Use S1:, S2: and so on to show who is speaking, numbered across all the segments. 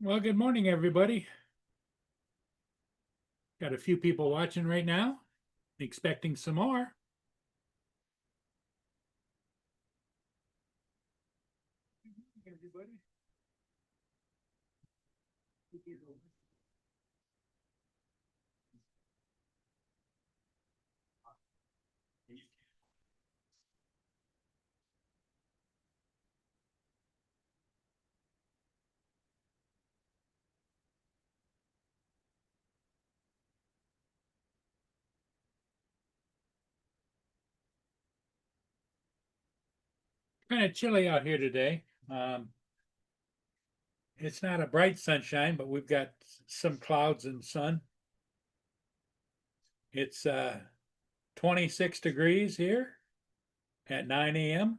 S1: Well, good morning, everybody. Got a few people watching right now, expecting some more. Everybody. Kind of chilly out here today. It's not a bright sunshine, but we've got some clouds and sun. It's 26 degrees here at 9 a.m.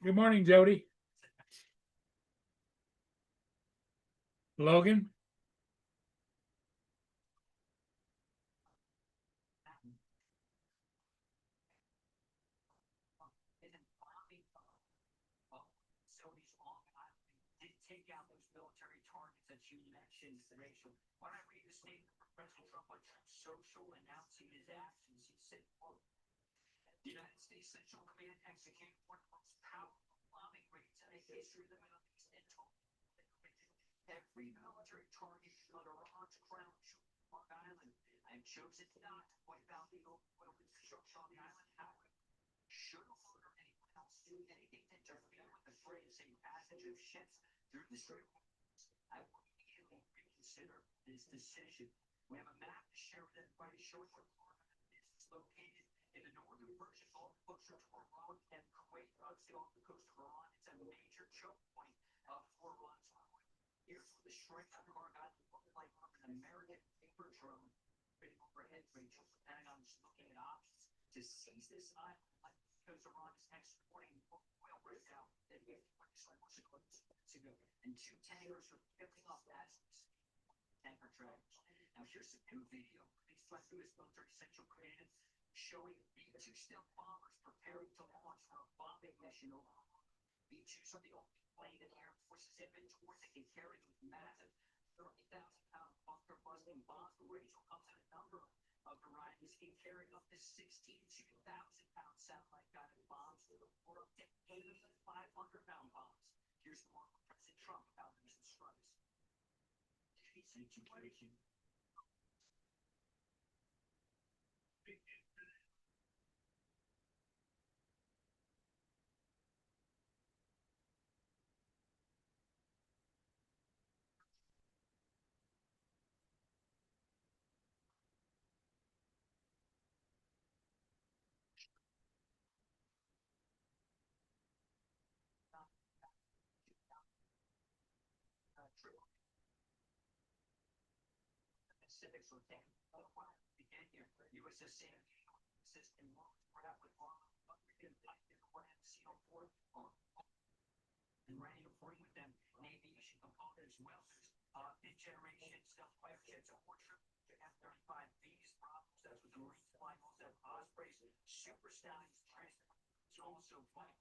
S1: Good morning, Jody. Logan.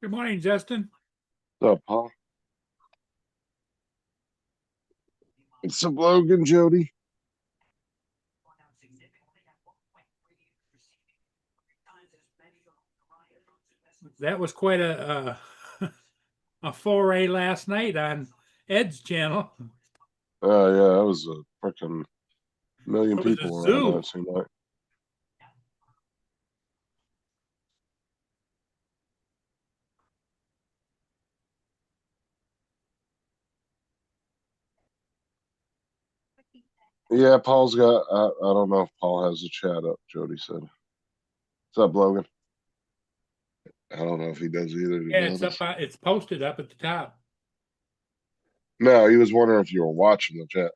S1: Good morning, Justin.
S2: What's up, Paul? It's up, Logan, Jody.
S1: That was quite a a foray last night on Ed's channel.
S2: Yeah, that was a freaking million
S1: It was a
S2: people around
S1: zoo.
S2: that seemed like. Yeah, Paul's got. I don't know if Paul has the chat up. Jody said. What's up, Logan? I don't know if he does either. To
S1: Yeah,
S2: be
S1: it's
S2: honest.
S1: up. It's posted up at the top.
S2: No, he was wondering if you were watching the chat.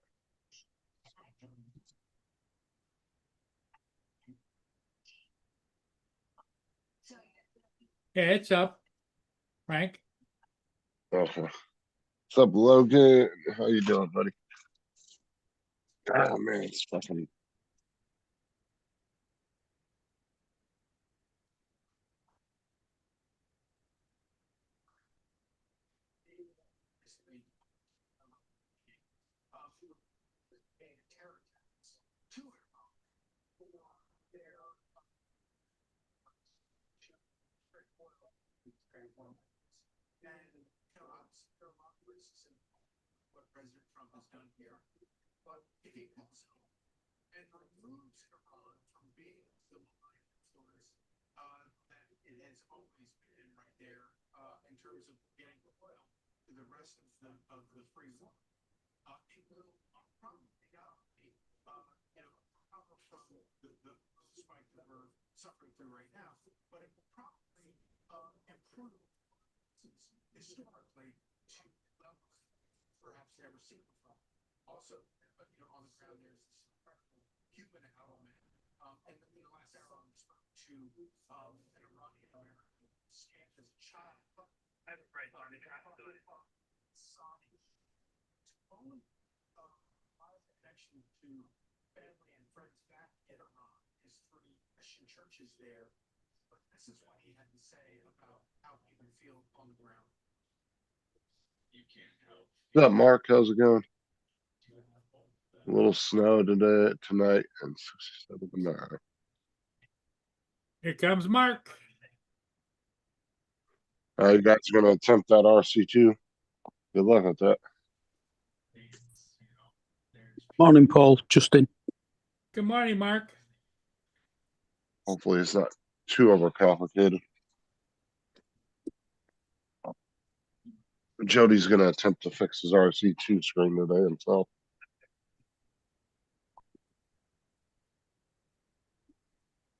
S1: Yeah, it's up. Frank.
S2: Okay. What's up, Logan? How you doing, buddy? Oh man, it's fucking. What's up, Mark? How's it going? A little snow today, tonight, and 67 tomorrow.
S1: Here comes Mark.
S2: You guys are gonna attempt that RC2. Good luck with that.
S3: Morning, Paul. Justin.
S1: Good morning, Mark.
S2: Hopefully it's not too overcomplicated. Jody's gonna attempt to fix his RC2 screen today himself.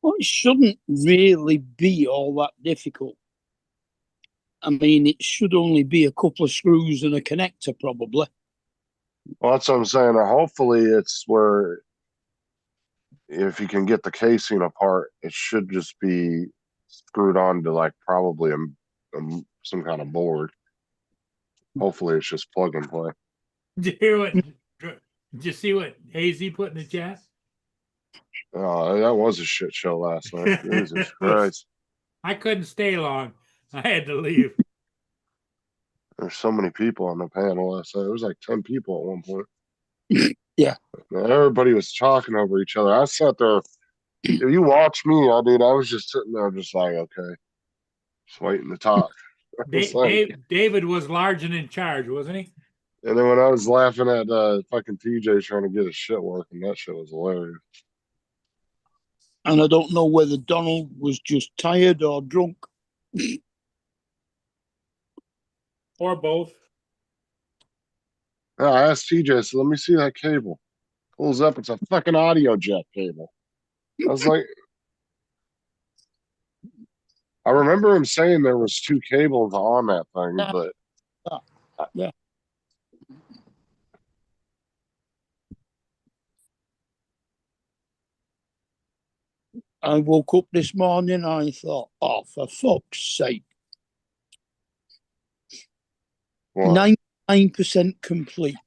S3: Well, it shouldn't really be all that difficult. I mean, it should only be a couple of screws and a connector, probably.
S2: Well, that's what I'm saying. Hopefully it's where if you can get the casing apart, it should just be screwed on to like probably some kind of board. Hopefully it's just plug and play.
S1: Did you hear what? Did you see what Hazy put in the chat?
S2: That was a shit show last night. Jesus Christ.
S1: I couldn't stay long. I had to leave.
S2: There's so many people on the panel last night. There was like 10 people at one point.
S3: Yeah.
S2: Everybody was talking over each other. I sat there. If you watch me, I was just sitting there just like, okay. Just waiting to talk.
S1: David was large and in charge, wasn't he?
S2: And then when I was laughing at fucking TJ trying to get his shit working, that shit was hilarious.
S3: And I don't know whether Donald was just tired or drunk.
S1: Or both.
S2: I asked TJ, I said, let me see that cable. Pulls up, it's a fucking audio jack cable. I was like, I remember him saying there was 2 cables on that thing, but
S3: yeah. I woke up this morning and I thought, oh, for fuck's sake.
S2: what?
S3: 99% complete.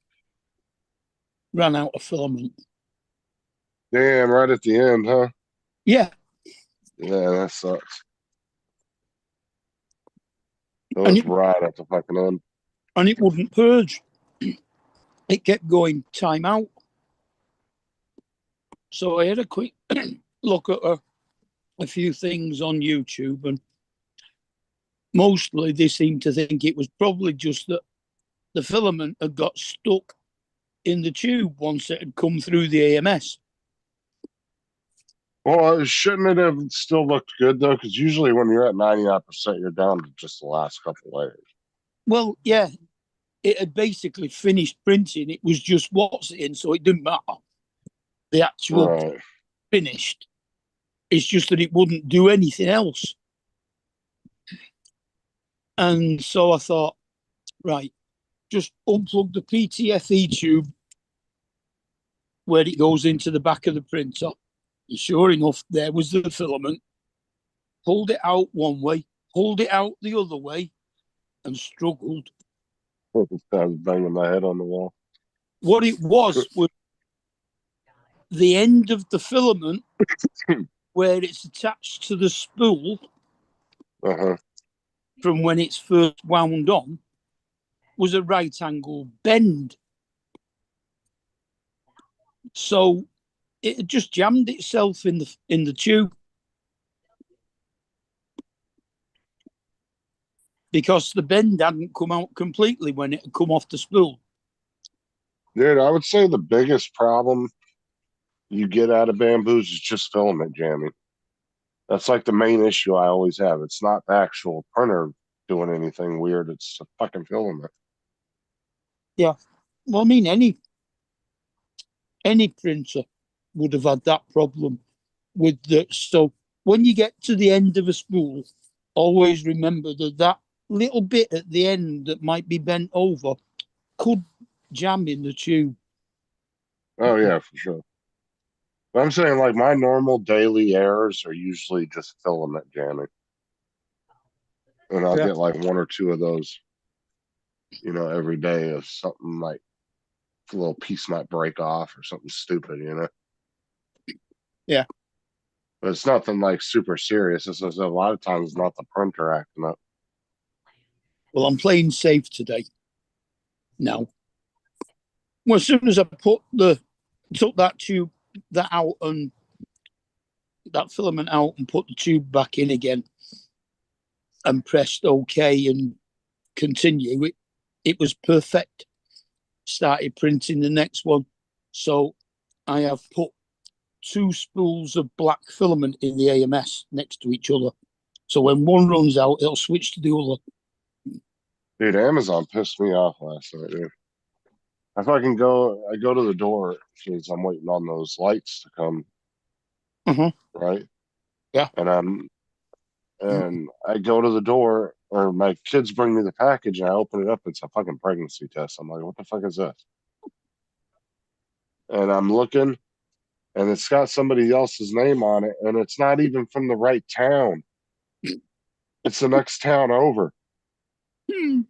S3: Ran out of filament.
S2: Damn, right at the end, huh?
S3: Yeah.
S2: Yeah, that sucks. It was right at the fucking end.
S3: And it wouldn't purge. It kept going time out. So I had a quick look at a few things on YouTube, and mostly they seemed to think it was probably just that the filament had got stuck in the tube once it had come through the AMS.
S2: Well, shouldn't it have still looked good though? Because usually when you're at 99%, you're down to just the last couple layers.
S3: Well, yeah, it had basically finished printing. It was just what's in, so it didn't matter. The actual finished. It's just that it wouldn't do anything else. And so I thought, right, just unplug the PTFE tube where it goes into the back of the printer. And sure enough, there was the filament. Pulled it out one way, pulled it out the other way, and struggled.
S2: I was banging my head on the wall.
S3: What it was the end of the filament where it's attached to the spool from when it's first wound on was a right angle bend. So it just jammed itself in the tube. Because the bend hadn't come out completely when it had come off the spool.
S2: Dude, I would say the biggest problem you get out of bamboos is just filament jamming. That's like the main issue I always have. It's not the actual printer doing anything weird. It's a fucking filament.
S3: Yeah. Well, I mean, any printer would have had that problem with the. So when you get to the end of a spool, always remember that little bit at the end that might be bent over could jam in the tube.
S2: Oh, yeah, for sure. But I'm saying, like, my normal daily errors are usually just filament jamming. And I'll get like 1 or 2 of those, every day of something like a little piece might break off or something stupid,
S3: Yeah.
S2: But it's nothing like super serious. It's just a lot of times not the printer acting up.
S3: Well, I'm playing safe today. Now, well, as soon as I put the took that tube that out and that filament out and put the tube back in again and pressed OK and continue. It was perfect. Started printing the next one. So I have put 2 spools of black filament in the AMS next to each other. So when one runs out, it'll switch to the other.
S2: Dude, Amazon pissed me off last night, dude. I go to the door because I'm waiting on those lights to come, right?
S3: Yeah.
S2: And I go to the door, or my kids bring me the package, and I open it up. It's a fucking pregnancy test. I'm like, what the fuck is this? And I'm looking, and it's got somebody else's name on it, and it's not even from the right town. It's the next town over in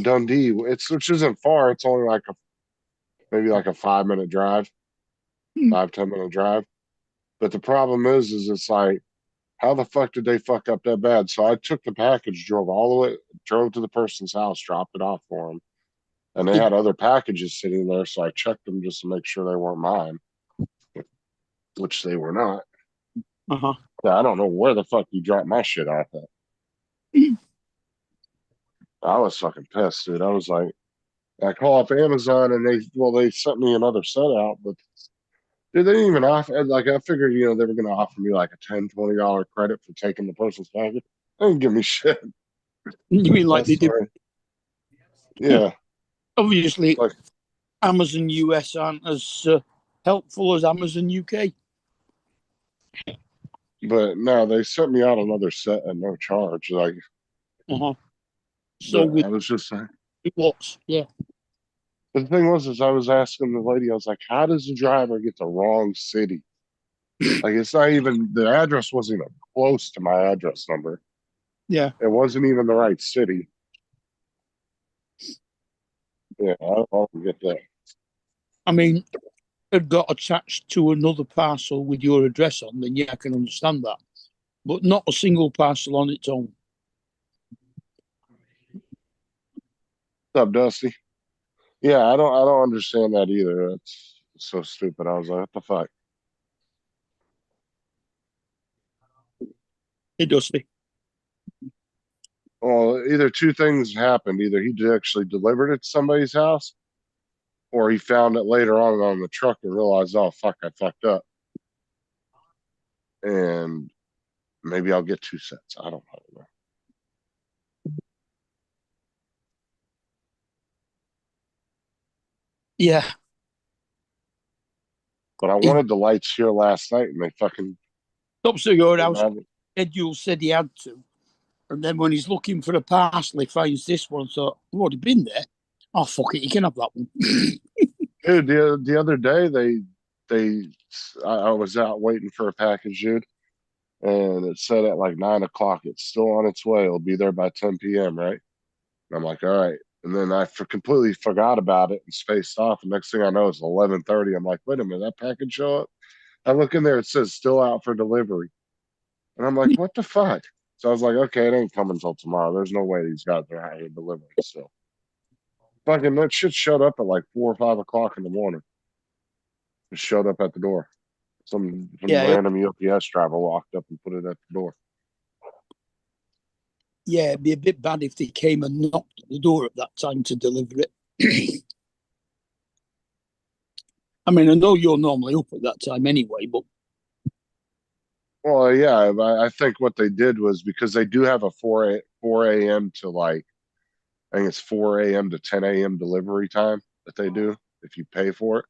S2: Dundee. Which isn't far. It's only like maybe like a 5-minute drive, 5-10 minute drive. But the problem is it's like, how the fuck did they fuck up that bad? So I took the package, drove to the person's house, dropped it off for them. And they had other packages sitting there. So I checked them just to make sure they weren't mine, which they were not. Yeah, I don't know where the fuck you dropped my shit off at. I was fucking pissed, dude. I was like, I call up Amazon and they sent me another set out, but dude, they didn't even offer, like, I figured, they were going to offer me like a $10-20 credit for taking the person's package. They didn't give me shit.
S3: You mean like they did?
S2: Yeah.
S3: Obviously,
S2: Like,
S3: Amazon US aren't as helpful as Amazon UK.
S2: but no, they sent me out another set at no charge. Like,
S3: So
S2: I was just like,
S3: what? Yeah.
S2: the thing is I was asking the lady, I was like, how does the driver get the wrong city? Like, it's not even, the address wasn't even close to my address number.
S3: Yeah.
S2: It wasn't even the right city. Yeah, I don't get that.
S3: I mean, it got attached to another parcel with your address on, then yeah, I can understand that. But not a single parcel on its own.
S2: What's up, Dusty? Yeah, I don't understand that either. It's so stupid. I was like, what the fuck?
S3: It does be.
S2: Well, either two things happened. Either he actually delivered it to somebody's house, or he found it later on the truck and realized, oh fuck, I fucked up. And maybe I'll get 2 sets. I don't know.
S3: Yeah.
S2: But I wanted the lights here last night, and they fucking
S3: Stops to your house.
S2: have it.
S3: Ed Yule said he had to. And then when he's looking for a parcel, he finds this one. So, I've already been there. Oh, fuck it. You can have that one.
S2: Dude, the other day I was out waiting for a package, dude, and it said at like 9 o'clock, it's still on its way. It'll be there by 10 p.m. Right? And I'm like, all right. And then I completely forgot about it and spaced off. And next thing I know, it's 11:30. I'm like, wait a minute, that package show up? I look in there, it says still out for delivery. And I'm like, what the fuck? So I was like, okay, it ain't coming until tomorrow. There's no way these guys are out here delivering still. Fucking that shit showed up at like 4 or 5 o'clock in the morning. Just showed up at the door. Some random UPS driver walked up and put it at the door.
S3: Yeah, it'd be a bit bad if they came and knocked at the door at that time to deliver it. I mean, I know you're normally up at that time anyway, but
S2: Well, yeah, I think what they did was because they do have a 4 a.m. to like, I think it's 4 a.m. to 10 a.m. delivery time that they do if you pay for it.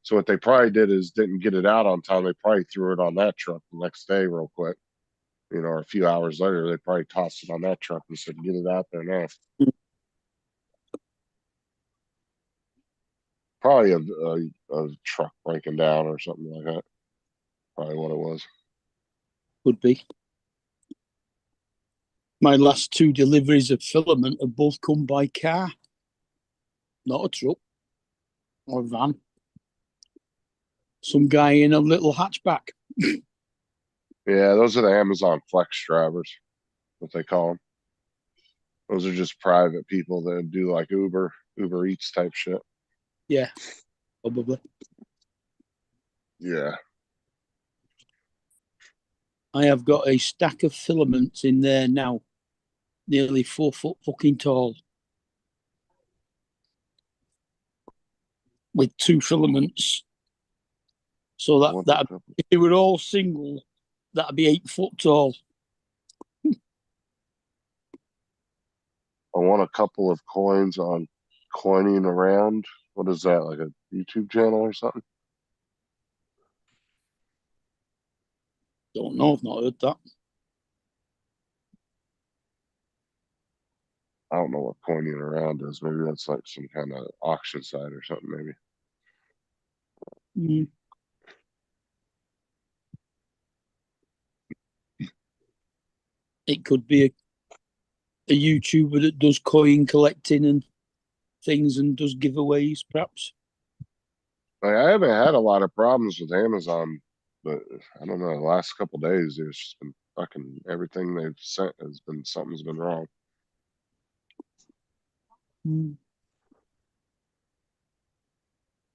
S2: So what they probably did is didn't get it out on time. They probably threw it on that truck the next day real quick. Or a few hours later, they probably tossed it on that truck and said, get it out there now. Probably a truck breaking down or something like that. Probably what it was.
S3: could be. My last 2 deliveries of filament have both come by car, not a truck or a van. Some guy in a little hatchback.
S2: Yeah, those are the Amazon Flex drivers, what they call them. Those are just private people that do like Uber Eats type shit.
S3: Yeah, probably.
S2: Yeah.
S3: I have got a stack of filaments in there now, nearly 4 foot fucking tall, with 2 filaments. So that if they were all single, that'd be 8 foot tall.
S2: I want a couple of coins on coining around. What is that, like a YouTube channel or something?
S3: Don't know, I've not heard that.
S2: I don't know what coining around is. Maybe that's like some kind of auction site or something, maybe.
S3: Mm. It could be a YouTuber that does coin collecting and things and does giveaways, perhaps.
S2: Like, I haven't had a lot of problems with Amazon, but I don't know. The last couple days, there's just been fucking everything they've sent has been something's been wrong.
S3: Mm.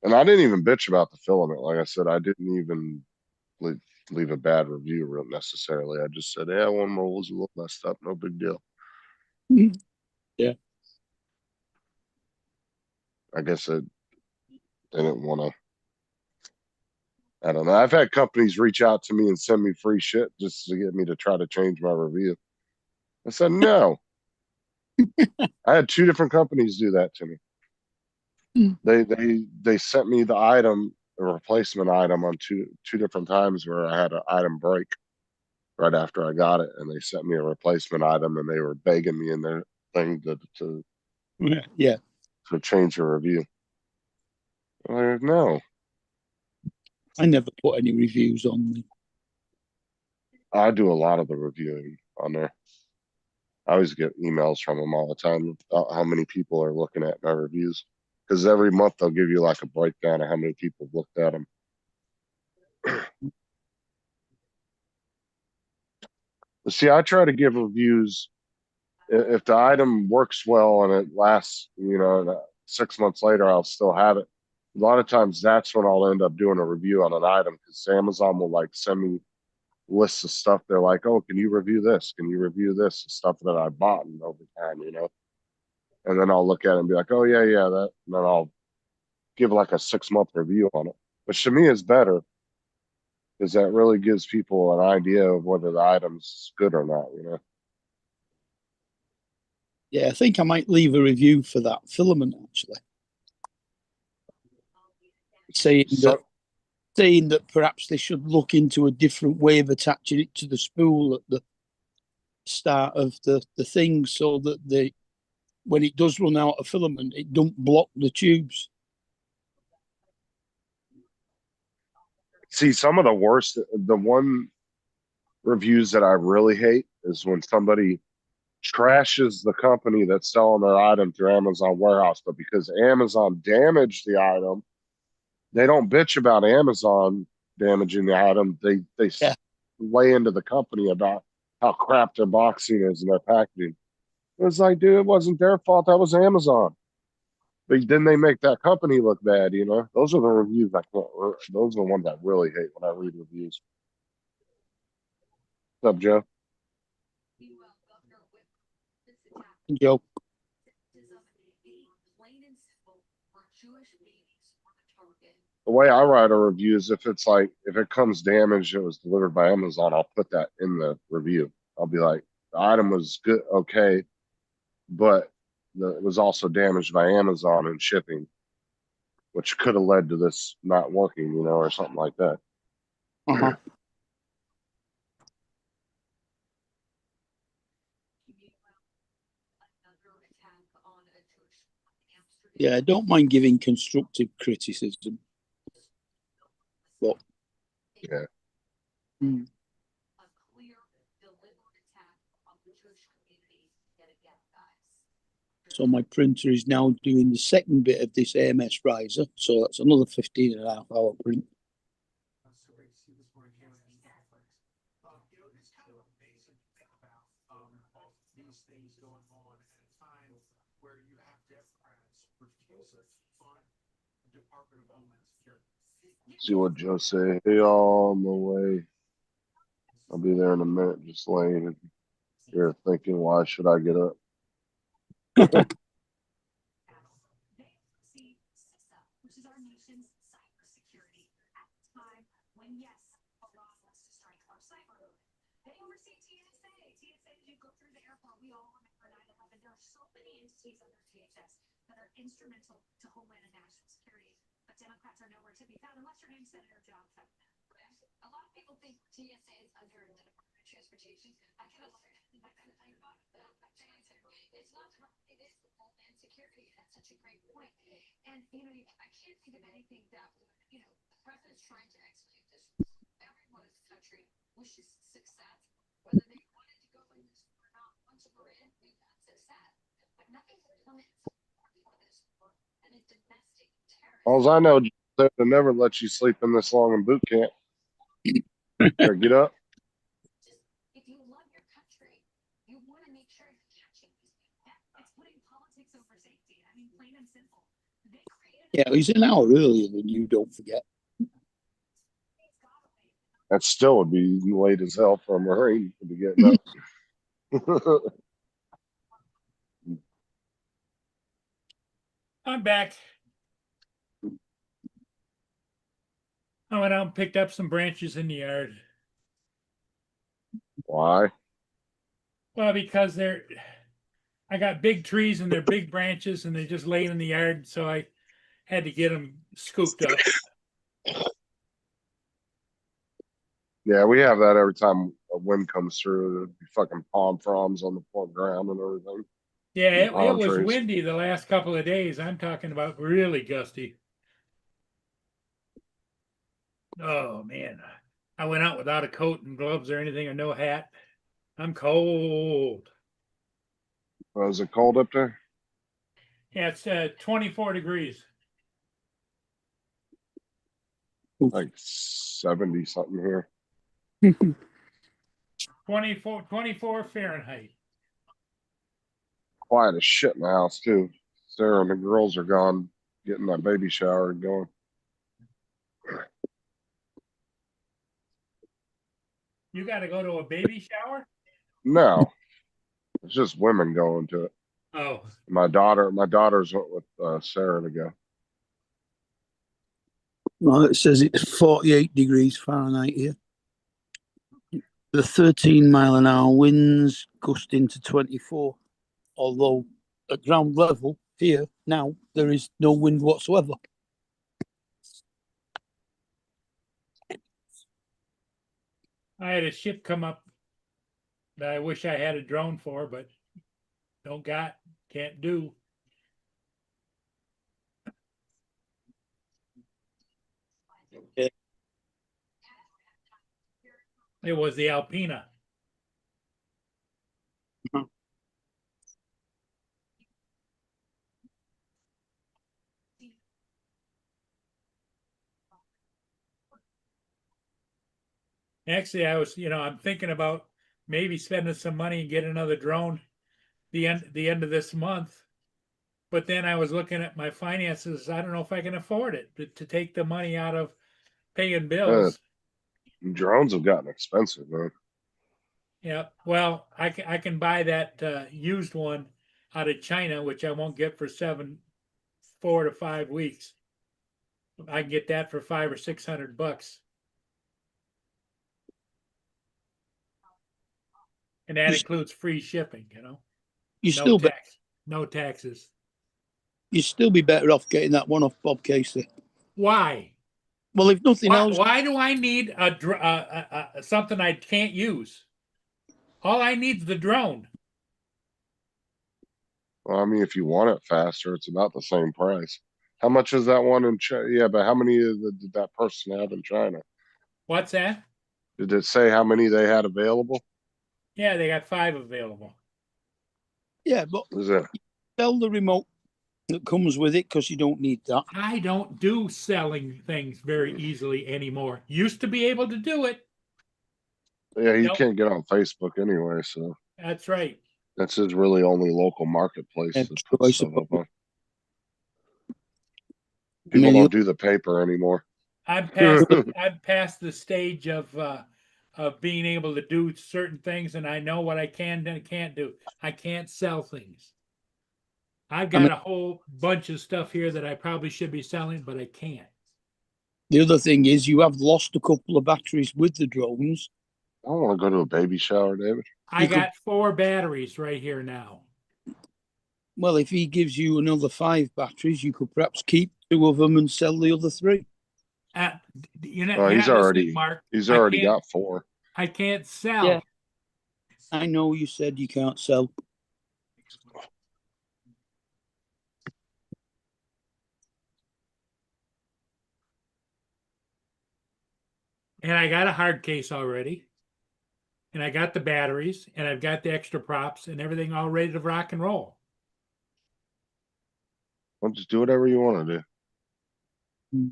S2: And I didn't even bitch about the filament. Like I said, I didn't even leave a bad review real necessarily. I just said, yeah, one more was a little messed up. No big deal.
S3: Yeah.
S2: I guess I didn't want to. I don't know. I've had companies reach out to me and send me free shit just to get me to try to change my review. I said, no. I had 2 different companies do that to me. They sent me the item, a replacement item on two different times where I had an item break right after I got it, and they sent me a replacement item, and they were begging me in their thing
S3: Yeah.
S2: to change the review. I'm like, no,
S3: I never put any reviews on me.
S2: I do a lot of the reviewing on there. I always get emails from them all the time about how many people are looking at my reviews. Because every month they'll give you like a breakdown of how many people have looked at them. But see, I try to give reviews if the item works well and it lasts, 6 months later, I'll still have it. A lot of times that's when I'll end up doing a review on an item because Amazon will like send me lists of stuff. They're like, oh, can you review this? Can you review this? Stuff that I bought over time, And then I'll look at it and be like, oh, yeah, that. And then I'll give like a 6-month review on it. Which to me is better because that really gives people an idea of whether the item's good or not.
S3: Yeah, I think I might leave a review for that filament actually, saying
S2: So,
S3: that perhaps they should look into a different way of attaching it to the spool at the start of the thing, so that when it does run out of filament, it don't block the tubes.
S2: see, some of the worst, the one reviews that I really hate is when somebody trashes the company that's selling their item through Amazon warehouse, but because Amazon damaged the item, they don't bitch about Amazon damaging the item. They
S3: Yeah.
S2: lay into the company about how crap their boxing is and their packaging. It was like, dude, it wasn't their fault. That was Amazon. But then they make that company look bad. Those are the reviews I can't. Those are the ones I really hate when I read reviews. What's up, Joe?
S3: Joe.
S2: The way I write a review is if it comes damaged, it was delivered by Amazon, I'll put that in the review. I'll be like, the item was good, okay, but it was also damaged by Amazon and shipping, which could have led to this not working, or something like that.
S3: Uh-huh. Yeah, I don't mind giving constructive criticism. But
S2: Yeah.
S3: So my printer is now doing the second bit of this AMS riser. So that's another 15.5 hour print.
S2: See what Joe say. Hey, on the way. I'll be there in a minute. Just laying here thinking, why should I get up? All I know, they never let you sleep in this long in boot camp. Or get up.
S3: Yeah, he's an hour earlier than you, don't forget.
S2: That still would be late as hell for a Marine to be getting up.
S1: I'm back. I went out and picked up some branches in the yard.
S2: Why?
S1: Well, because I got big trees and they're big branches and they're just laying in the yard, so I had to get them scooped up.
S2: Yeah, we have that every time a wind comes through. There'd be fucking palm fronds on the front ground and everything.
S1: Yeah, it
S2: Palm
S1: was
S2: trees.
S1: windy the last couple of days. I'm talking about really gusty. Oh man, I went out without a coat and gloves or anything, or no hat. I'm cold.
S2: Was it cold up there?
S1: Yeah, it's 24 degrees.
S2: Like 70 something here.
S1: 24 Fahrenheit.
S2: Quiet as shit in the house too. Sarah and the girls are gone getting that baby shower and going.
S1: You got to go to a baby shower?
S2: No, it's just women going to it.
S1: Oh,
S2: My daughter's went with Sarah to go.
S3: Well, it says it's 48 degrees Fahrenheit here. The 13-mile-an-hour winds gusting to 24. Although at ground level here now there is no wind whatsoever.
S1: I had a ship come up that I wish I had a drone for, but can't do.
S3: Yeah.
S1: It was the Alpina. Actually, I'm thinking about maybe spending some money and get another drone the end of this month. But then I was looking at my finances. I don't know if I can afford it to take the money out of paying bills.
S2: Drones have gotten expensive, man.
S1: Yeah, well, I can buy that used one out of China, which I won't get for 4 to 5 weeks. I can get that for $500 or $600, and that includes free shipping. No taxes.
S3: You'd still be better off getting that one off Bob Casey.
S1: Why?
S3: Well, if nothing else,
S1: why do I need something I can't use? All I need is the drone.
S2: Well, I mean, if you want it faster, it's about the same price. How much is that one in China? Yeah, but how many did that person have in China?
S1: What's that?
S2: Did it say how many they had available?
S1: Yeah, they got 5 available.
S3: Yeah, but
S2: Is it?
S3: sell the remote that comes with it because you don't need that.
S1: I don't do selling things very easily anymore. Used to be able to do it.
S2: Yeah, you can't get on Facebook anyway, so
S1: that's right.
S2: That's his really only local marketplace to put stuff up on. People don't do the paper anymore.
S1: I'm past the stage of being able to do certain things, and I know what I can and can't do. I can't sell things. I've got a whole bunch of stuff here that I probably should be selling, but I can't.
S3: The other thing is you have lost a couple of batteries with the drones.
S2: I don't want to go to a baby shower, David.
S1: I got 4 batteries right here now.
S3: Well, if he gives you another 5 batteries, you could perhaps keep 2 of them and sell the other 3.
S1: You're not,
S2: Oh,
S1: you're
S2: he's
S1: not
S2: already
S1: listening, Mark.
S2: he's
S1: I
S2: already
S1: can't-
S2: got 4.
S1: I can't sell.
S3: Yeah. I know you said you can't sell.
S1: And I got a hard case already. And I got the batteries, and I've got the extra props and everything all ready to rock and roll.
S2: Well, just do whatever you want to do.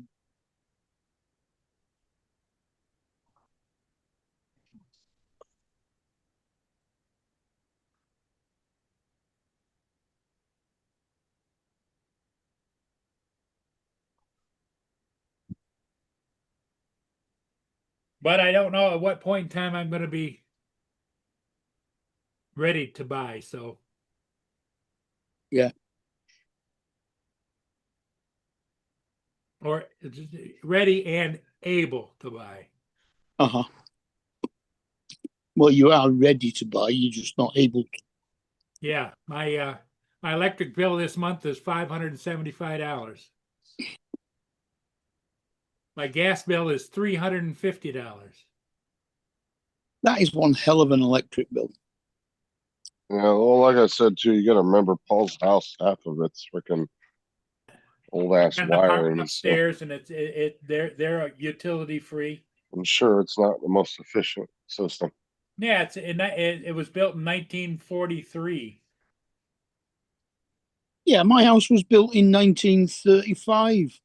S1: But I don't know at what point in time I'm going to be ready to buy. So,
S3: Yeah.
S1: Or ready and able to buy.
S3: Uh-huh. Well, you are ready to buy, you're just not able to.
S1: Yeah, my electric bill this month is $575. My gas bill is $350.
S3: That is one hell of an electric bill.
S2: Yeah, well, like I said too, you got to remember Paul's house. Half of it's freaking old ass
S1: And the
S2: wiring
S1: apartment
S2: and stuff.
S1: upstairs, and they're utility free.
S2: I'm sure it's not the most efficient system.
S1: Yeah, it was built in 1943.
S3: Yeah, my house was built in 1935.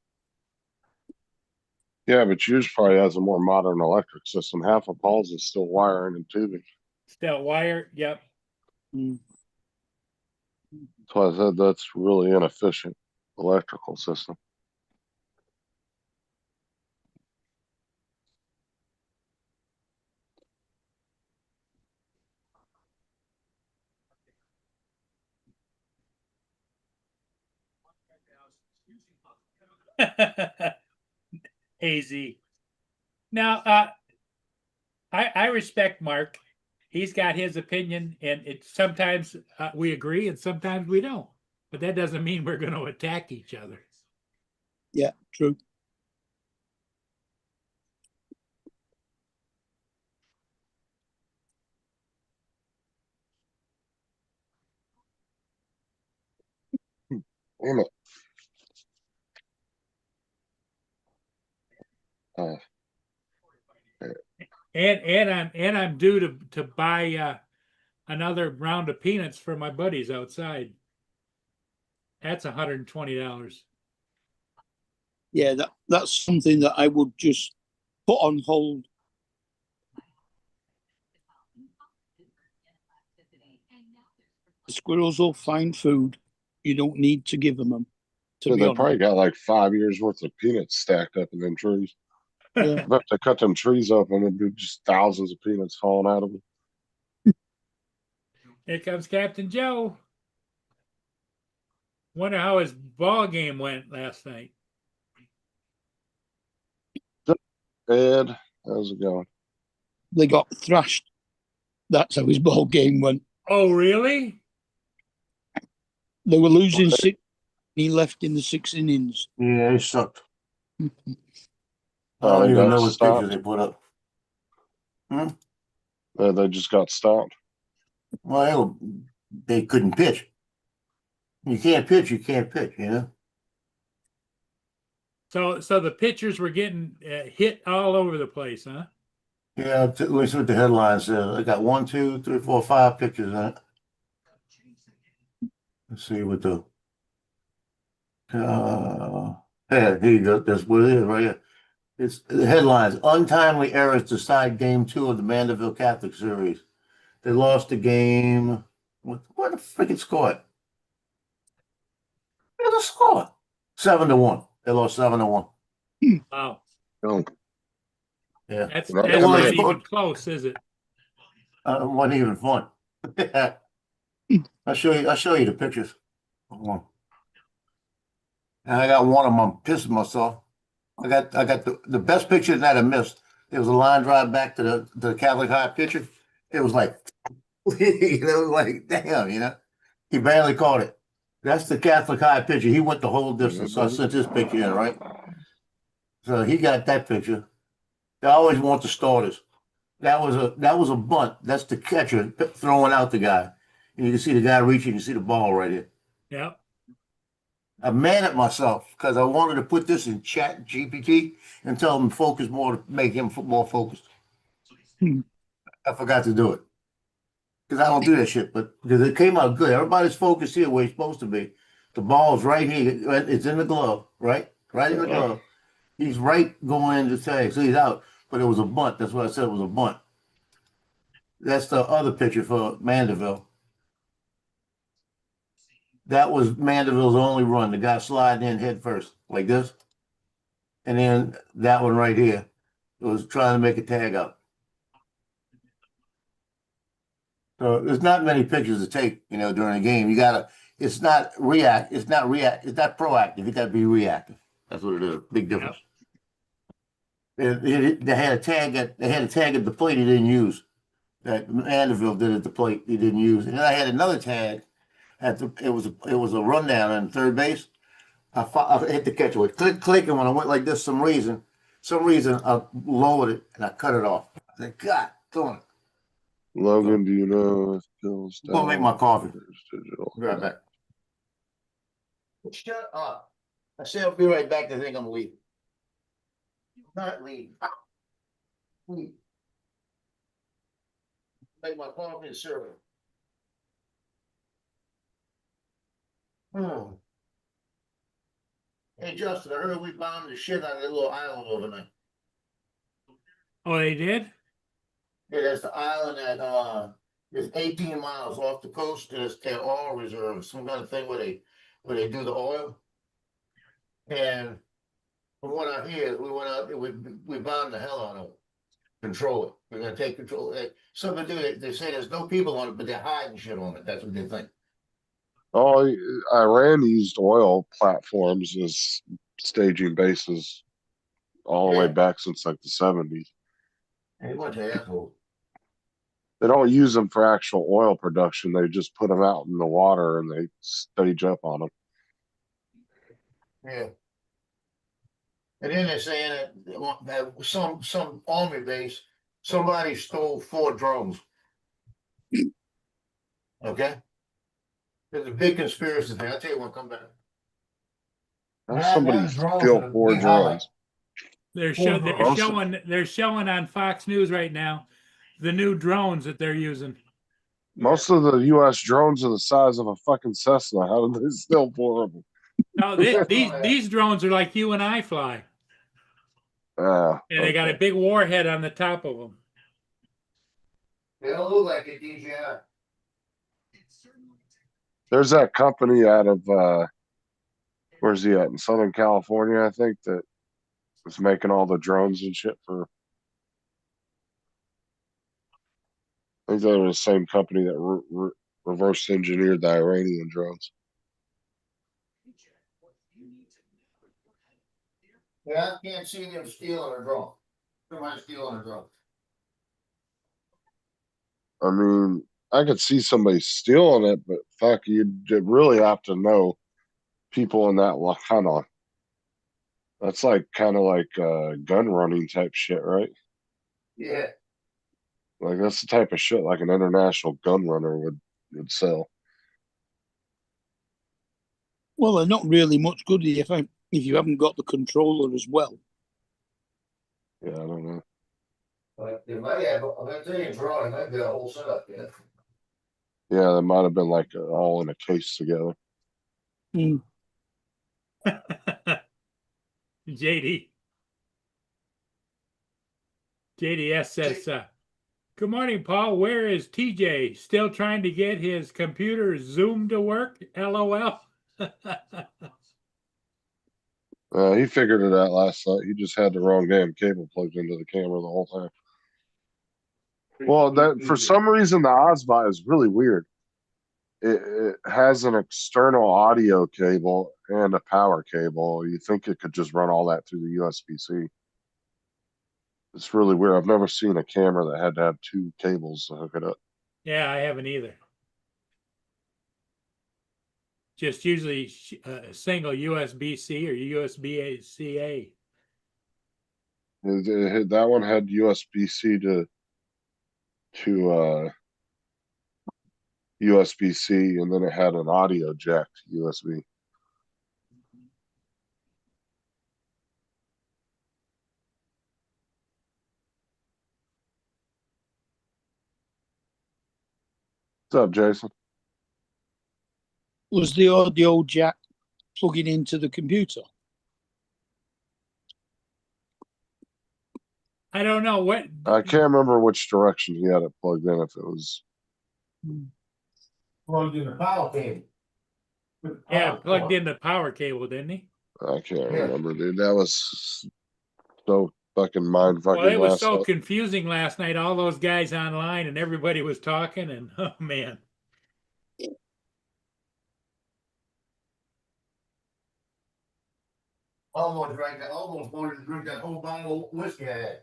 S2: Yeah, but yours probably has a more modern electric system. Half of Paul's is still wiring and tubing.
S1: Still wire. Yep.
S3: Mm.
S2: That's why I said that's really inefficient electrical system.
S1: AZ. Now, I respect Mark. He's got his opinion, and sometimes we agree and sometimes we don't. But that doesn't mean we're going to attack each other.
S3: Yeah, true.
S2: Damn it.
S1: And I'm due to buy another round of peanuts for my buddies outside. That's $120.
S3: Yeah, that's something that I would just put on hold. The squirrels will find food. You don't need to give them.
S2: So they probably got like 5 years worth of peanuts stacked up in them trees.
S3: Yeah.
S2: But to cut them trees up and there'd be just thousands of peanuts falling out of them.
S1: Here comes Captain Joe. Wonder how his ball game went last night.
S2: Ed, how's it going?
S3: They got thrashed. That's how his ball game went.
S1: Oh, really?
S3: They were losing 6. He left in the 6 innings.
S4: Yeah, it sucked. I
S2: Oh,
S4: don't
S2: they
S4: even
S2: got
S4: know what
S2: stopped.
S4: pictures they put up.
S2: They just got stopped.
S4: Well, they couldn't pitch. You can't pitch, you can't pitch, you know?
S1: So the pitchers were getting hit all over the place, huh?
S4: Yeah, listen what the headline says. I got 1, 2, 3, 4, 5 pictures in it. Let's see what the yeah, here you go. That's what it is right here. It's the headlines: untimely errors decide game 2 of the Mandeville Catholic series. They lost the game. What the freaking score? What's the score? 7-1. They lost 7-1.
S1: Wow.
S2: No,
S4: Yeah,
S1: That's
S2: Not
S1: that's
S2: coming
S1: not
S2: in.
S1: even close, is it?
S4: it wasn't even fun. I'll show you the pictures. Hold on. And I got one of them. I'm pissing myself. I got the best picture that I missed. There was a line drive back to the Catholic High pitcher. It was like, like damn, he barely caught it. That's the Catholic High pitcher. He went the whole distance. So I sent this picture in, right? So he got that picture. They always want the starters. That was a bunt. That's the catcher throwing out the guy. And you can see the guy reaching. You see the ball right here.
S1: Yeah.
S4: I'm mad at myself because I wanted to put this in Chat GPT and tell him to focus more to make him more focused.
S3: Hmm.
S4: I forgot to do it because I don't do that shit. But because it came out good, everybody's focused here where it's supposed to be. The ball's right here. It's in the glove, right? Right in the glove. He's right going into the tag, so he's out. But it was a bunt. That's what I said. It was a bunt. That's the other picture for Mandeville. That was Mandeville's only run. The guy sliding in head first, like this. And then that one right here was trying to make a tag out. So there's not many pictures to take, during a game. It's not proactive. You gotta be reactive. That's what it is. Big difference. They had a tag at the plate he didn't use. That Mandeville did at the plate he didn't use. And then I had another tag it was a rundown on third base. I hit the catch with click, and when I went like this, some reason I lowered it and I cut it off. I said, God, darn it.
S2: Logan, do you know if Bill's
S4: I'm gonna make my coffee.
S2: digital?
S4: Be right back. Shut up. I said I'll be right back. They think I'm leaving. Not leaving. Leave. Make my coffee and serve it. Hmm. Hey Justin, I heard we bombed the shit out of that little island overnight.
S1: Oh, they did?
S4: Yeah, that's the island that is 18 miles off the coast. It's their oil reserve, some kind of thing where they do the oil. And from what I hear, we went out, we bombed the hell out of it. Control it. We're gonna take control. Something to do. They say there's no people on it, but they're hiding shit on it. That's what they think.
S2: Oh, Iran used oil platforms as staging bases all the way
S4: Yeah.
S2: back since like the 70s.
S4: Hey, what the asshole?
S2: They don't use them for actual oil production. They just put them out in the water and they stage up on them.
S4: Yeah. And then they're saying that some army base, somebody stole 4 drones. Okay. There's a big conspiracy thing. I'll tell you when I come back.
S2: How somebody
S4: Them drones
S2: steal
S4: are the
S2: 4
S4: big highlight.
S2: drones?
S1: They're showing on Fox News right now the new drones that they're using.
S2: Most of the U.S. drones are the size of a fucking Cessna. How did they steal 4 of them?
S1: No, these drones are like you and I fly, and they got a big warhead on the top of them.
S4: They don't look like a DJI.
S2: There's that company out of where's he at? In Southern California, I think, that was making all the drones and shit for. I think they were the same company that reverse engineered the Iranian drones.
S4: Yeah, I can't see them stealing a drone. Somebody stealing a drone.
S2: I mean, I could see somebody stealing it, but fuck, you'd really have to know people in that kind of. That's kind of like gun running type shit, right?
S4: Yeah.
S2: Like that's the type of shit like an international gun runner would sell.
S3: Well, they're not really much good if you haven't got the controller as well.
S2: Yeah, I don't know.
S4: But they might have, I'm gonna tell you, a drone, it might be a whole setup, yeah.
S2: Yeah, they might have been like all in a case together.
S3: Mm.
S1: JDS says, good morning, Paul. Where is TJ? Still trying to get his computer Zoom to work? LOL.
S2: He figured it out last night. He just had the wrong damn cable plugged into the camera the whole time. Well, that for some reason the Osbot is really weird. It has an external audio cable and a power cable. You think it could just run all that through the USB-C. It's really weird. I've never seen a camera that had to have two cables to hook it up.
S1: Yeah, I haven't either. Just usually a single USB-C or USB-C.
S2: That one had USB-C to USB-C, and then it had an audio jack to USB. What's up, Jason?
S3: Was the audio jack plugging into the computer?
S1: I don't know what.
S2: I can't remember which direction he had it plugged in. If it was,
S4: Plugged in the power cable.
S1: Yeah, plugged in the power cable, didn't he?
S2: I can't
S4: Yeah.
S2: remember, dude. That was so fucking mind
S1: Well,
S2: fucking
S1: it was
S2: last
S1: so
S2: night.
S1: confusing last night. All those guys online and everybody was talking, and oh man.
S4: Almost wanted to drink that whole bottle of whiskey I had.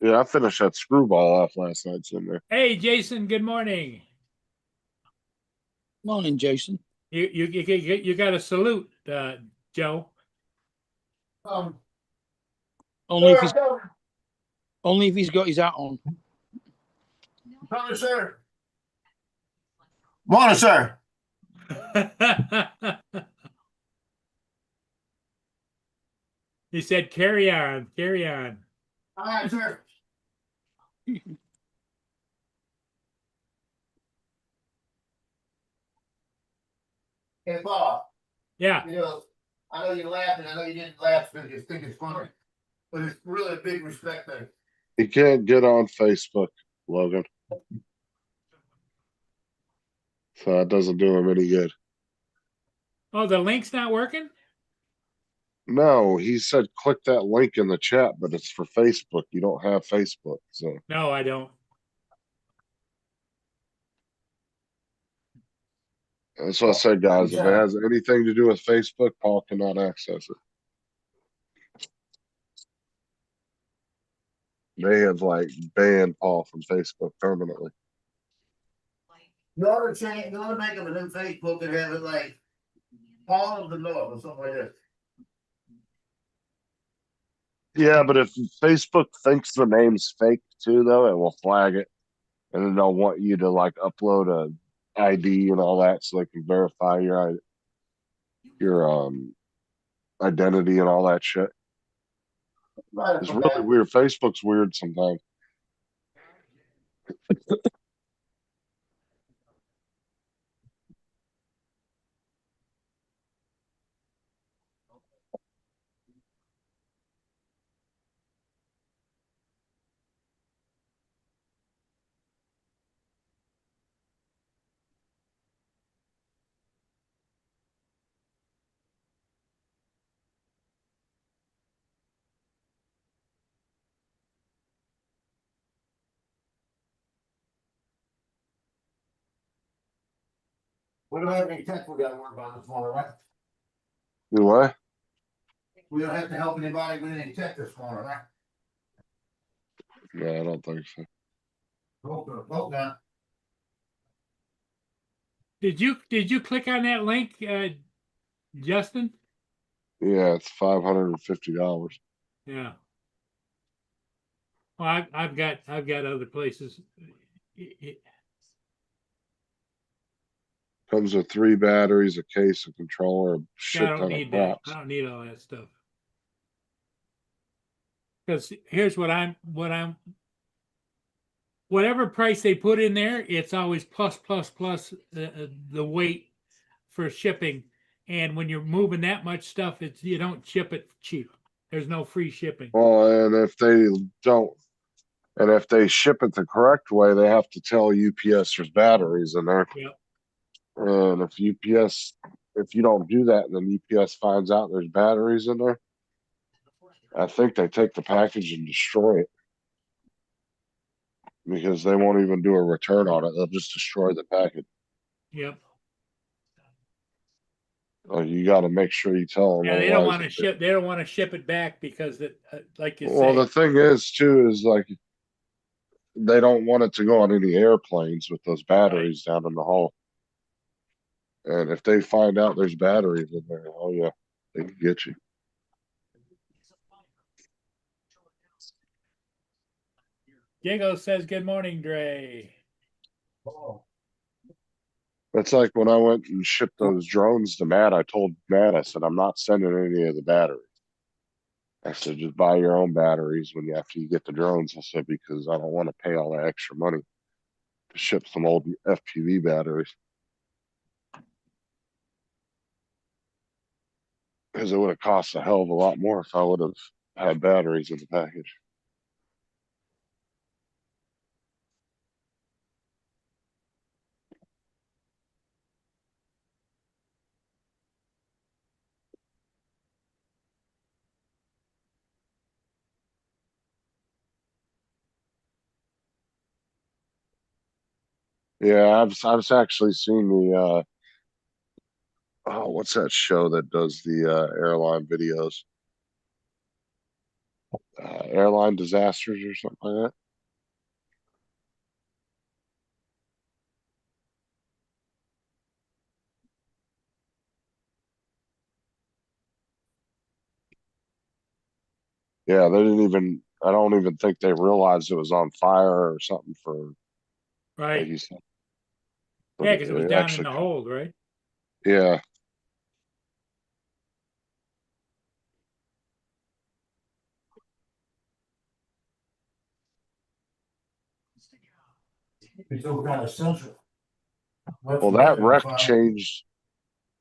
S2: Yeah, I finished that screwball off last night in there.
S1: Hey, Jason. Good morning.
S3: Morning, Jason.
S1: You got a salute, Joe.
S3: Only if he's got his hat on.
S4: Morning, sir. Morning, sir.
S1: He said, "Carry on, carry on."
S4: All right, sir. Hey, Bob,
S1: Yeah.
S4: I know you're laughing. I know you didn't laugh because you think it's funny, but it's really a big respect thing.
S2: He can't get on Facebook, Logan. So that doesn't do him any good.
S1: Oh, the link's not working?
S2: No, he said click that link in the chat, but it's for Facebook. You don't have Facebook, so
S1: No, I don't.
S2: that's what I said, guys. If it has anything to do with Facebook, Paul cannot access it. They have like banned Paul from Facebook permanently.
S4: You ought to make them a new Facebook and have it like Paul of the North or something like that.
S2: Yeah, but if Facebook thinks the name's fake too, though, it will flag it, and then they'll want you to like upload a ID and all that, so they can verify your identity and all that shit.
S4: Right,
S2: It's really weird. Facebook's weird sometimes.
S4: We don't have any tech we gotta worry about this morning, right?
S2: Do what?
S4: We don't have to help anybody with any tech this morning, right?
S2: No, I don't think so.
S4: Hope not.
S1: Did you click on that link, Justin?
S2: Yeah, it's $550.
S1: Yeah. Well, I've got other places.
S2: Comes with 3 batteries, a case, a controller, a
S1: I
S2: shit
S1: don't
S2: ton of
S1: need that.
S2: props.
S1: I don't need all that stuff. Because here's whatever price they put in there, it's always plus the weight for shipping. And when you're moving that much stuff, you don't ship it cheap. There's no free shipping.
S2: Well, and if they ship it the correct way, they have to tell UPS there's batteries in there.
S1: Yep.
S2: And if you don't do that, and then UPS finds out there's batteries in there, I think they take the package and destroy it because they won't even do a return on it. They'll just destroy the package.
S1: Yep.
S2: You got to make sure you tell them.
S1: Yeah, they don't want to
S2: otherwise-
S1: ship. They don't want to ship it back because that, like you
S2: Well,
S1: say,
S2: the thing is, too, is like they don't want it to go on any airplanes with those batteries down in the hull. And if they find out there's batteries in there, oh yeah, they can get you.
S1: Diego says, "Good morning, Dre."
S2: That's like when I went and shipped those drones to Matt. I told Matt, I said, I'm not sending any of the batteries. I said, just buy your own batteries when you after you get the drones. I said, because I don't want to pay all that extra money to ship some old FPV batteries. Because it would have cost a hell of a lot more if I would have had batteries in the package. Yeah, I've actually seen the oh, what's that show that does the airline videos? Airline disasters or something like that. Yeah, they didn't even. I don't even think they realized it was on fire or something. For like
S1: Right.
S2: you said,
S1: Yeah, because it was
S2: it
S1: down in
S2: actually,
S1: the hold, right?
S2: yeah.
S4: It's all kind of central.
S2: Well, that wreck changed.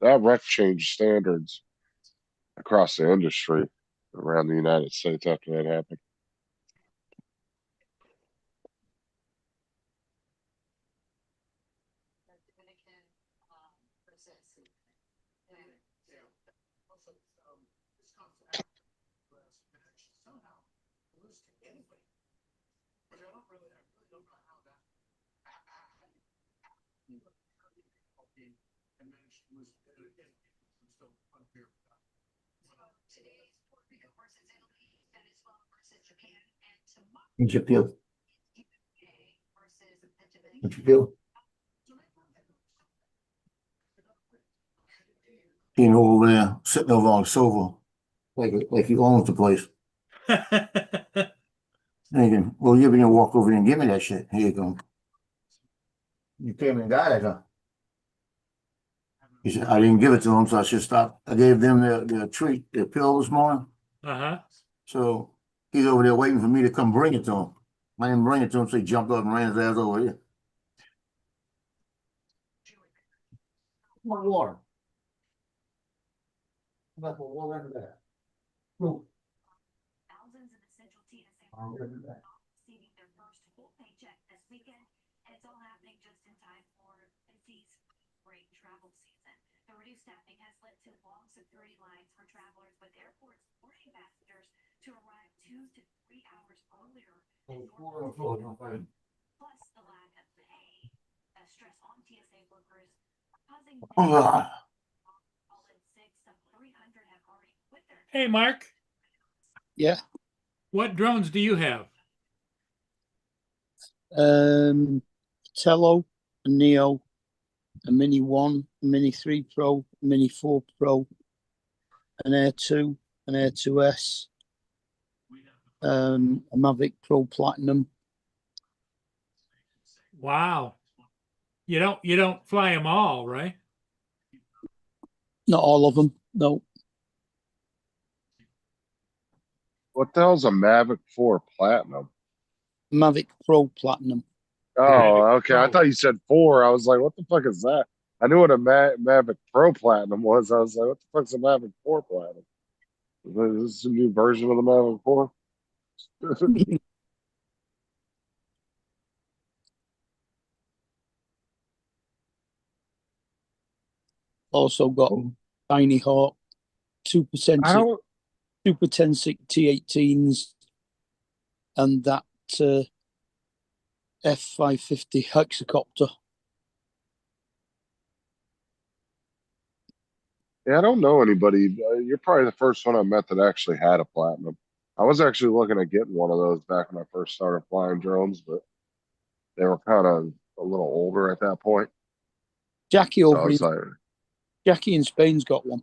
S2: That wreck changed standards across the industry around the United States after that happened.
S4: What'd you feel? What'd you feel? Being over there, sitting over on the sofa, like he owns the place. Thinking, well, you're gonna walk over there and give me that shit. Here you go. You came and got it, huh? He said, I didn't give it to him, so I should stop. I gave them their treat, their pill this morning.
S1: Uh-huh.
S4: So he's over there waiting for me to come bring it to him. I didn't bring it to him, so he jumped up and ran his ass over here. My water. About the water under that. Look.
S5: Thousands of essential TSA workers receiving their first full paycheck this weekend, and it's all happening just in time for Busy's spring travel season. The reduced staffing has led to long security lines for travelers, with airports forcing passengers to arrive 2 to 3 hours earlier than normal. Plus, the lack of pay, stress on TSA workers, causing all in 300 have already quit their
S1: Hey, Mark,
S3: Yeah.
S1: what drones do you have?
S3: Tello, a Neo, a Mini 1, a Mini 3 Pro, a Mini 4 Pro, an Air 2, an Air 2S, a Mavic Pro Platinum.
S1: Wow. You don't fly them all, right?
S3: Not all of them, no.
S2: What the hell's a Mavic 4 Platinum?
S3: Mavic Pro Platinum.
S2: Oh, okay. I
S1: Pro.
S2: thought you said 4. I was like, what the fuck is that? I knew what a Mavic Pro Platinum was. I was like, what the fuck's a Mavic 4 Platinum? Is this a new version of the Mavic 4?
S3: Also got Tiny Hawk, 2%
S2: I don't
S3: Super 10 T18s and that F550 hexacopter.
S2: Yeah, I don't know anybody. You're probably the first one I met that actually had a platinum. I was actually looking at getting one of those back when I first started flying drones, but they were kind of a little older at that point.
S3: Jackie
S2: So I
S3: over in
S2: was like,
S3: Jackie in Spain's got one.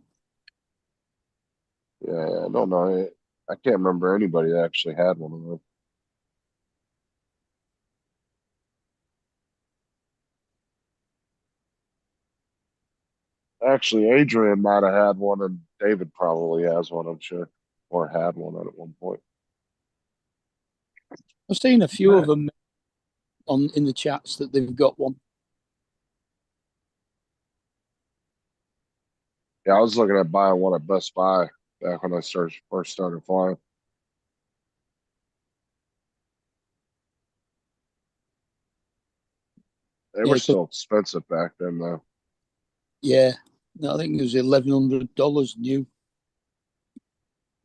S2: yeah, I don't know. I can't remember anybody that actually had one of those. Actually, Adrian might have had one, and David probably has one, I'm sure, or had one at one point.
S3: I've seen a few of them in the chats that they've got one.
S2: Yeah, I was looking at buying one at Best Buy back when I first started flying. They
S3: Yeah,
S2: were
S3: 'cause-
S2: still expensive back then, though.
S3: yeah, I think it was $1,100 new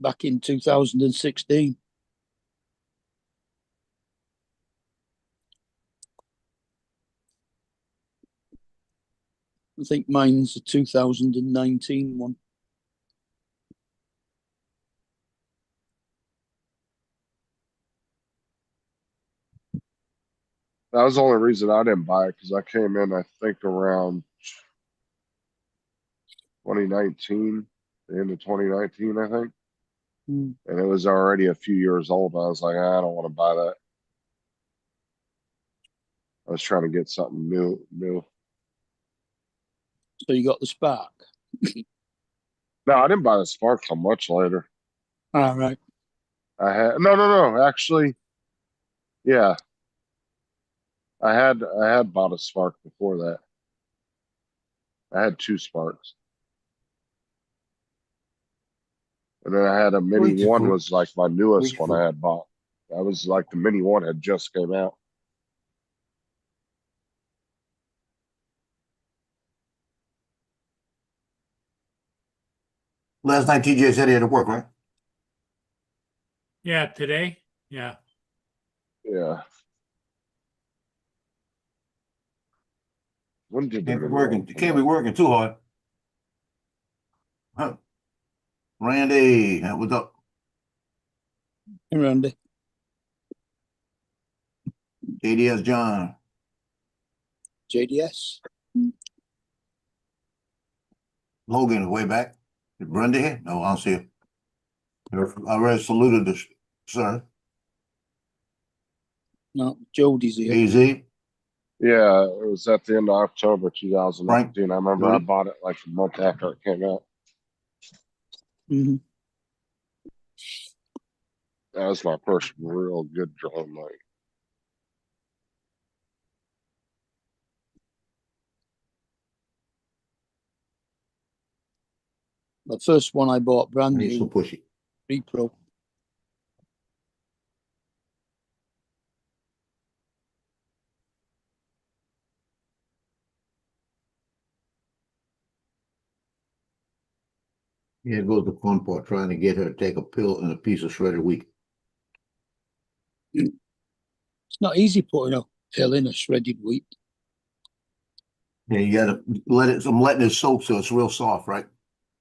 S3: back in 2016. I think mine's a 2019 one.
S2: That was the only reason I didn't buy it because I came in, I think, around 2019, the end of 2019, I think,
S3: Hmm.
S2: and it was already a few years old. I was like, I don't want to buy that. I was trying to get something new.
S3: So you got the Spark.
S2: No, I didn't buy the Spark till much later.
S3: All right.
S2: I had no. Actually, yeah, I had bought a Spark before that. I had two Sparks, and then I had a Mini
S4: Wait,
S2: One was like my newest one
S4: wait.
S2: I had bought. That was like the Mini One had just came out.
S4: Last night TJ said he had to work, right?
S1: Yeah, today, yeah.
S2: Yeah. When did the
S4: Can't be
S2: Mini
S4: working.
S2: One come
S4: Can't be
S2: out?
S4: working too hard. Huh. Randy, what's up?
S3: Hey, Randy.
S4: JDS John.
S3: JDS.
S4: Logan is way back. Is Brenda here? No, I don't see her. I already saluted the sir.
S3: No, Jody's here.
S4: AZ.
S2: Yeah, it was at the end of October 2019. I remember I
S4: Jody?
S2: bought it like a month after it came out.
S3: Mhm.
S2: That was my first real good drone. Like,
S3: The first one I bought brand
S4: He's so
S3: new,
S4: pushy.
S3: 3 Pro.
S4: Here goes the fun part, trying to get her to take a pill and a piece of shredded wheat.
S3: It's not easy putting a pill in a shredded wheat.
S4: Yeah, you gotta let it. I'm letting it soak so it's real soft, right?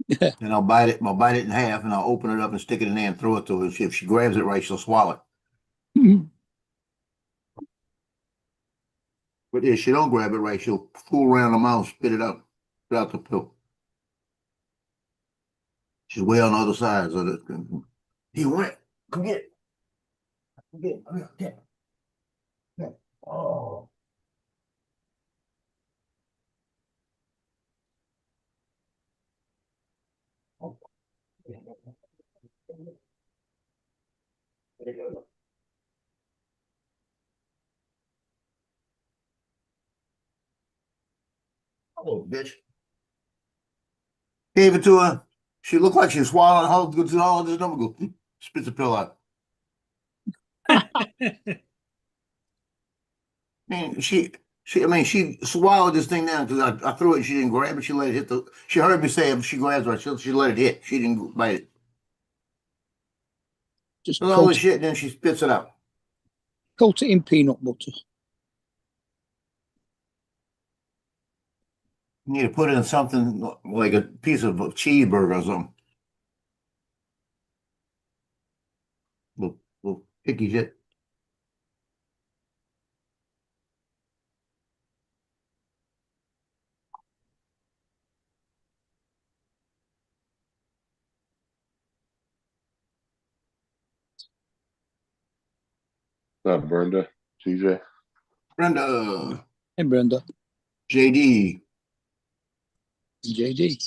S3: Yeah.
S4: And I'll bite it. I'll bite it in half, and I'll open it up and stick it in there and throw it to her. If she grabs it right, she'll swallow it. But if she don't grab it right, she'll fool around the mouth, spit it out the pill. She's way on the other side. So that he went. Come get it. Come get it. Come here. Get it. Get it. Oh. Oh, bitch. Gave it to her. She looked like she was swallowing. How good to all this number go? Spits the pill out. She swallowed this thing down because I threw it. She didn't grab it. She let it hit the. She heard me say if she grabs it, she let it hit. She didn't bite it.
S3: Just
S4: Does all the shit, and then she spits it out.
S3: coat it in peanut butter.
S4: You need to put it in something like a piece of a cheeseburger or something. Little picky shit.
S2: Not Brenda, TJ.
S4: Brenda,
S3: Hey, Brenda.
S4: JD.
S3: JD.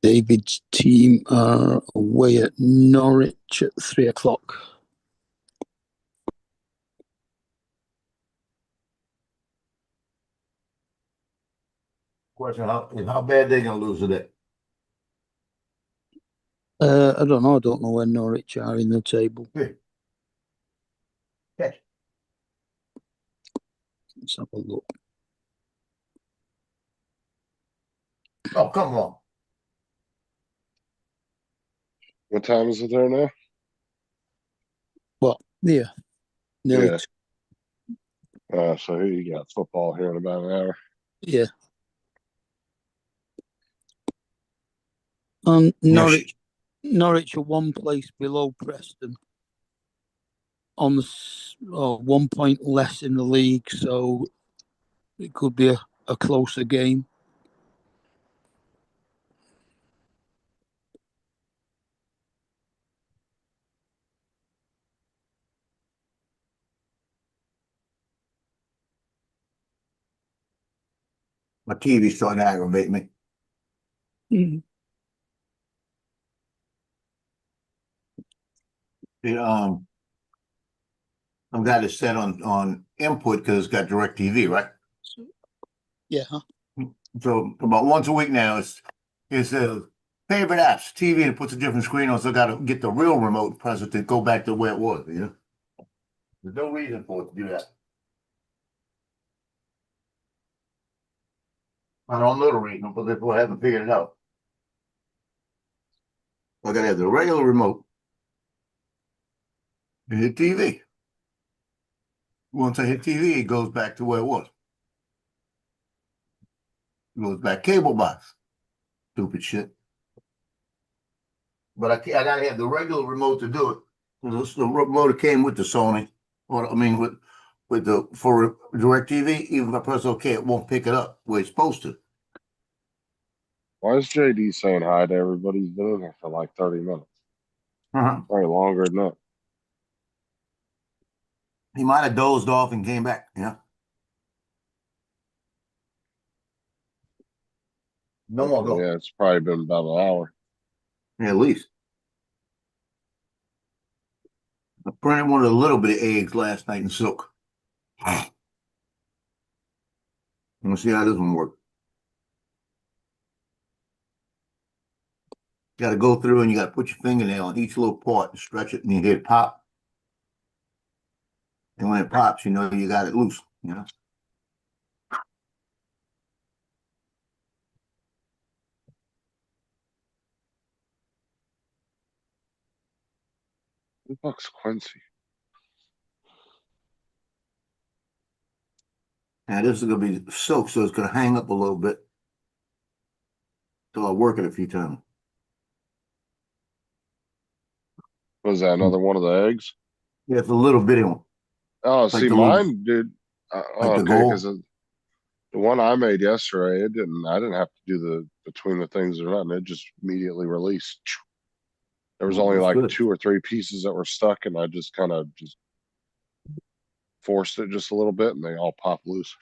S3: David's team are away at Norwich at 3:00.
S4: Question: how bad they gonna lose today?
S3: I don't know. I don't know where Norwich are in the table.
S4: Hey. Catch.
S3: Let's have a look.
S4: Oh, come on.
S2: What time is it there now?
S3: What? Yeah. Nearly.
S2: Yeah. So here you got football here in about an hour.
S3: Yeah. And Norwich are one place below Preston on the 1 point less in the league, so it could be a closer game.
S4: My TV's starting to aggravate me.
S3: Mm.
S4: It, I've got it set on input because it's got DirecTV, right?
S3: Yeah.
S4: So about once a week now, it's favorite apps, TV, and it puts a different screen on. So I got to get the real remote, press it to go back to where it was. You know, there's no reason for it to do that. I don't know the reason, but therefore I haven't figured it out. I got to have the regular remote and hit TV. Once I hit TV, it goes back to where it was. It goes back cable box. Stupid shit. But I gotta have the regular remote to do it. The remote that came with the Sony, or I mean with the for DirecTV, even if I press OK, it won't pick it up where it's supposed to.
S2: Why is JD saying hi to everybody? He's been in here for like 30 minutes. Probably longer than that.
S4: He might have dozed off and came back, yeah. No more go.
S2: Yeah, it's probably been about an hour.
S4: Yeah, at least. I printed one of the little bit of eggs last night in silk. Let's see how this one works. You got to go through and you got to put your fingernail on each little part and stretch it, and you hear it pop. And when it pops, you know you got it loose. You know.
S2: Who the fuck's Quincy?
S4: Now this is gonna be silk, so it's gonna hang up a little bit. So I'll work it a few times.
S2: Was that another one of the eggs?
S4: Yeah, it's a little bitty one.
S2: Oh,
S4: Like
S2: see,
S4: the little-
S2: mine, dude.
S4: Like the
S2: Okay, because
S4: gold?
S2: The one I made yesterday, I didn't have to do the between the things or nothing. It just immediately released. There was
S4: Oh,
S2: only
S4: that's
S2: like
S4: good.
S2: 2 or 3 pieces that were stuck and I just kind of just forced it just a little bit and they all pop loose.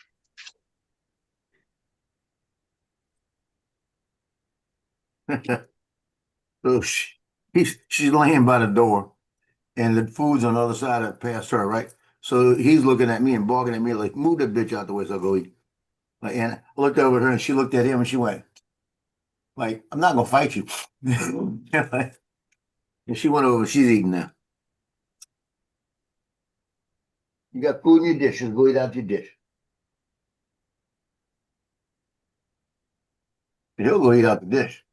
S4: So she's laying by the door, and the food's on the other side of past her, right? So he's looking at me and barking at me like, "Move that bitch out the way so I go eat." Like, and I looked over at her, and she looked at him, and she went, "Like, I'm not gonna fight you." And she went over. She's eating now. You got food in your dishes. Go eat out your dish. And he'll go eat out the dish.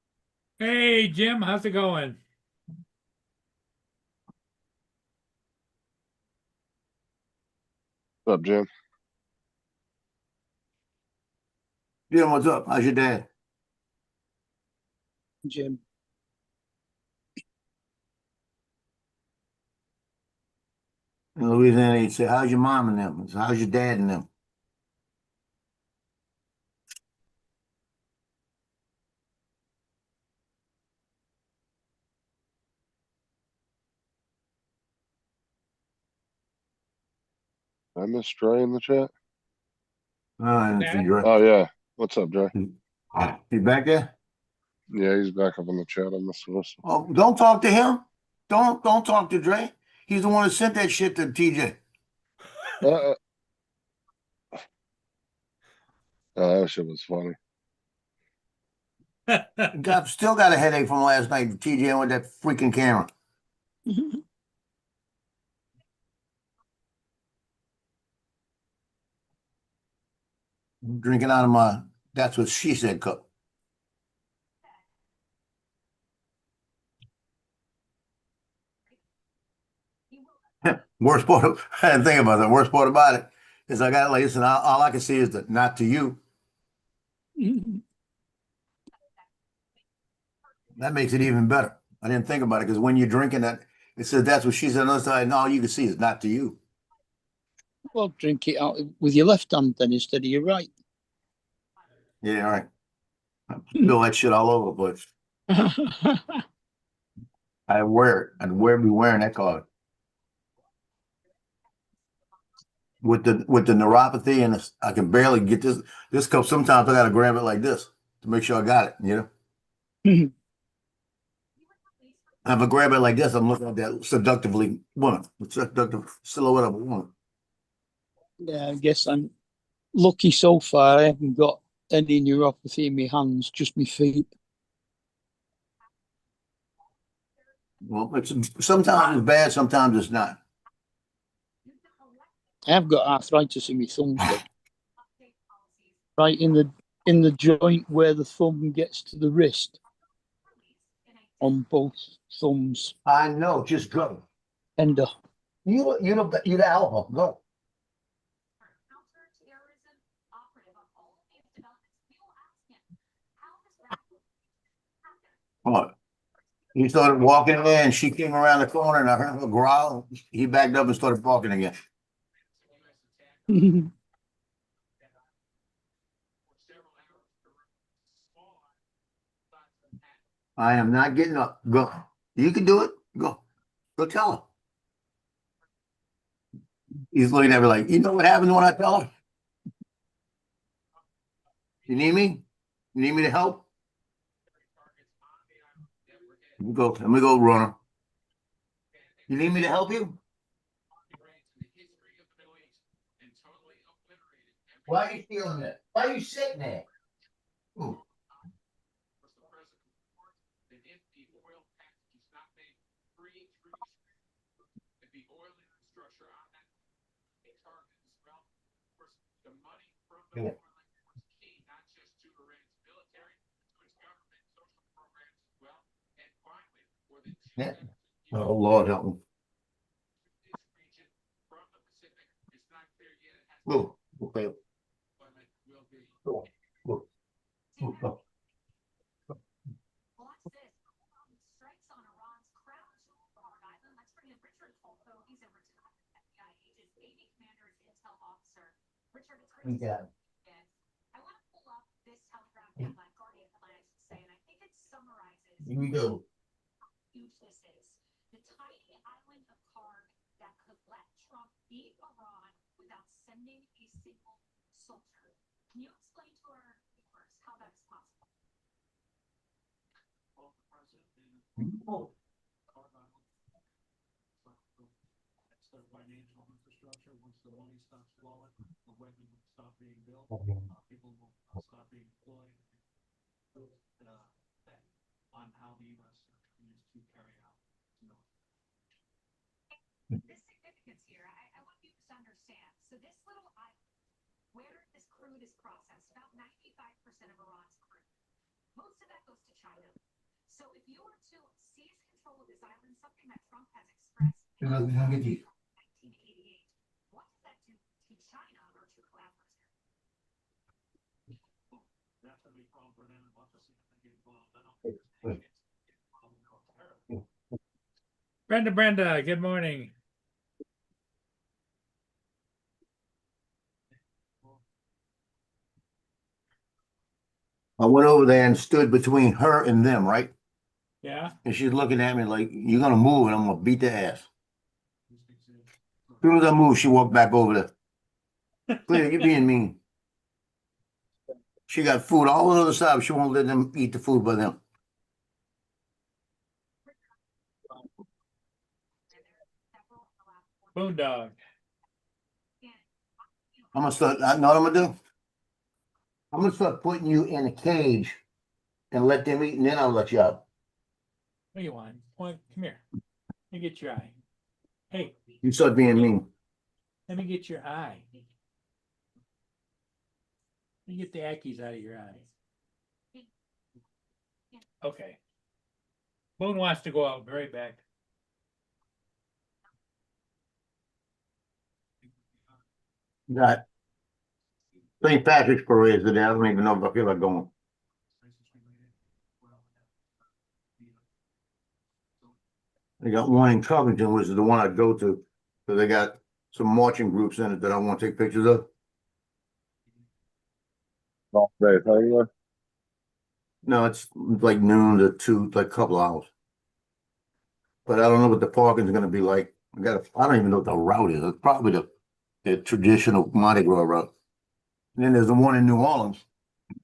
S1: Hey, Jim, how's it going?
S2: What's up, Jim?
S4: Jim, what's up? How's your dad?
S3: Jim.
S4: In Louisiana, he'd say, "How's your mom and them? How's your dad and them?"
S2: I miss Dre in the chat.
S4: And it's
S1: That?
S4: Dre.
S2: Oh yeah. What's up, Dre?
S4: You back there?
S2: Yeah, he's back up in the chat. I must have listened.
S4: Oh, don't talk to him. Don't talk to Dre. He's the one who sent that shit to TJ.
S2: Uh, oh, that shit was funny.
S4: Still got a headache from last night. TJ with that freaking camera. Drinking out of my. That's what she said cup. Worst part. I didn't think about that. Worst part about it is I got like this, and all I can see is the "not to you." That makes it even better. I didn't think about it because when you're drinking that, it says that's what she said on the other side. And all you can see is "not to you."
S3: Well, drink it out with your left hand then instead of your right.
S4: Yeah, all right. Spill that shit all over the place. I wear it. I'd be wearing that card. With the neuropathy and I can barely get this cup. Sometimes I gotta grab it like this to make sure I got it. If I grab it like this, I'm looking at that seductively woman, seductive silhouette of a woman.
S3: Yeah, I guess I'm lucky so far. I haven't got any neuropathy in my hands, just my feet.
S4: Well, sometimes it's bad, sometimes it's not.
S3: I have got arthritis in my thumbs though. Right in the joint where the thumb gets to the wrist on both thumbs.
S4: I know. Just go.
S3: Ender.
S4: You the alpha. Go. What? He started walking in, and she came around the corner, and I heard her growl. He backed up and started barking again. I am not getting up. Go. You can do it. Go. Go tell her. He's looking at me like, you know what happens when I tell her? You need me? You need me to help? Let me go, runner. You need me to help you? Why are you feeling that? Why are you sitting there? Ooh. Yeah. Yeah. Oh Lord help me. Go. Okay. Go. Go. Go.
S5: Strikes on Iran's crown jewel for Rhode Island. Let's bring in Richard Polko. He's a retired FBI agent, Navy commander's intel officer. Richard, it's great to see you again.
S4: Here we go.
S5: huge this is. The tiny island of Karg that could let Trump beat Iran without sending a single soldier. Can you explain to our viewers how that is possible?
S6: Well, the president and Carg Island, that's their financial infrastructure. Once the money stops flowing, the weapons will stop being built, people will stop being employed. On how the U.S. continues to carry out.
S5: The significance here, I want you to understand. So this little island, where this crude is processed, about 95% of Iran's crude. Most of that goes to China. So if you were to seize control of this island, something that Trump has expressed in 1988, what does that do to China or to collaborators here?
S6: That's gonna be a problem for them. We'll have to see if they get involved. I don't think it's a problem called terror.
S1: Brenda, good morning.
S4: I went over there and stood between her and them, right?
S1: Yeah,
S4: And she's looking at me like, you're gonna move and I'm gonna beat the ass.
S6: These things
S4: As soon as I moved, she walked back over there. Clear, you're being mean. She got food all on the other side, but she won't let them eat the food by them.
S1: Boondog.
S4: I'm gonna start, I know what I'm gonna do? I'm gonna start putting you in a cage and let them eat, and then I'll let you out.
S1: What do you want? Come here. Let me get your eye. Hey,
S4: You start being mean.
S1: let me get your eye. Let me get the Ackies out of your eye. Okay. Boone wants to go out. Be right back.
S4: Got St. Patrick's Parade today. I don't even know if I feel like going. They got one in Covington, which is the one I'd go to. So they got some marching groups in it that I want to take pictures of.
S2: All day, anyway.
S4: No, it's like noon to 2, like a couple hours. But I don't know what the parking's gonna be like. I don't even know what the route is. It's probably the traditional Mardi Gras route. And then there's the one in New Orleans.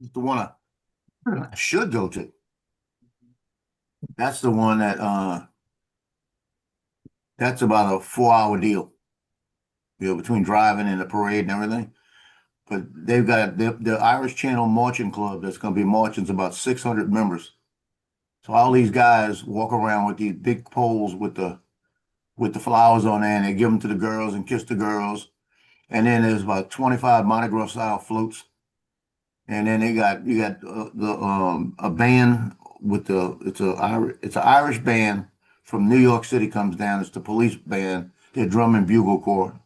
S4: It's the one I should go to. That's the one that that's about a 4-hour deal. You know, between driving and the parade and everything. But they've got the Irish Channel Marching Club that's gonna be marching. It's about 600 members. So all these guys walk around with these big poles with the flowers on there, and they give them to the girls and kiss the girls. And then there's about 25 Mardi Gras style floats. And then you got a band with it's an Irish band from New York City comes down. It's the police band, their drum and bugle corps,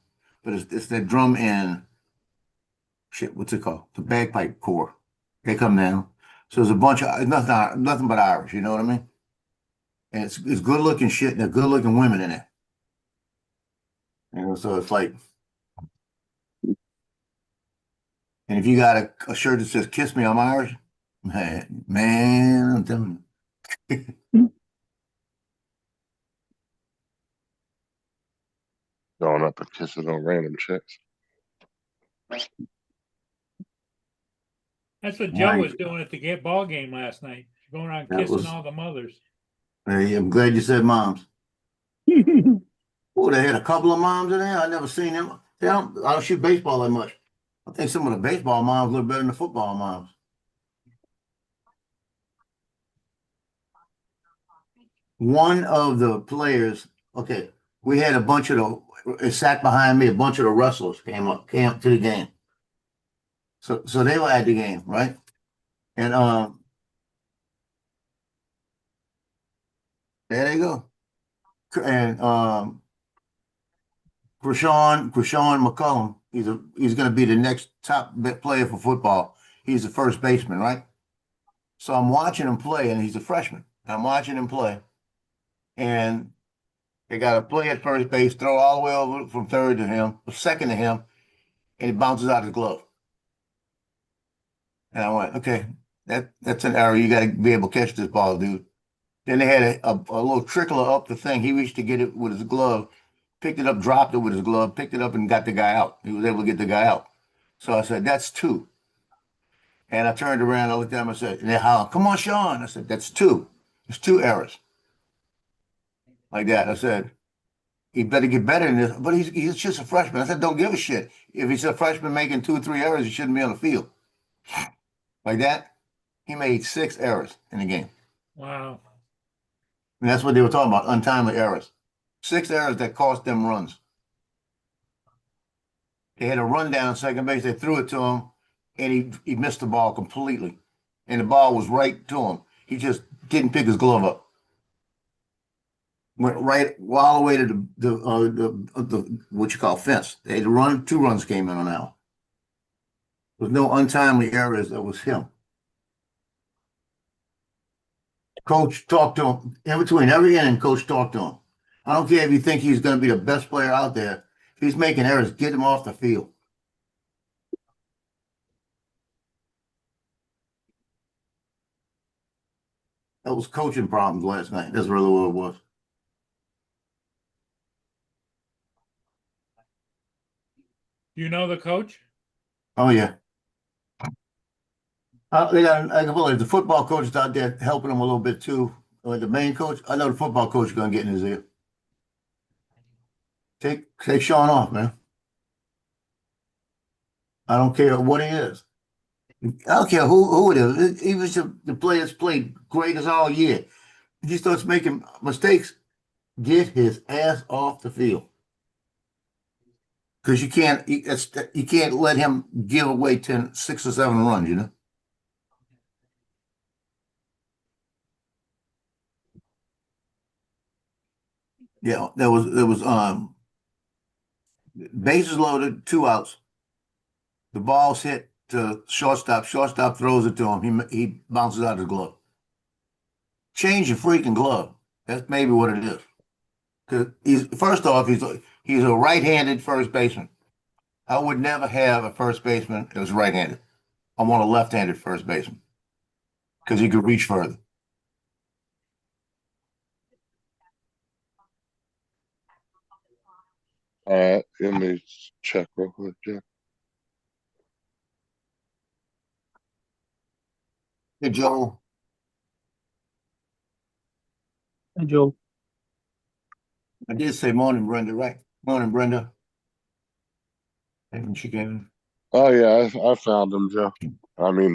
S4: but it's their drum and shit. What's it called? The bagpipe corps. They come down. So there's a bunch of nothing but Irish. You know what I mean? And it's good looking shit. And they're good looking women in it. You know, so it's like. And if you got a shirt that says "Kiss Me, I'm Irish," man, I'm telling you.
S2: Going up and kissing on random chicks.
S1: That's what Joe was doing at the ball game last night. Going around
S4: That
S1: kissing
S4: was-
S1: all the mothers.
S4: Hey, I'm glad you said moms. Oh, they had a couple of moms in there. I never seen them. I don't shoot baseball that much. I think some of the baseball moms look better than the football moms. One of the players, okay, we had a bunch of it sat behind me, a bunch of the wrestlers came up to the game. So they were at the game, right? And there they go. And Krishan McCullum, he's gonna be the next top player for football. He's the first baseman, right? So I'm watching him play, and he's a freshman. I'm watching him play, and they got a play at first base, throw all the way over from third to him, second to him, and it bounces out his glove. And I went, okay, that's an error. You got to be able to catch this ball, dude. Then they had a little trickler up the thing. He reached to get it with his glove, picked it up, dropped it with his glove, picked it up, and got the guy out. He was able to get the guy out. So I said, that's two. And I turned around, I looked at him, I said, and they hollered, come on, Sean. I said, that's two. It's two errors. Like that. I said, he better get better than this. But he's just a freshman. I said, don't give a shit. If he's a freshman making 2 or 3 errors, he shouldn't be on the field. Like that. He made 6 errors in the game.
S1: Wow.
S4: And that's what they were talking about, untimely errors. 6 errors that cost them runs. They had a run down second base. They threw it to him, and he missed the ball completely. And the ball was right to him. He just didn't pick his glove up. Went right all the way to the what you call fence. They had to run. 2 runs came in on that one. There was no untimely errors. That was him. Coach talked to him in between every inning. Coach talked to him. I don't care if you think he's going to be the best player out there. If he's making errors, get him off the field. That was coaching problems last night. That's really what it was.
S1: You know the coach?
S4: Oh yeah. They got. I can believe the football coach is out there helping him a little bit too. The main coach. I know the football coach is going to get in his ear. Take Sean off, man. I don't care what he is. I don't care who it is. Even the players played great as all year. If he starts making mistakes, get his ass off the field. Because you can't let him give away 6 or 7 runs, you know. Yeah, there was bases loaded, 2 outs. The ball's hit to shortstop. Shortstop throws it to him. He bounces out his glove. Change your freaking glove. That's maybe what it is. Because he's a right-handed first baseman. I would never have a first baseman that was right-handed. I want a left-handed first baseman because he could reach further.
S2: Let me check real quick, Jeff.
S4: Hey, Joe.
S3: Hey, Joe.
S4: I did say morning, Brenda, right? Morning, Brenda. Haven't she came?
S2: Oh yeah, I found him, Joe. I mean,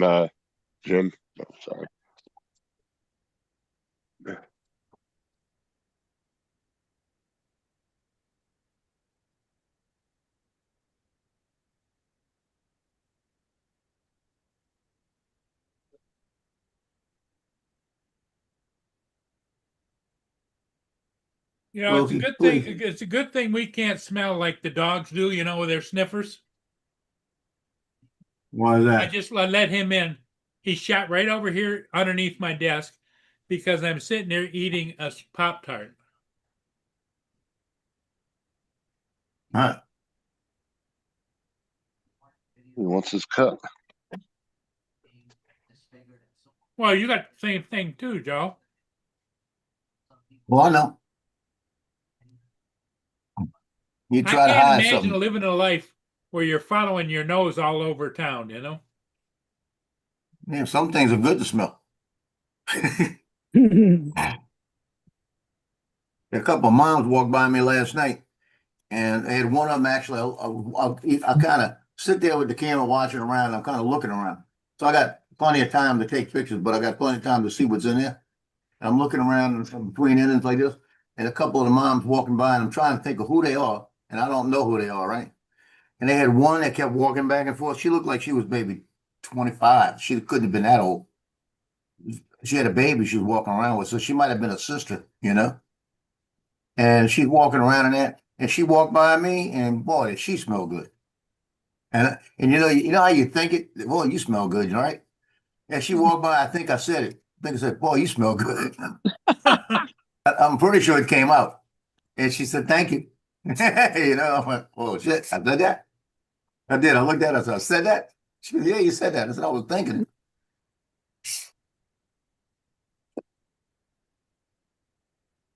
S2: Jim. Oh, sorry.
S1: You know,
S4: Well,
S1: it's a good thing. It's a good thing we can't smell like the dogs do, you know, with their sniffers.
S4: Why is
S1: I
S4: that?
S1: just let him in. He shot right over here underneath my desk because I'm sitting there eating a Pop Tart.
S4: Huh.
S2: He wants his cup.
S1: Well, you got the same thing too, Joe.
S4: Well, I know. You
S1: I
S4: try to
S1: can't
S4: hide
S1: imagine
S4: something.
S1: living a life where you're following your nose all over town, you know?
S4: Yeah, some things are good to smell. A couple of moms walked by me last night, and they had one of them actually. I kind of sit there with the camera watching around. I'm kind of looking around, so I got plenty of time to take pictures, but I got plenty of time to see what's in there. I'm looking around between innings like this, and a couple of the moms walking by, and I'm trying to think of who they are, and I don't know who they are, right? And they had one that kept walking back and forth. She looked like she was maybe 25. She couldn't have been that old. She had a baby she was walking around with, so she might have been a sister, you know? And she's walking around in that, and she walked by me, and boy, did she smell good. And you know how you think it? Boy, you smell good, right? And she walked by, I think I said it. I think I said, boy, you smell good. I'm pretty sure it came out. And she said, thank you. You know, I went, oh shit, I did that. I did. I looked at her, so I said that. She goes, yeah, you said that. I said, I was thinking it.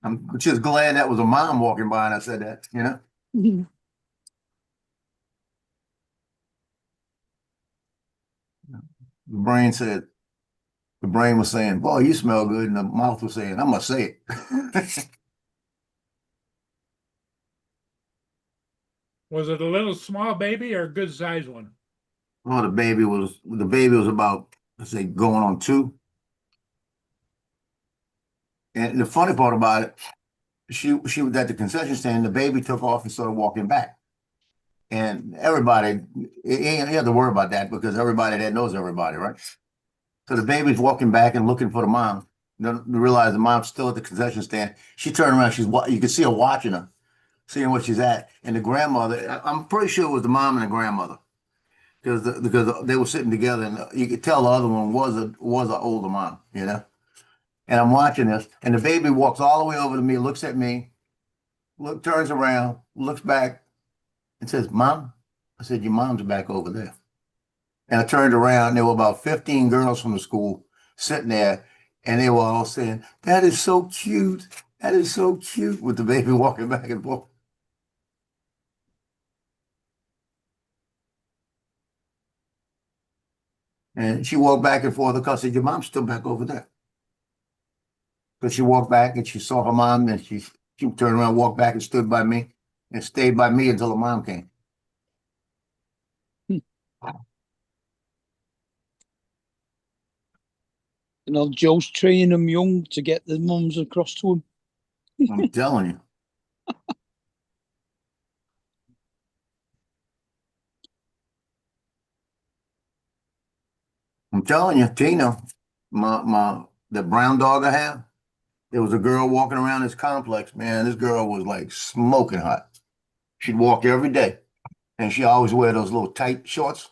S4: I'm just glad that was a mom walking by and I said that, you know? The brain said, the brain was saying, boy, you smell good. And the mouth was saying, I'm gonna say it.
S1: Was it a little small baby or a good sized one?
S4: Well, the baby was about, let's say, going on 2. And the funny part about it, she was at the concession stand, the baby took off and started walking back. And everybody, you have to worry about that because everybody that knows everybody, right? So the baby's walking back and looking for the mom. Then realize the mom's still at the concession stand. She turned around, you can see her watching her, seeing where she's at. And the grandmother, I'm pretty sure it was the mom and the grandmother. Because they were sitting together, and you could tell the other one was an older mom, you know. And I'm watching this, and the baby walks all the way over to me, looks at me, turns around, looks back, and says, "Mom." I said, "Your mom's back over there." And I turned around, and there were about 15 girls from the school sitting there, and they were all saying, "That is so cute. That is so cute," with the baby walking back and forth. And she walked back and forth because I said, "Your mom's still back over there." But she walked back and she saw her mom, and she turned around, walked back and stood by me and stayed by me until the mom came.
S3: You know, Joe's training them young to get the mums across to him.
S4: I'm telling you. I'm telling you, Tina, the brown dog I have, there was a girl walking around this complex, man. This girl was like smoking hot. She'd walk every day, and she always wear those little tight shorts.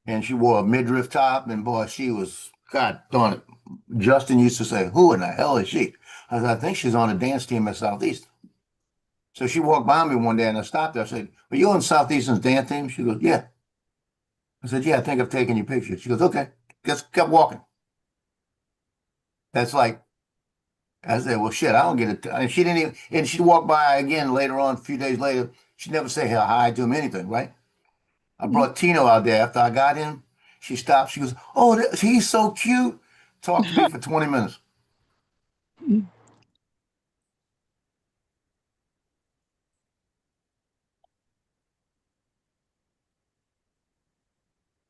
S4: And she wore a midriff top, and boy, she was, God darn it. Justin used to say, "Who in the hell is she?" I said, "I think she's on a dance team at Southeast." So she walked by me one day and I stopped her. I said, "Are you on Southeastern's dance team?" She goes, "Yeah." I said, "Yeah, I think I've taken your picture." She goes, "Okay." Just kept walking. That's like, I said, "Well, shit, I don't get it." And she didn't even, and she'd walk by again later on, a few days later. She'd never say hi to him, anything, right? I brought Tino out there after I got him. She stopped. She goes, "Oh, he's so cute." Talked to me for 20 minutes.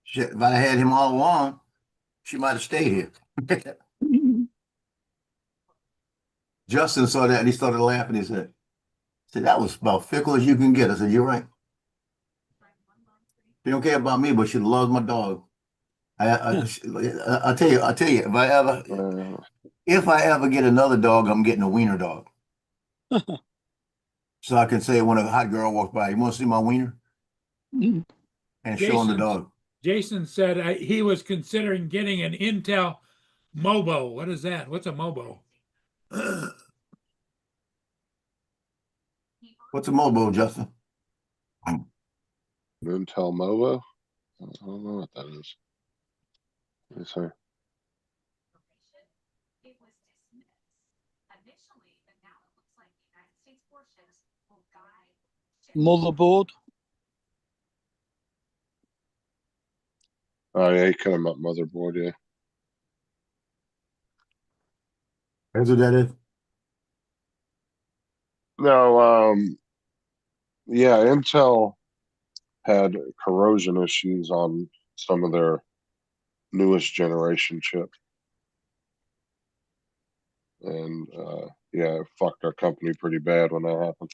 S4: Shit, if I had him all along, she might have stayed here. Justin saw that and he started laughing. He said, "That was about fickle as you can get." I said, "You're right. She don't care about me, but she loves my dog." I'll tell you, if I ever get another dog, I'm getting a wiener dog. So I can say when a hot girl walks by, "You want to see my wiener?" And show him the
S1: Jason,
S4: dog.
S1: Jason said he was considering getting an Intel Mobo. What is that? What's a Mobo?
S4: What's a Mobo, Justin?
S2: Intel Movo. I don't know what that is. Let me see.
S5: It was dismissed initially, but now it looks like the United States forces will guide.
S3: Motherboard.
S2: Oh yeah, he cut him up motherboard. Yeah.
S4: That's what that is.
S2: No. Yeah. Intel had corrosion issues on some of their newest generation chip, and yeah, it fucked our company pretty bad when that happened.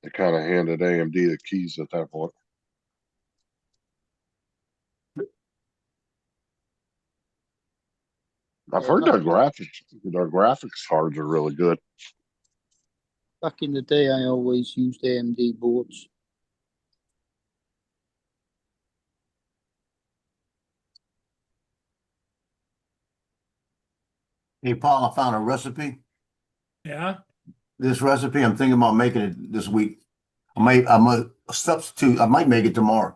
S2: They kind of handed AMD the keys at that point. I've heard their graphics cards are really good.
S3: Back in the day, I always used AMD boards.
S4: Hey, Paul, I found a recipe.
S1: Yeah.
S4: This recipe, I'm thinking about making it this week. I might substitute. I might make it tomorrow.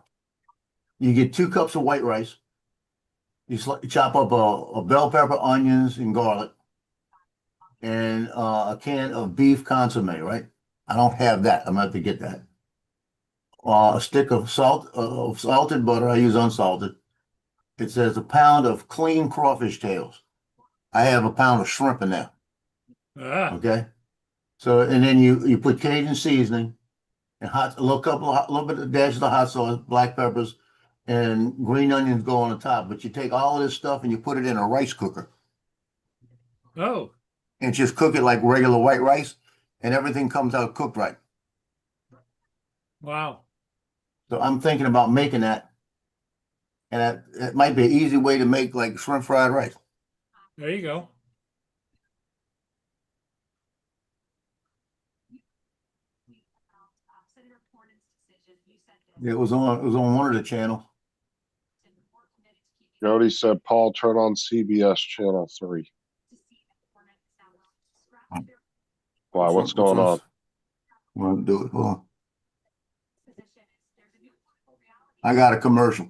S4: You get 2 cups of white rice. You chop up a bell pepper, onions, and garlic. and a can of beef consomme, right? I don't have that. I'm gonna have to get that. A stick of salted butter. I use unsalted. It says a pound of clean crawfish tails. I have a pound of shrimp in there.
S1: Ah,
S4: Okay. So, and then you put Cajun seasoning and a little bit of dash of the hot sauce, black peppers, and green onions go on the top. But you take all of this stuff and you put it in a rice cooker
S1: oh,
S4: and just cook it like regular white rice, and everything comes out cooked right.
S1: wow.
S4: So I'm thinking about making that, and it might be an easy way to make like shrimp fried rice.
S1: There you go.
S5: Senator Cornyn's decision, you said this.
S4: It was on one of the channels.
S5: And we're committed to keeping
S2: Jody said, Paul, turn on CBS Channel 3.
S5: to see that Cornyn is now willing to scrap their
S2: Why? What's going on?
S4: We'll do it. Hold on.
S5: position. There's a new political reality.
S4: I got a commercial.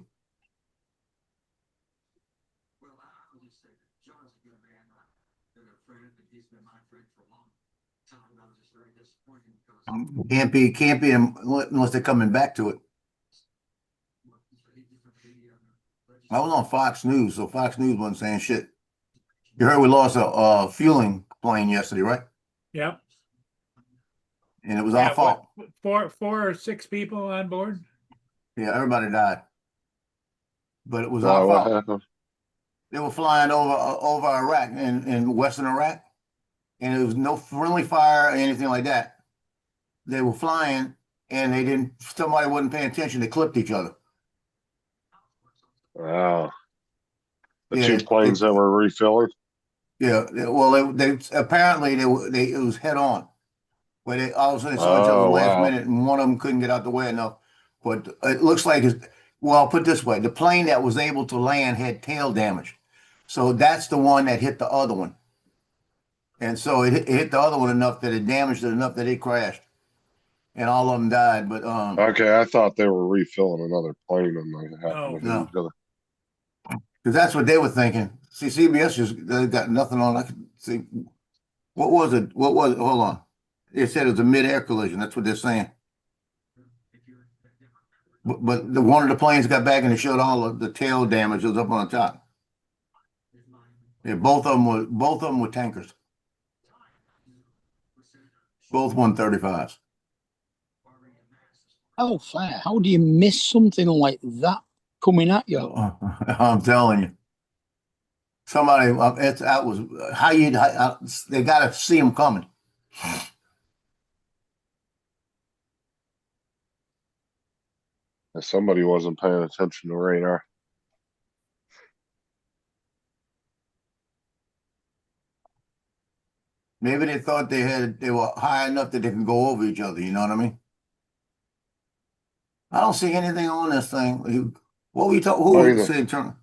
S6: Well, I will just say that John's a good man. I've been a friend, and he's been my friend for a long time. I was just very disappointed because
S4: Can't be unless they're coming back to it. I was on Fox News, so Fox News wasn't saying shit. You heard we lost a fueling plane yesterday, right?
S1: Yep.
S4: And it was
S1: Yeah,
S4: our fault.
S1: four or six people on board?
S4: Yeah, everybody died. But it was
S2: Why?
S4: our
S2: What
S4: fault.
S2: happened?
S4: They were flying over Iraq in Western Iraq, and there was no friendly fire or anything like that. They were flying, and somebody wasn't paying attention. They clipped each other.
S2: Wow. The
S4: Yeah,
S2: two planes that were refilling?
S4: Yeah, well, they apparently it was head on, where they all of a sudden saw each other
S2: Oh,
S4: last
S2: wow.
S4: minute, and one of them couldn't get out the way enough. But it looks like well, I'll put it this way: the plane that was able to land had tail damage, so that's the one that hit the other one, and so it hit the other one enough that it damaged it enough that it crashed, and all of them died. But
S2: Okay, I thought they were refilling another plane and they happened to hit
S4: No.
S2: each other.
S4: because that's what they were thinking. See, CBS they got nothing on. I could see. What was it? What was it? Hold on. They said it was a mid-air collision. That's what they're saying. But one of the planes got back and it showed all of the tail damage that was up on the top. Yeah, both of them were tankers. Both 135s.
S3: How fair? How do you miss something like that coming at you?
S4: I'm telling you. Somebody, that was they got to see them coming.
S2: Somebody wasn't paying attention to radar.
S4: Maybe they thought they were high enough that they can go over each other. You know what I mean? I don't see anything on this thing. What were you talking? Who
S2: Plane
S4: was
S2: that-
S4: saying? Turn.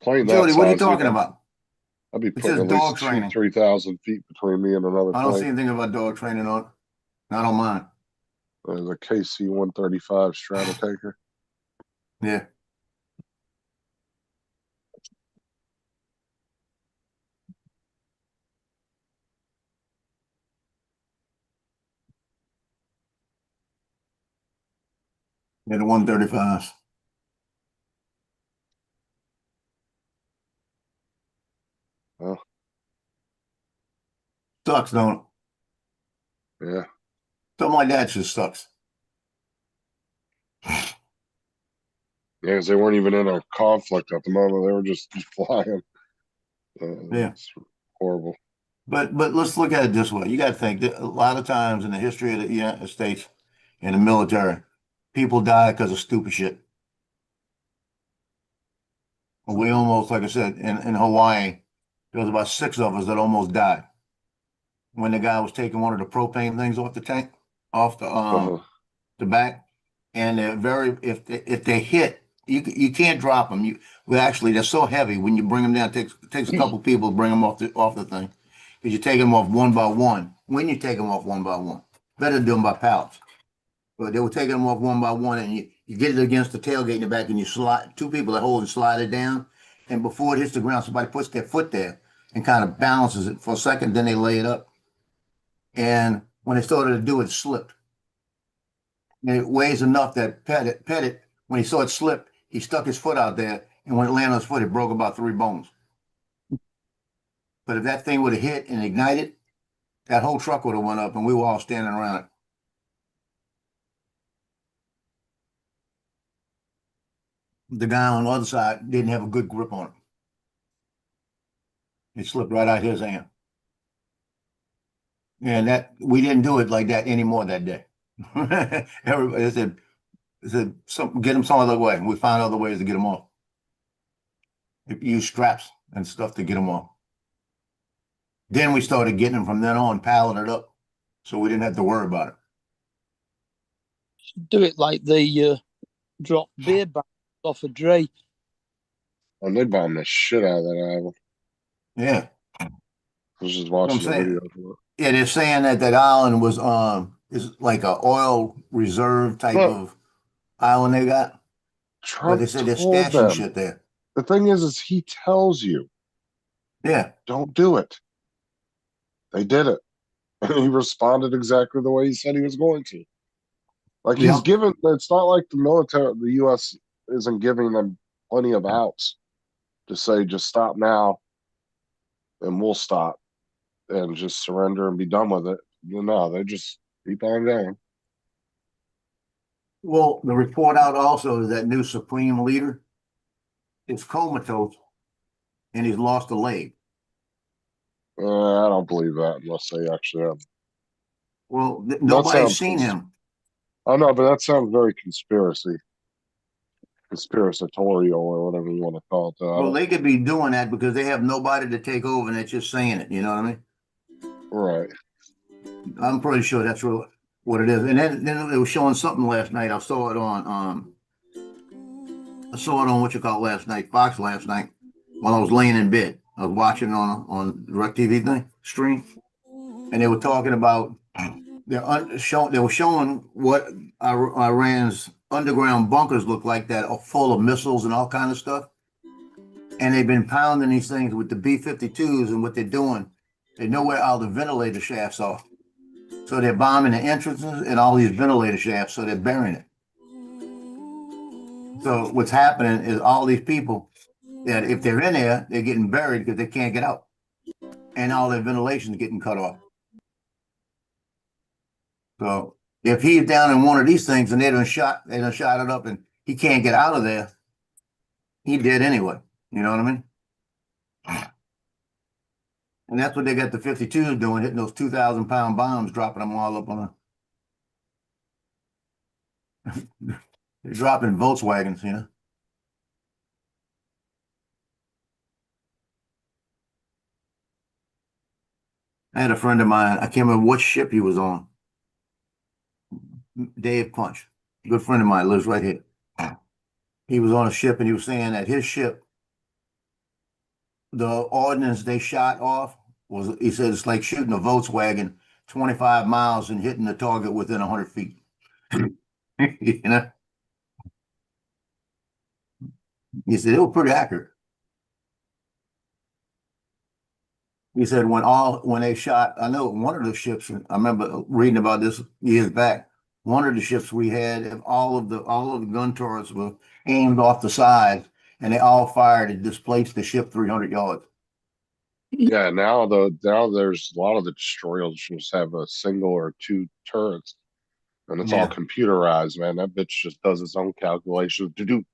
S2: Plane that
S4: Jody, what are you
S2: size,
S4: talking about?
S2: I'd be
S4: It
S2: putting
S4: says
S2: at
S4: dog
S2: least
S4: training.
S2: 3,000 feet between me and another
S4: I don't see
S2: plane.
S4: anything about dog training on. Not on mine.
S2: There's a KC-135 Stratotanker.
S4: Yeah. Yeah, the 135s.
S2: Oh.
S4: Sucks, don't it?
S2: Yeah.
S4: Something like that just sucks.
S2: Yeah, because they weren't even in a conflict at the moment. They were just flying.
S4: Yeah.
S2: It's horrible.
S4: But let's look at it this way. You got to think that a lot of times in the history of the United States in the military, people die because of stupid shit. We almost, like I said, in Hawaii, there was about 6 of us that almost died when the guy was taking one of the propane things off the tank, off
S2: Uh-huh.
S4: the back, and they're if they hit, you can't drop them. They're so heavy when you bring them down. It takes a couple people to bring them off the thing, because you take them off one by one. When you take them off one by one, better do them by pallets. But they were taking them off one by one, and you get it against the tailgate in the back, and you slide. 2 people that hold and slide it down, and before it hits the ground, somebody puts their foot there, and kind of balances it for a second, then they lay it up. And when they started to do it, it slipped. And it weighs enough that Pettit, when he saw it slip, he stuck his foot out there, and when it landed on his foot, it broke about 3 bones. But if that thing would have hit and ignited, that whole truck would have went up, and we were all standing around it. The guy on the other side didn't have a good grip on it. It slipped right out his hand. And that we didn't do it like that anymore that day. Everybody said get them some other way. We found other ways to get them off. Use straps and stuff to get them off. Then we started getting them from then on, piling it up, so we didn't have to worry about it.
S3: Do it like they drop beer bags off a dray.
S2: And they bombed the shit out of that island.
S4: Yeah.
S2: I was just watching the
S4: saying.
S2: video. For it.
S4: Yeah, they're saying that island was is like a oil reserve type
S2: Look.
S4: of island they got. But
S2: Trump
S4: they said they're
S2: told
S4: stashing
S2: them.
S4: shit there.
S2: The thing is he tells you,
S4: Yeah.
S2: don't do it. They did it. And he responded exactly the way he said he was going to. Like
S4: Yeah.
S2: he's given, it's not like the military, the U.S. isn't giving them plenty of outs to say, just stop now and we'll stop and just surrender and be done with it. No, they just keep on going.
S4: Well, the report out also is that new supreme leader is comatose and he's lost a leg.
S2: I don't believe that unless they actually have.
S4: Well, nobody's
S2: sounds
S4: seen him.
S2: Oh no, but that sounds very conspiratorial or whatever you want to call it.
S4: Well, they could be doing that because they have nobody to take over and they're just saying it. You know what I mean?
S2: Right.
S4: I'm pretty sure that's what it is. And then it was showing something last night. I saw it on what you call it last night, Fox last night, while I was laying in bed. I was watching on DirecTV thing stream, and they were talking about they were showing what Iran's underground bunkers look like that are full of missiles and all kind of stuff. And they've been pounding these things with the B-52s, and what they're doing, they know where all the ventilator shafts are. So they're bombing the entrances and all these ventilator shafts, so they're burying it. So what's happening is all these people that if they're in there, they're getting buried because they can't get out. And all their ventilation is getting cut off. So if he's down in one of these things and they done shot it up and he can't get out of there, he dead anyway. You know what I mean? And that's what they got the 52s doing, hitting those 2,000-pound bombs, dropping them all up on they're dropping Volkswagens, you know. I had a friend of mine, I can't remember what ship he was on. Dave Punch, a good friend of mine, lives right here. He was on a ship and he was saying that his ship, the ordnance they shot off was, he said, it's like shooting a Volkswagen 25 miles and hitting the target within 100 feet. You know? He said, it was pretty accurate. He said when they shot, I know one of the ships, I remember reading about this years back. One of the ships we had, all of the gun turrets were aimed off the side, and they all fired and displaced the ship 300 yards.
S2: Yeah, now there's a lot of the destroyers just have a single or two turrets, and it's all
S4: Yeah.
S2: computerized. Man, that bitch just does its own calculations to do,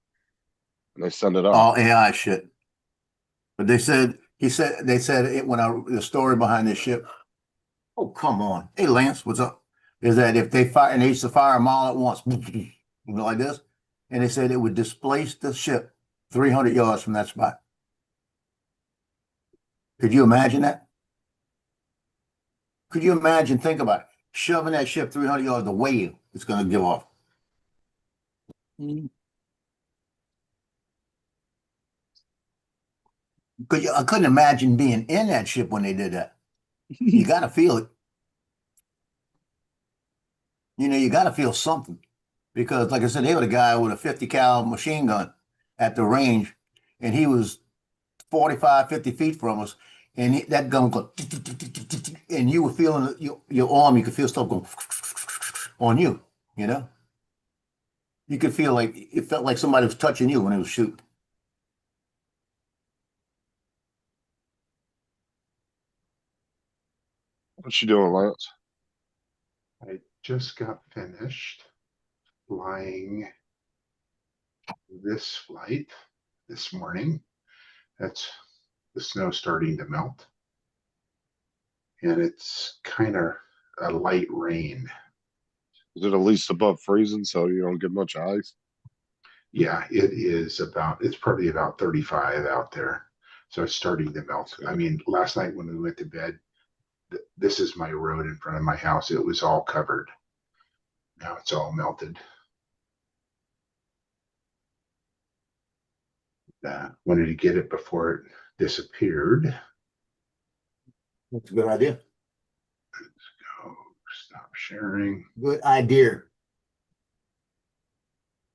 S2: and they send it up.
S4: All AI shit. But they said the story behind this ship. Oh, come on. Hey, Lance, what's up? Is that if they fire, and they used to fire them all at once, like this, and they said it would displace the ship 300 yards from that spot. Could you imagine that? Could you imagine, think about it, shoving that ship 300 yards, the wave it's going to give off.
S3: Mm.
S4: I couldn't imagine being in that ship when they did that. You got to feel it. You know, you got to feel something. Because, like I said, they had a guy with a 50 cal machine gun at the range, and he was 45, 50 feet from us. and that gun go, and you were feeling your arm. You could feel stuff going on you. You know, you could feel like it felt like somebody was touching you when it was shooting.
S2: What you doing, Lance?
S7: I just got finished flying this flight this morning. That's the snow starting to melt. And it's kind of a light rain.
S2: Is it at least above freezing so you don't get much ice?
S7: Yeah, it's probably about 35 out there. So it's starting to melt. I mean, last night when we went to bed, this is my road in front of my house. It was all covered. Now it's all melted. Wanted to get it before it disappeared.
S4: That's a good idea.
S7: Oh, stop sharing.
S4: Good idea.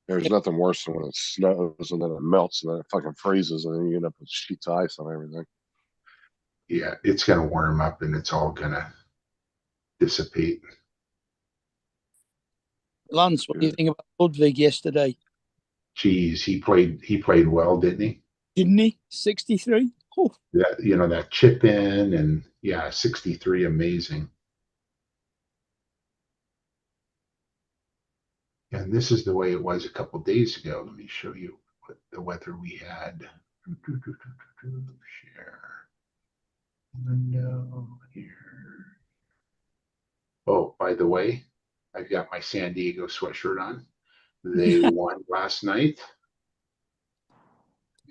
S2: There's nothing worse than when it snows and then it melts and then it fucking freezes and then you end up with sheets of ice on everything.
S7: Yeah, it's gonna warm up and it's all gonna dissipate.
S3: Lance, what do you think about Ludwig yesterday?
S7: Geez, he played well, didn't he?
S3: Didn't he? 63? Oh,
S7: That chip in and yeah, 63, amazing. And this is the way it was a couple days ago. Let me show you what the weather we had. Share window here. Oh, by the way, I've got my San Diego sweatshirt on. They won last night,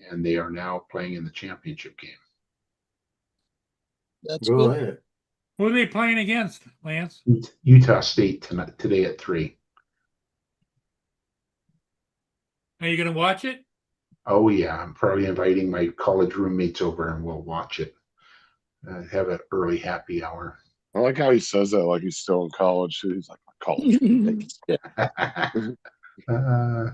S7: and they are now playing in the championship game.
S3: that's
S4: Go
S3: good.
S4: ahead.
S1: Who are they playing against, Lance?
S7: Utah State today at 3.
S1: Are you gonna watch it?
S7: Oh yeah, I'm probably inviting my college roommates over and we'll watch it. Have an early happy hour.
S2: I like how he says that like he's still in college. He's like, college. You
S7: uh,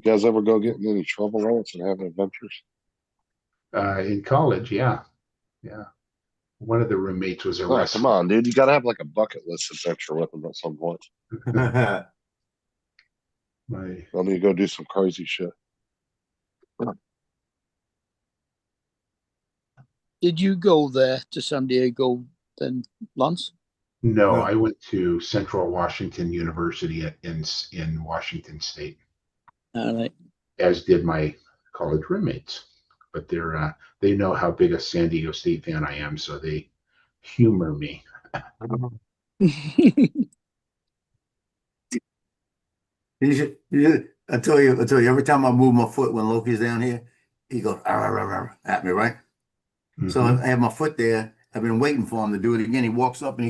S2: guys ever go get in any trouble, Lance, and have adventures?
S7: in college, yeah. One of the roommates was
S2: Oh,
S7: arrested.
S2: come on, dude. You gotta have like a bucket list adventure with him at some point.
S7: My
S2: Let me go do some crazy shit.
S3: Did you go there to San Diego then, Lance?
S7: No,
S4: No.
S7: I went to Central Washington University in Washington State,
S3: All right.
S7: as did my college roommates. But they know how big a San Diego State fan I am, so they humor me.
S4: I tell you, every time I move my foot when Loki's down here, he goes "Arr, arr, arr," at me, right? So
S7: Mhm.
S4: I have my foot there. I've been waiting for him to do it again. He walks up and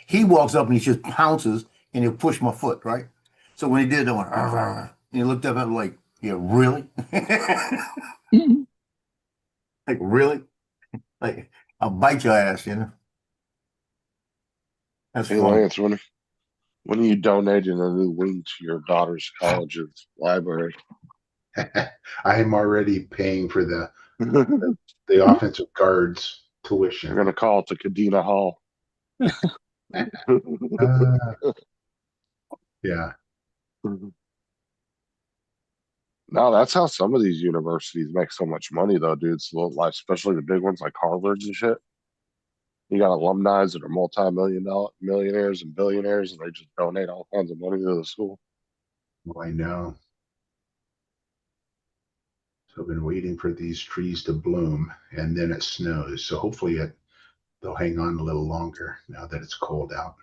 S4: he walks up and he just pounces and he'll push my foot, right? So when he did, I went "Arr, arr, arr," and he looked up at me like, "Yeah, really? Like really? Like I'll bite your ass, you know?" That's
S2: Hey,
S4: fun.
S2: Lance, when are you donating a new wing to your daughter's college's library?
S7: I am already paying for the
S2: You're
S7: offensive guards tuition.
S2: gonna call it the Kadena Hall.
S7: Yeah.
S2: No, that's how some of these universities make so much money, though, dude. It's like, especially the big ones like Harvard and shit. You got alumni that are multi-million-dollar millionaires and billionaires, and they just donate all kinds of money to the school.
S7: Well, I know. So I've been waiting for these trees to bloom, and then it snows. So hopefully they'll hang on a little longer now that it's cold out.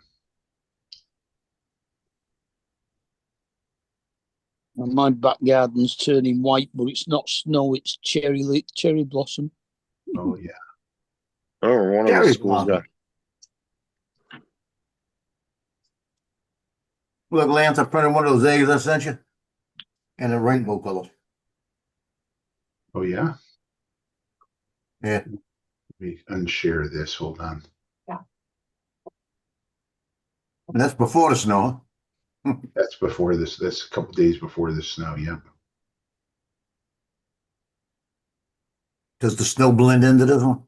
S3: My back garden's turning white, but it's not snow, it's cherry blossom.
S7: Oh yeah.
S2: Oh, one of the
S4: Cherry
S2: schools got
S4: Look, Lance, I printed one of those eggs I sent you, and the rainbow colors.
S7: Oh yeah.
S4: Yeah.
S7: Let me unshare this. Hold on.
S4: And that's before the snow.
S7: That's before this. That's a couple days before the snow. Yeah.
S4: Does the snow blend into this one?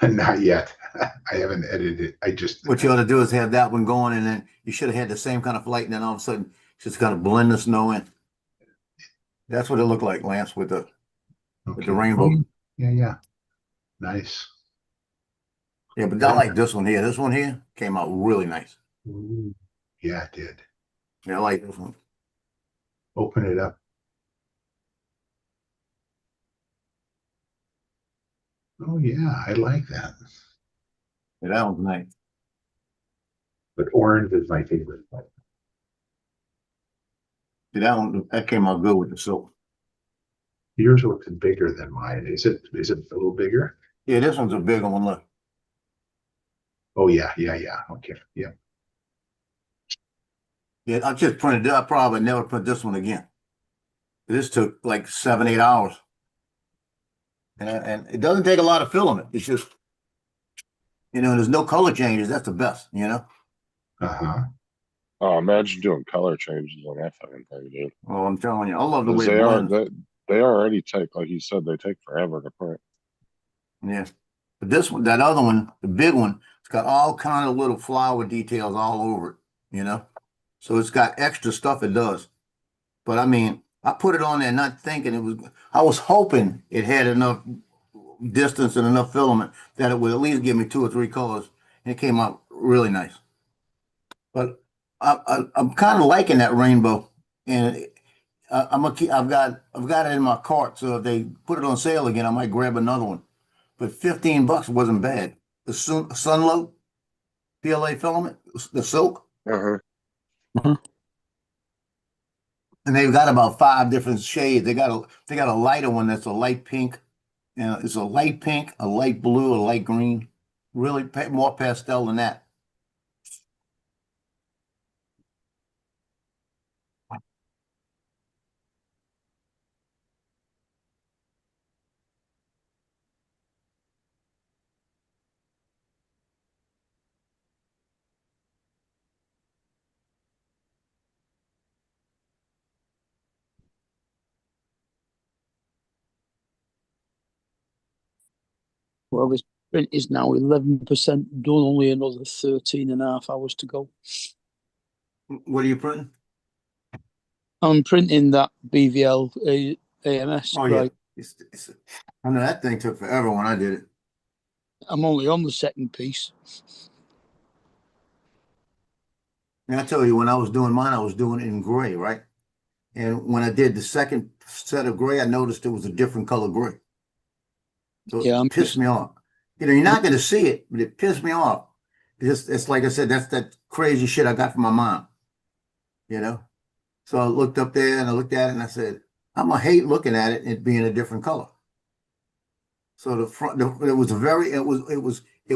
S7: Not yet. I haven't edited it. I just,
S4: What you ought to do is have that one going, and then you should have had the same kind of light, and then all of a sudden, just kind of blend the snow in. That's what it looked like, Lance, with the
S7: okay.
S4: rainbow.
S7: Oh, yeah, yeah. Nice.
S4: Yeah, but I like this one here. This one here came out really nice.
S7: Ooh, yeah, it did.
S4: Yeah, I like this one.
S7: Open it up. Oh, yeah, I like that.
S4: Yeah, that one's nice.
S7: But orange is my favorite.
S4: See, that came out good with the silk.
S7: Yours looks bigger than mine. Is it a little bigger?
S4: Yeah, this one's a bigger one. Look.
S7: Oh, yeah, yeah, yeah. Okay, yeah.
S4: Yeah, I just printed it. I probably never print this one again. This took like 7, 8 hours. And it doesn't take a lot of filament. It's just, there's no color changes. That's the best,
S7: Uh-huh.
S2: Oh, imagine doing color changes on that fucking thing, dude.
S4: Oh, I'm telling you, I love the
S2: 'Cause
S4: way it blends.
S2: they already take, like you said, they take forever to print.
S4: Yeah. But this one, that other one, the big one, it's got all kind of little flower details all over it, So it's got extra stuff it does. But I mean, I put it on there not thinking I was hoping it had enough distance and enough filament that it would at least give me 2 or 3 colors. And it came out really nice. But I'm kind of liking that rainbow. And I've got it in my cart. So if they put it on sale again, I might grab another one. But $15 wasn't bad. The Sunlow PLA filament, the silk,
S2: Uh-huh.
S4: and they've got about 5 different shades. They got a lighter one that's a light pink, and it's a light pink, a light blue, a light green. Really more pastel than that.
S3: Well, this print is now 11% done, only another 13.5 hours to go.
S4: What are you printing?
S3: I'm printing that BVL AMS.
S4: Oh yeah,
S3: Right.
S4: I know that thing took forever when I did it.
S3: I'm only on the second piece.
S4: And I tell you, when I was doing mine, I was doing it in gray, right? And when I did the second set of gray, I noticed it was a different color gray. So
S3: Yeah,
S4: it pissed me off. You're not going to see it, but it pissed me off. It's like I said, that's that crazy shit I got from my mom. So I looked up there and I looked at it and I said, I'm gonna hate looking at it being a different color. So the front, it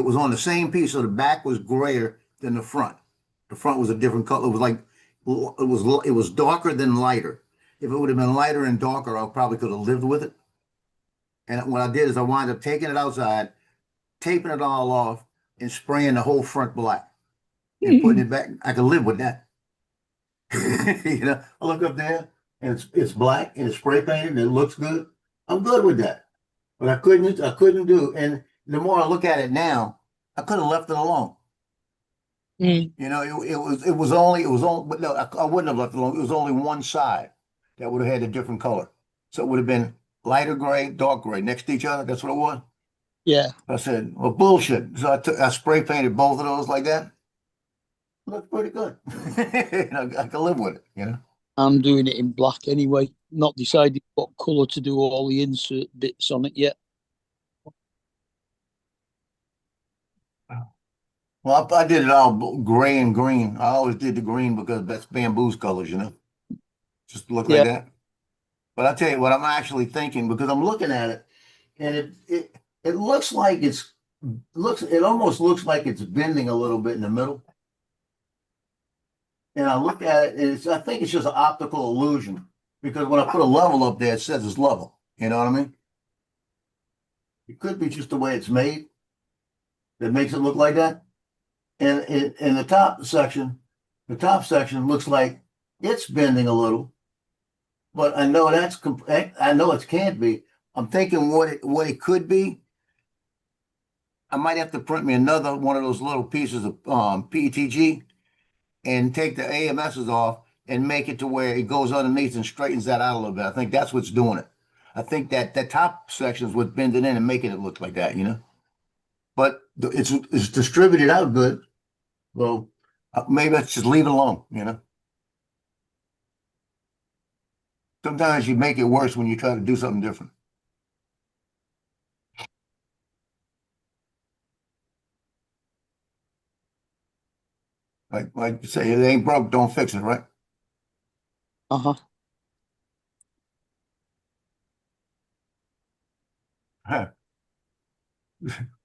S4: was on the same piece. So the back was grayer than the front. The front was a different color. It was like it was darker than lighter. If it would have been lighter and darker, I probably could have lived with it. And what I did is I wound up taking it outside, taping it all off, and spraying the whole front black and putting it back. I could live with that. I look up there and it's black and it's spray painted and it looks good. I'm good with that. But I couldn't do. And the more I look at it now, I could have left it alone.
S3: Mm.
S4: It was only, but no, I wouldn't have left it alone. It was only one side that would have had a different color. So it would have been lighter gray, dark gray next to each other. That's what it was.
S3: Yeah.
S4: I said, well, bullshit. So I spray painted both of those like that. Looks pretty good. I can live with it,
S3: I'm doing it in black anyway. Not decided what colour to do all the insert bits on it yet.
S4: Well, I did it all gray and green. I always did the green because that's Bamboo's colors, just look like that. But I tell you what, I'm actually thinking because I'm looking at it, and it looks like it almost looks like it's bending a little bit in the middle. And I look at it, and I think it's just an optical illusion because when I put a level up there, it says it's level. You know what I mean? It could be just the way it's made that makes it look like that. And in the top section looks like it's bending a little, but I know it can't be. I'm thinking what it could be. I might have to print me another one of those little pieces of PETG and take the AMSs off and make it to where it goes underneath and straightens that out a little bit. I think that's what's doing it. I think that the top section is what's bending in and making it look like that, you know. But it's distributed out good. Well, maybe let's just leave it alone, you know. Sometimes you make it worse when you try to do something different. Like you say, it ain't broke, don't fix it, right?
S3: Uh-huh.
S4: Huh.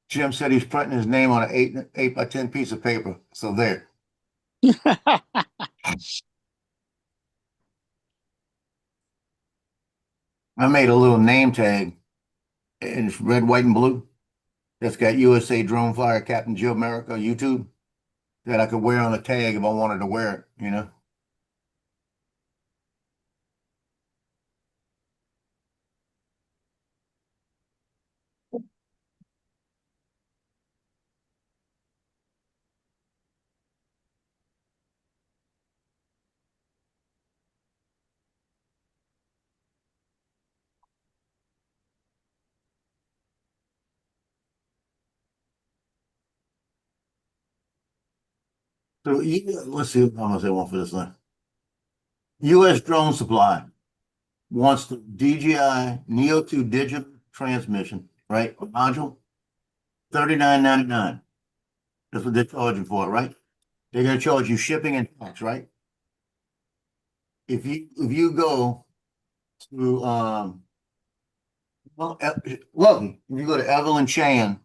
S4: Jim said he's printing his name on an 8 by 10 piece of paper. So there. I made a little name tag, and it's red, white, and blue. That's got USA Drone Flyer Captain Joe America YouTube that I could wear on a tag if I wanted to wear it, you know. So let's see. I'm gonna say one for this thing. U.S. Drone Supply wants the DJI Neo 2 digital transmission, right? Module, $39.99. That's what they're charging for it, right? They're gonna charge you shipping and tax, right? If you go to well, look, if you go to Evelyn Chan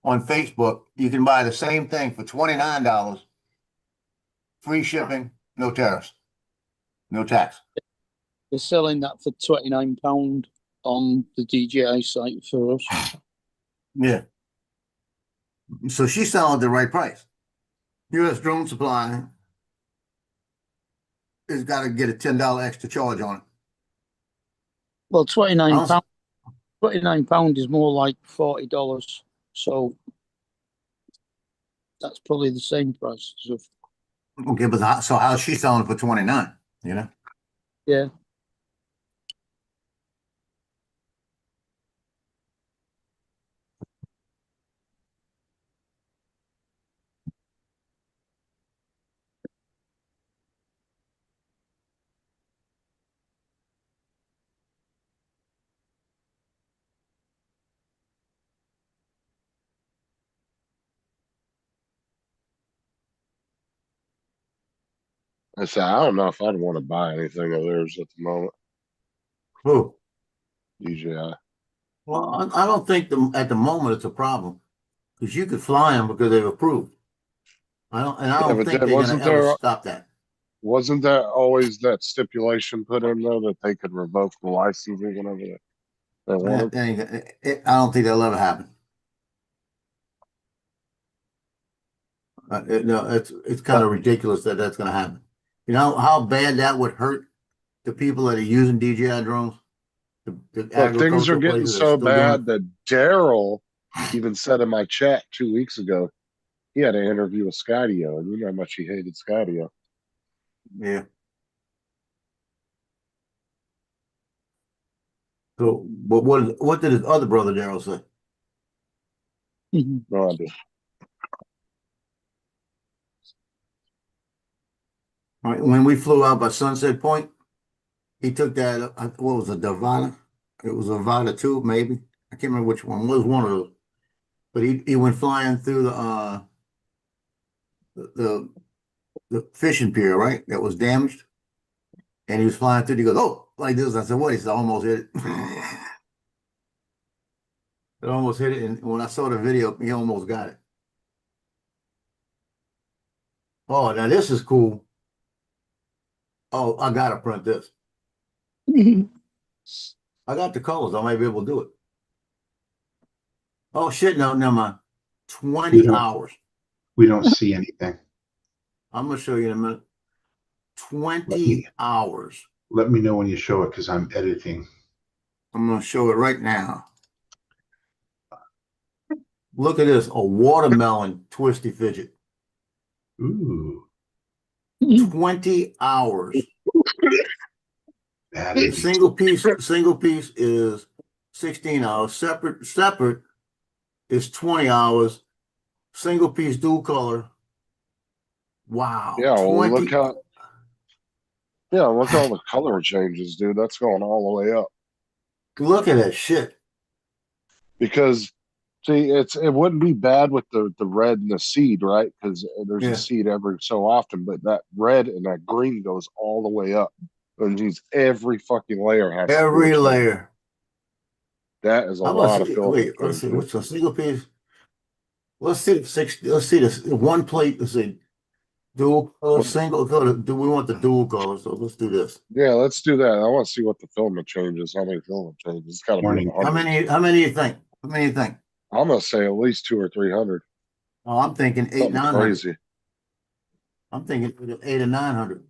S4: on Facebook, you can buy the same thing for $29, free shipping, no tariffs, no tax.
S3: They're selling that for £29 on the DJI site for us.
S4: Yeah. So she's selling at the right price. U.S. Drone Supply has got to get a $10 extra charge on it.
S3: Well, £29.
S4: Awesome.
S3: £29 is more like $40. So that's probably the same price.
S4: Okay, but so how's she selling it for 29? You know?
S3: Yeah.
S2: I said, I don't know if I'd want to buy anything of theirs at the moment.
S4: Who?
S2: DJI.
S4: Well, I don't think at the moment it's a problem because you could fly them because they've approved. I don't
S2: Yeah, but
S4: think
S2: then
S4: they're going to ever stop that.
S2: wasn't there always that stipulation put in there that they could revoke the licensing whenever they wanted?
S4: I don't think that'll ever happen. No, it's kind of ridiculous that that's going to happen. You know how bad that would hurt the people that are using DJI drones? The
S2: Look, things
S4: agricultural
S2: are getting
S4: places that are
S2: so
S4: still doing
S2: bad
S4: it.
S2: that Daryl even said in my chat 2 weeks ago, he had an interview with Skydio, and you know how much he hated Skydio.
S4: Yeah. So, but what did his other brother Daryl say?
S2: No idea.
S4: All right, when we flew out by Sunset Point, he took that. What was it, Davana? It was a Vada 2, maybe. I can't remember which one. It was one of those. But he went flying through the fishing pier, right? That was damaged. And he was flying through. He goes, "Oh, like this." I said, "What?" He said, "I almost hit it." It almost hit it. And when I saw the video, he almost got it. Oh, now this is cool. Oh, I gotta print this. I got the colors. I might be able to do it. Oh shit! No, never mind.
S7: We
S4: 20
S7: don't,
S4: hours.
S7: we don't see anything.
S4: I'm gonna show you in a minute.
S7: Let
S4: 20
S7: me,
S4: hours.
S7: let me know when you show it because I'm editing.
S4: I'm gonna show it right now. Look at this, a watermelon twisty fidget.
S7: Ooh,
S4: 20 hours.
S7: that
S4: The
S7: is
S4: single piece is 16 hours. Separate is 20 hours. Single piece dual color. Wow.
S2: Yeah, well,
S4: 20.
S2: look at all the color changes, dude. That's going all the way up.
S4: Look at that shit.
S2: Because see, it wouldn't be bad with the red and the seed, right? Because there's
S4: Yeah.
S2: a seed every so often, but that red and that green goes all the way up. And geez, every fucking layer has to do
S4: Every
S2: a change.
S4: layer.
S2: That is a
S4: How
S2: lot
S4: much?
S2: of filament
S4: Wait, let's see.
S2: changes.
S4: What's a single piece? Let's see let's see this. One plate is a dual color, single color. Do we want the dual color? So let's do this.
S2: Yeah, let's do that. I want to see what the filament changes. How many filament changes? It's got to be in
S7: Morning.
S2: the
S4: How
S2: hundreds.
S4: many do you think? How many do you think?
S2: I'm gonna say at least 200 or 300.
S4: Oh, I'm thinking eight,
S2: Something
S4: 900.
S2: crazy.
S4: I'm thinking 800 or 900.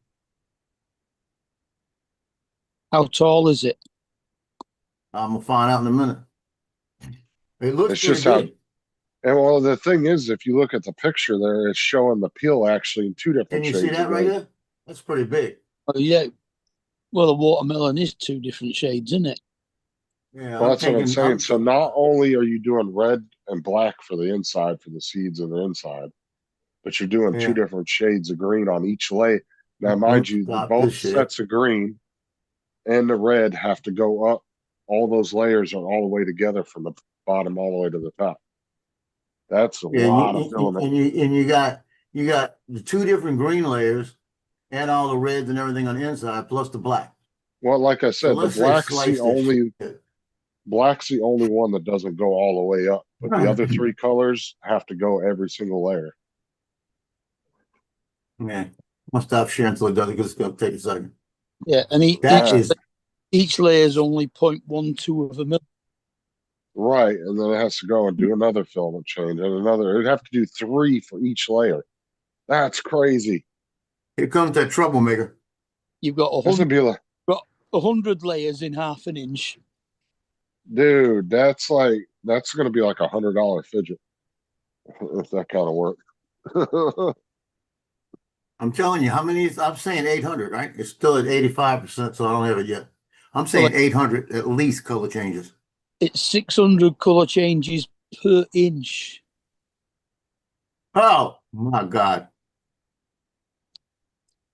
S3: How tall is it?
S4: I'm gonna find out in a minute. It looks
S2: It's
S4: pretty
S2: just how.
S4: big.
S2: And well, the thing is, if you look at the picture there, it's showing the peel actually in two different
S4: Can you
S2: shades.
S4: see that
S2: of
S4: right
S2: red.
S4: there? That's pretty big.
S3: Oh, yeah. Well, the watermelon is two different shades, isn't it?
S4: Yeah,
S2: Well, that's what I'm
S4: thinking-
S2: saying. So not only are you doing red and black for the inside for the seeds and the inside, but you're doing
S4: Yeah.
S2: two different shades of green on each layer. Now, mind
S4: Oops,
S2: you,
S4: stop
S2: both
S4: this shit.
S2: sets of green and the red have to go up. All those layers are all the way together from the bottom all the way to the top. That's a
S4: Yeah,
S2: lot of filament.
S4: and you got the two different green layers and all the reds and everything on the inside plus the black.
S2: Well, like I
S4: So
S2: said, the
S4: let's say
S2: black's
S4: slice
S2: the
S4: this
S2: only
S4: shit.
S2: black's the only one that doesn't go all the way up. But the other three colors have to go every single layer.
S4: Yeah, I'll stop sharing until it does it because it's gonna take a second.
S3: Yeah, and
S4: That is
S3: each layer is only 0.12 of a mil.
S2: Right, and then it has to go and do another filament change and another. It'd have to do 3 for each layer. That's crazy.
S4: here comes that troublemaker.
S3: You've got
S2: This would be like,
S3: 100 layers in half an inch.
S2: dude, that's going to be like $100 fidget if that kind of work.
S4: I'm telling you, how many is I'm saying 800, right? It's still at 85%, so I don't have it yet. I'm saying 800 at least color changes.
S3: It's 600 color changes per inch.
S4: Oh my God.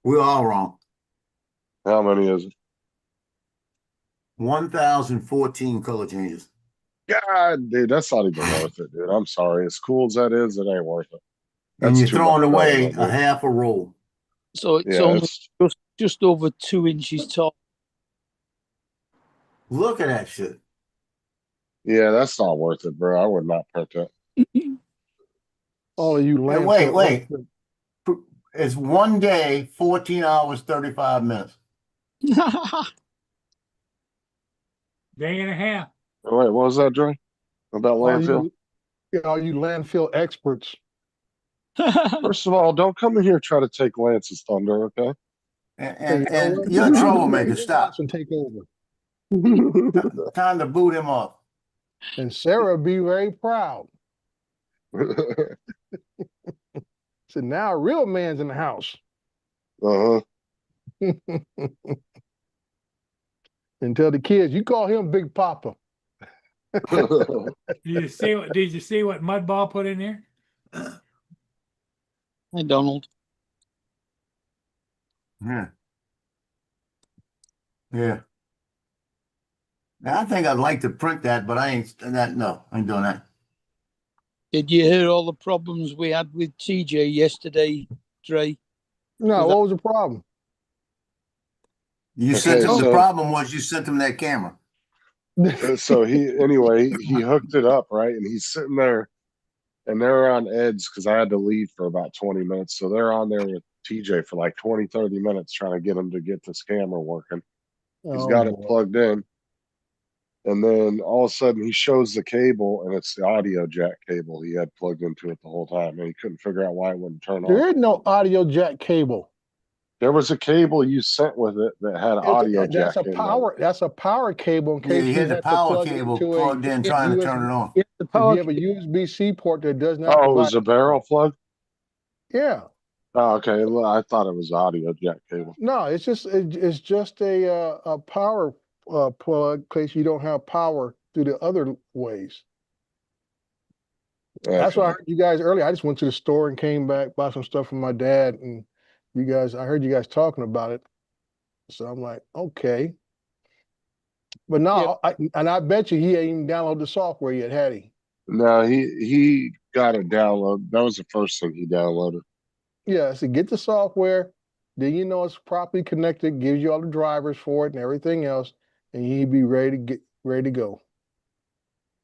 S4: We're all wrong.
S2: How many is it?
S4: 1,014 color changes.
S2: God, dude, that's not even worth it, dude. I'm sorry. As cool as that is, it ain't worth it.
S4: And
S2: That's
S4: you're
S2: too
S4: throwing
S2: much
S4: away
S2: filament,
S4: a
S2: dude.
S4: half a roll.
S3: So it's
S2: Yeah,
S3: only
S2: it's,
S3: just over 2 inches tall.
S4: Look at that shit.
S2: yeah, that's not worth it, bro. I would not print that.
S8: All of you
S4: Hey,
S8: landfill.
S4: wait. It's 1 day, 14 hours, 35 minutes.
S1: Day and a half.
S2: Oh, wait, what was that, Dre? About landfill?
S8: All you landfill experts.
S2: First of all, don't come in here and try to take Lance's thunder, okay?
S4: And you're a troublemaker. Stop.
S8: And take over.
S4: Time to boot him off.
S8: And Sarah be very proud. So now a real man's in the house.
S2: Uh-huh.
S8: And tell the kids, you call him Big Papa.
S1: Did you see what Mudball put in there?
S3: Hey, Donald.
S4: Yeah. Yeah. Now, I think I'd like to print that, but I ain't doing that.
S3: Did you hear all the problems we had with TJ yesterday, Dre?
S8: No, what was the problem?
S4: You
S2: Okay,
S4: sent him, the
S2: so-
S4: problem was you sent him that camera.
S2: So he hooked it up, right? And he's sitting there and they're on Ed's because I had to leave for about 20 minutes. So they're on there with TJ for like 20, 30 minutes trying to get him to get this camera working. He's
S8: Oh,
S2: got it
S8: boy.
S2: plugged in. And then all of a sudden he shows the cable and it's the audio jack cable he had plugged into it the whole time. And he couldn't figure out why it wouldn't turn
S8: There
S2: on.
S8: is no audio jack cable.
S2: There was a cable you sent with it that had audio
S8: That's
S2: jack
S8: a
S2: in on
S8: that's a power cable in
S4: Yeah,
S8: case
S4: he
S8: you
S4: had the
S8: had to
S4: power
S8: plug it
S4: cable
S8: into
S4: plugged in trying to turn it on.
S3: Yeah, the
S8: if
S3: power
S8: you have a USB-C port that does
S2: it.
S8: not
S2: Oh, it
S8: provide
S2: was a barrel plug?
S8: yeah.
S2: Oh, okay. Well, I thought it was audio jack cable.
S8: No, it's just a power plug in case you don't have power through the other ways. That's why I
S2: Okay.
S8: heard you guys earlier. I just went to the store and came back, bought some stuff from my dad, and I heard you guys talking about it. So I'm like, okay. But no, I bet you he ain't even downloaded the software yet, had he?
S2: No, he got a download. That was the first thing he downloaded.
S8: Yeah, so get the software, then you know it's properly connected, gives you all the drivers for it and everything else, and he'd be ready to go.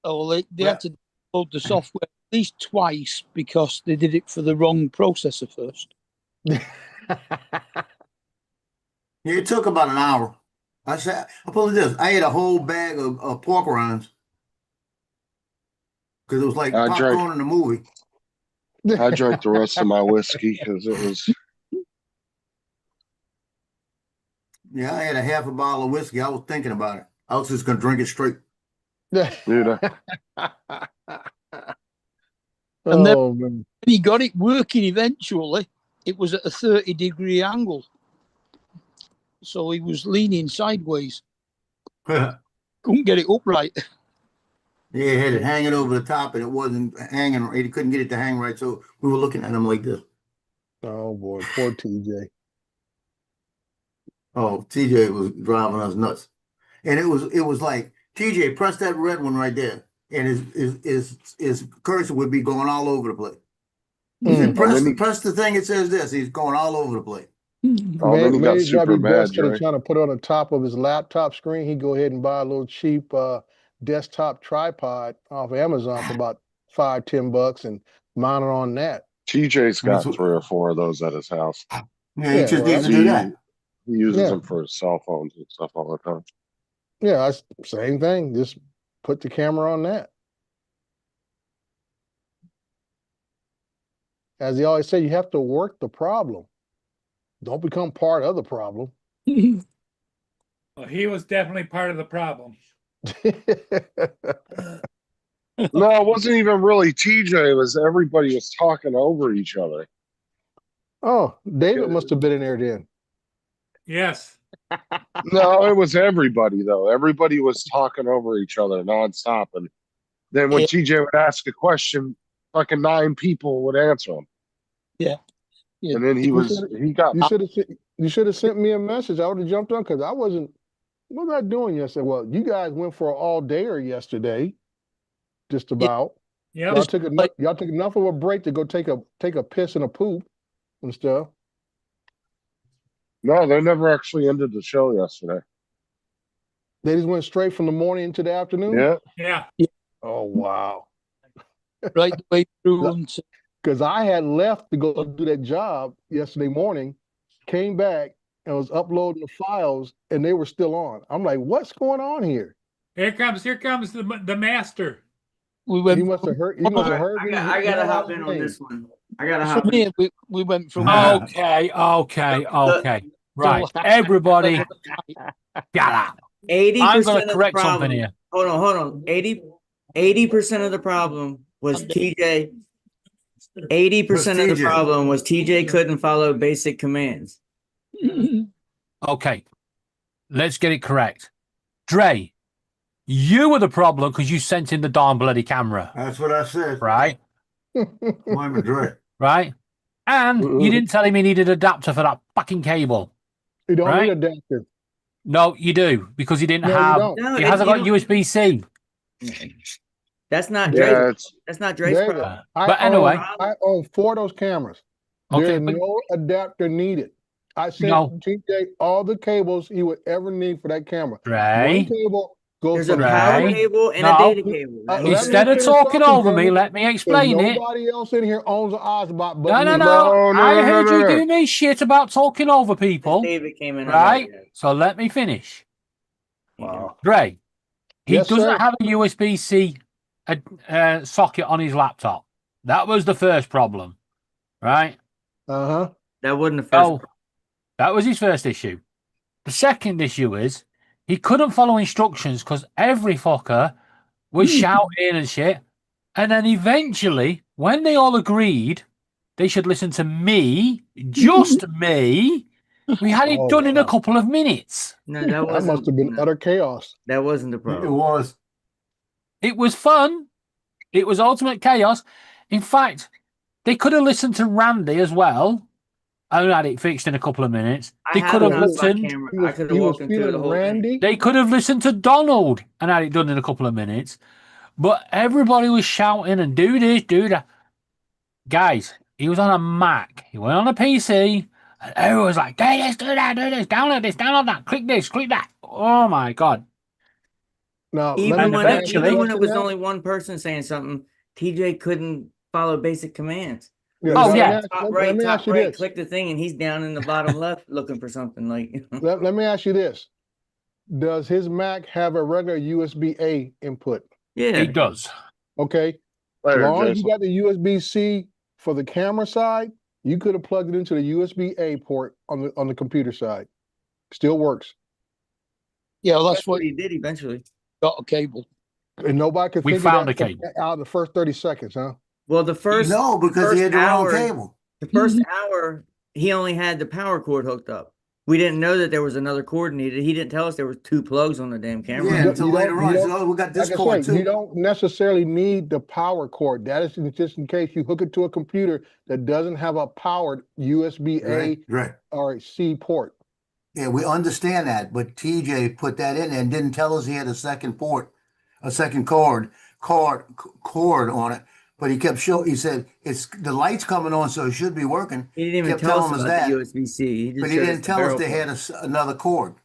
S3: Oh, they
S4: Yeah.
S3: had to download the software at least twice because they did it for the wrong processor first.
S4: Yeah, it took about an hour. I said, I'll put it this. I ate a whole bag of pork rinds because it was like
S2: I drank
S4: popcorn in the movie.
S2: I drank the rest of my whiskey because it was
S4: Yeah, I had a half a bottle of whiskey. I was thinking about it. I was just gonna drink it straight.
S2: dude.
S3: And then
S8: Oh man.
S3: he got it working eventually. It was at a 30-degree angle. So he was leaning sideways.
S4: Yeah,
S3: Couldn't get it upright.
S4: it had it hanging over the top and it wasn't hanging. He couldn't get it to hang right. So we were looking at him like this.
S8: Oh boy, poor TJ.
S4: Oh, TJ was driving us nuts. And it was like, TJ, press that red one right there. And his cursor would be going all over the place. He said,
S8: Mm.
S4: press the thing, it says this. He's going all over the place.
S2: Oh, then he got
S8: Maybe
S2: super
S8: probably
S2: mad,
S8: best instead of
S2: Jerry.
S8: trying to put it on the top of his laptop screen, he go ahead and buy a little cheap desktop tripod off Amazon for about $5-10 and mount it on that.
S2: TJ's
S4: That's
S2: got
S4: what-
S2: 3 or 4 of those at his house.
S4: Yeah, he
S8: Yeah,
S4: just
S8: well,
S4: needs to do that.
S2: He uses
S8: Yeah.
S2: them for his cell phones and stuff all the time.
S8: Yeah, same thing. Just put the camera on that. As they always say, you have to work the problem. Don't become part of the problem.
S1: Well, he was definitely part of the problem.
S2: No, it wasn't even really TJ. It was everybody was talking over each other.
S8: Oh, David must have been in there then.
S1: Yes.
S2: No, it was everybody though. Everybody was talking over each other nonstop. And then when
S3: Yeah.
S2: TJ would ask a question, fucking 9 people would answer him.
S3: Yeah.
S2: And then he got
S8: You should have sent me a message. I would have jumped on because I wasn't. What was I doing yesterday? Well, you guys went for an all-dayer yesterday, just about.
S1: Yep.
S8: Y'all took enough of a break to go take a piss and a poop and stuff.
S2: No, they never actually ended the show yesterday.
S8: They just went straight from the morning into the afternoon.
S2: Yeah.
S1: Yeah.
S8: Oh wow.
S3: Right the way through until
S8: Because I had left to go do that job yesterday morning, came back and was uploading the files, and they were still on. I'm like, what's going on here?
S1: Here comes the master.
S3: we
S8: He
S3: went
S8: must have heard. He must have heard me.
S9: I gotta
S8: yell
S9: hop
S8: out
S9: in
S8: his
S9: on
S8: name.
S9: this one. I gotta
S3: from
S9: hop in.
S3: here. We went from
S10: Okay. Right. Everybody, shut up.
S9: 80%
S10: I'm
S9: of
S10: going to
S9: the
S10: correct
S9: problem.
S10: something here.
S9: Hold on. 80% of the problem was TJ. 80% of the
S4: TJ?
S9: problem was TJ couldn't follow basic commands.
S10: Okay. Let's get it correct. Dre, you were the problem because you sent in the darn bloody camera,
S4: That's what I said.
S10: right?
S4: I'm a Dre.
S10: Right? And you didn't tell him he needed an adapter for that fucking cable.
S8: You don't
S10: Right?
S8: need adapter.
S10: No, you do, because he didn't
S8: No, you
S10: have,
S8: don't.
S9: No,
S10: he hasn't
S9: you
S10: got
S9: don't-
S10: USB-C.
S9: That's not
S2: Yeah,
S9: Dre's. That's not Dre's
S8: David,
S9: problem.
S10: But anyway,
S8: I own 4 of those cameras.
S10: okay,
S8: There's
S10: but
S8: no adapter needed. I sent
S10: No.
S8: TJ all the cables he would ever need for that camera. One
S10: Dre,
S8: cable goes
S9: There's a
S8: from
S9: power
S10: Right.
S9: cable and
S10: No.
S9: a data cable.
S8: Let
S10: instead
S8: me
S10: of
S8: finish
S10: talking
S8: talking,
S10: over me,
S8: David.
S10: let me
S8: Because
S10: explain it.
S8: nobody else in here owns an Osbot but
S10: No,
S8: me.
S10: no, no.
S2: No, no,
S10: I
S2: no,
S10: heard
S2: no,
S10: you
S2: no.
S10: giving me shit about talking over people,
S9: David came in.
S10: right? So let me finish.
S8: Wow.
S10: Dre, he
S8: Yes,
S10: doesn't
S8: sir.
S10: have a USB-C socket on his laptop. That was the first problem, right?
S8: Uh-huh.
S9: That wasn't the first.
S10: Oh, That was his first issue. The second issue is he couldn't follow instructions because every fucker was shouting and shit. And then eventually, when they all agreed they should listen to me, just me, we had it
S8: Oh,
S10: done in a
S8: wow.
S10: couple of minutes.
S9: No, that
S8: That
S9: wasn't.
S8: must have been
S9: no,
S8: utter chaos.
S9: that wasn't the
S4: It
S9: problem.
S4: was.
S10: It was fun. It was ultimate chaos. In fact, they could have listened to Randy as well. I had it fixed in a couple of minutes.
S9: I
S10: They
S9: had
S10: could
S9: it
S10: have
S9: on my
S10: listened.
S9: camera.
S8: He
S9: I
S8: was,
S9: could
S8: he
S9: have
S8: was
S9: walked into the
S8: feeling
S9: whole thing.
S8: Randy.
S10: They could have listened to Donald and had it done in a couple of minutes. But everybody was shouting and do this, do that. Guys, he was on a Mac. He went on a PC. And everyone was like, do this, download this, download that, click this, click that. Oh my God.
S8: Now, let
S9: Even
S8: me
S10: And
S9: when
S8: ask
S9: it,
S8: you a
S10: eventually-
S9: even when it
S8: question
S9: was
S8: now.
S9: only one person saying something, TJ couldn't follow basic commands.
S8: Yeah,
S10: Oh,
S8: let me
S10: yeah.
S8: ask-
S9: Top
S8: let
S9: right,
S8: me
S9: top
S8: ask you
S9: right,
S8: this.
S9: click the thing, and he's down in the bottom left looking for something. Like,
S8: Let me ask you this. Does his Mac have a regular USB-A input?
S9: yeah,
S10: He does.
S8: Okay. As
S2: Later,
S8: long as you
S2: Jason.
S8: got the USB-C for the camera side, you could have plugged it into the USB-A port on the computer side. Still works.
S3: Yeah, well,
S9: that's
S3: that's what
S9: what he did eventually.
S3: got a cable.
S8: And nobody could
S10: We
S8: think
S10: found
S8: of
S10: a
S8: that
S10: cable.
S8: out of the first 30 seconds, huh?
S9: Well, the first
S4: No, because he
S9: first
S4: had the wrong
S9: hour-
S4: cable.
S9: the first hour he only had the power cord hooked up. We didn't know that there was another cord needed. He didn't tell us there was 2 plugs on the damn camera.
S4: Yeah,
S8: You
S4: until
S8: don't-
S4: later
S8: you
S4: on.
S8: don't-
S4: So we got this
S8: Like I
S4: cord
S8: say, you
S4: too.
S8: don't necessarily need the power cord. That is just in case you hook it to a computer that doesn't have a powered USB-A
S4: Right.
S8: or C port.
S4: Yeah, we understand that, but TJ put that in and didn't tell us he had a second port, a second cord on it. But he kept he said it's the light's coming on, so it should be working.
S9: He didn't even
S4: Kept
S9: tell us
S4: telling us
S9: about
S4: that,
S9: the USB-C. He just
S4: But he
S9: showed
S4: didn't
S9: the
S4: tell us
S9: barrel
S4: they had
S9: port.
S4: another cord.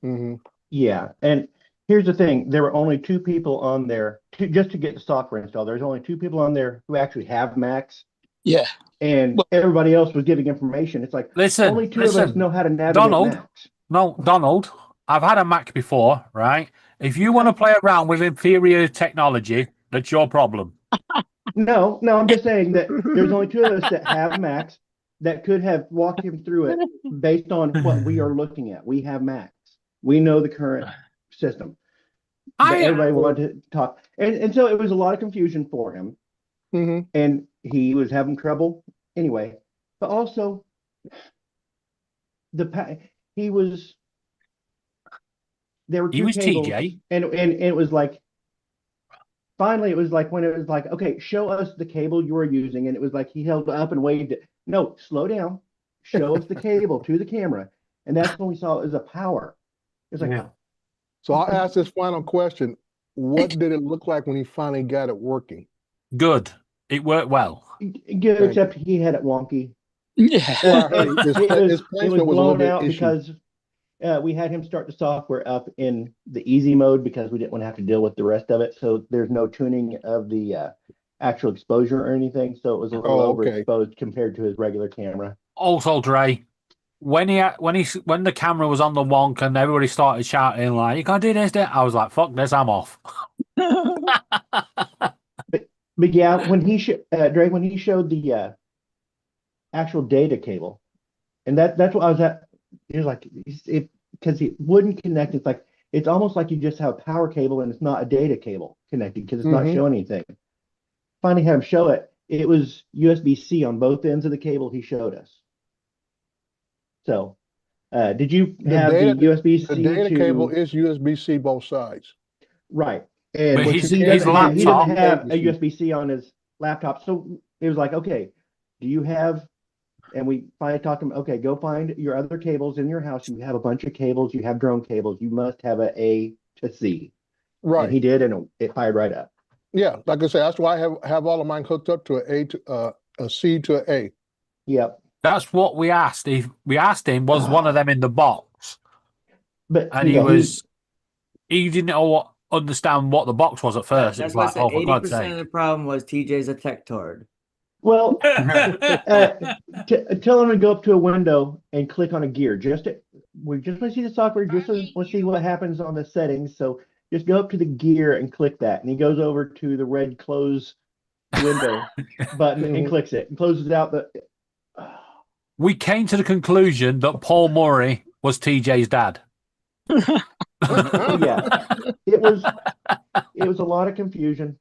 S8: Mm-hmm.
S11: Yeah, and here's the thing: there were only 2 people on there just to get the software installed. There's only 2 people on there who actually have Macs,
S3: Yeah.
S11: and
S3: Well-
S11: everybody else was giving information. It's like
S10: Listen,
S11: only 2 of us
S10: listen.
S11: know how to navigate
S10: Donald.
S11: Macs.
S10: No, Donald, I've had a Mac before, right? If you want to play around with inferior technology, that's your problem.
S11: No, I'm just saying that there's only 2 of us that have Macs that could have walked him through it based on what we are looking at. We have Macs. We know the current system. But everybody wanted to talk, and so it was a lot of confusion for him.
S8: Mm-hmm.
S11: And he was having trouble anyway. But also, he was. There were
S10: He
S11: 2
S10: was
S11: cables,
S10: TJ.
S11: and it was like. Finally, it was like when it was like, okay, show us the cable you are using, and it was like he held up and waved it. No, slow down. Show us the cable to the camera, and that's when we saw it was a power. It's like,
S4: Yeah.
S8: So I'll ask this final question. What did it look like when he finally got it working?
S10: Good. It worked well.
S11: good, except he had it wonky.
S3: Yeah.
S8: Well, I heard his
S11: It was
S8: placement was a little
S11: blown
S8: bit
S11: out
S8: issue.
S11: because we had him start the software up in the easy mode because we didn't want to have to deal with the rest of it. So there's no tuning of the actual exposure or anything. So it was a little
S8: Oh, okay.
S11: overexposed compared to his regular camera.
S10: Also, Dre, when the camera was on the wonk and everybody started shouting like, "You can't do this," I was like, "Fuck this, I'm off."
S11: But yeah, when he Dre, when he showed the actual data cable, and that's what I was at. He was like, because it wouldn't connect. It's like it's almost like you just have a power cable and it's not a data cable connected because it's not showing anything. Finally had him show it. It was USB-C on both ends of the cable he showed us. So, did you have the USB-C?
S8: The data cable is USB-C both sides.
S11: Right. And
S10: But
S11: he
S10: his
S11: doesn't
S10: laptop-
S11: have a USB-C on his laptop. So it was like, okay, do you have, and we finally talked to him, okay, go find your other cables in your house. You have a bunch of cables, you have drone cables, you must have a A to C.
S8: Right.
S11: And he did, and it fired right up.
S8: Yeah, like I said, that's why I have all of mine hooked up to a C to an A.
S11: Yep.
S10: That's what we asked. We asked him, was one of them in the box?
S11: But
S10: And he didn't understand what the box was at first. It
S9: That's
S10: was
S9: why I
S10: like,
S9: said
S10: oh, for God's
S9: 80% of
S10: sake.
S9: the problem was TJ's a tech-tard.
S11: well, tell him to go up to a window and click on a gear. We just want to see the software, just want to see what happens on the settings. So just go up to the gear and click that. And he goes over to the red close window button and clicks it and closes out the.
S10: we came to the conclusion that Paul Murray was TJ's dad.
S11: Yeah. It was a lot of confusion.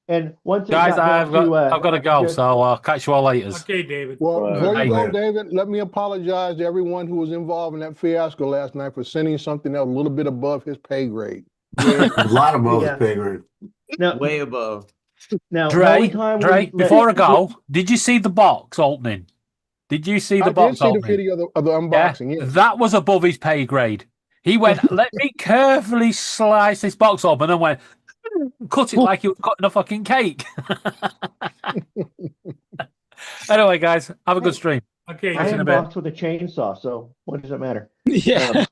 S11: And once it
S10: Guys,
S11: got down
S10: I've got to go,
S11: just-
S10: so I'll catch you all later.
S1: Okay, David.
S8: Well,
S2: Right.
S8: before you
S10: Hey.
S8: go, David, let me apologize to everyone who was involved in that fiasco last night for sending something that was a little bit above his pay grade.
S11: yeah.
S4: A lot of both
S11: Yeah.
S4: pay grade.
S11: Now,
S9: Way above.
S11: now the only
S10: Dre,
S11: time
S10: Dre,
S11: we
S10: before I go, did you see the box opening? Did you see the
S8: I
S10: box
S8: did see the
S10: opening?
S8: video of the
S10: Yeah,
S8: unboxing. Yes.
S10: that was above his pay grade. He went, let me carefully slice this box open, and went, cut it like he was cutting a fucking cake. Anyway, guys, have a good stream.
S1: Okay,
S11: I
S10: in a
S1: David.
S10: bit.
S11: unboxed with a chainsaw, so what does it matter?
S3: Yeah.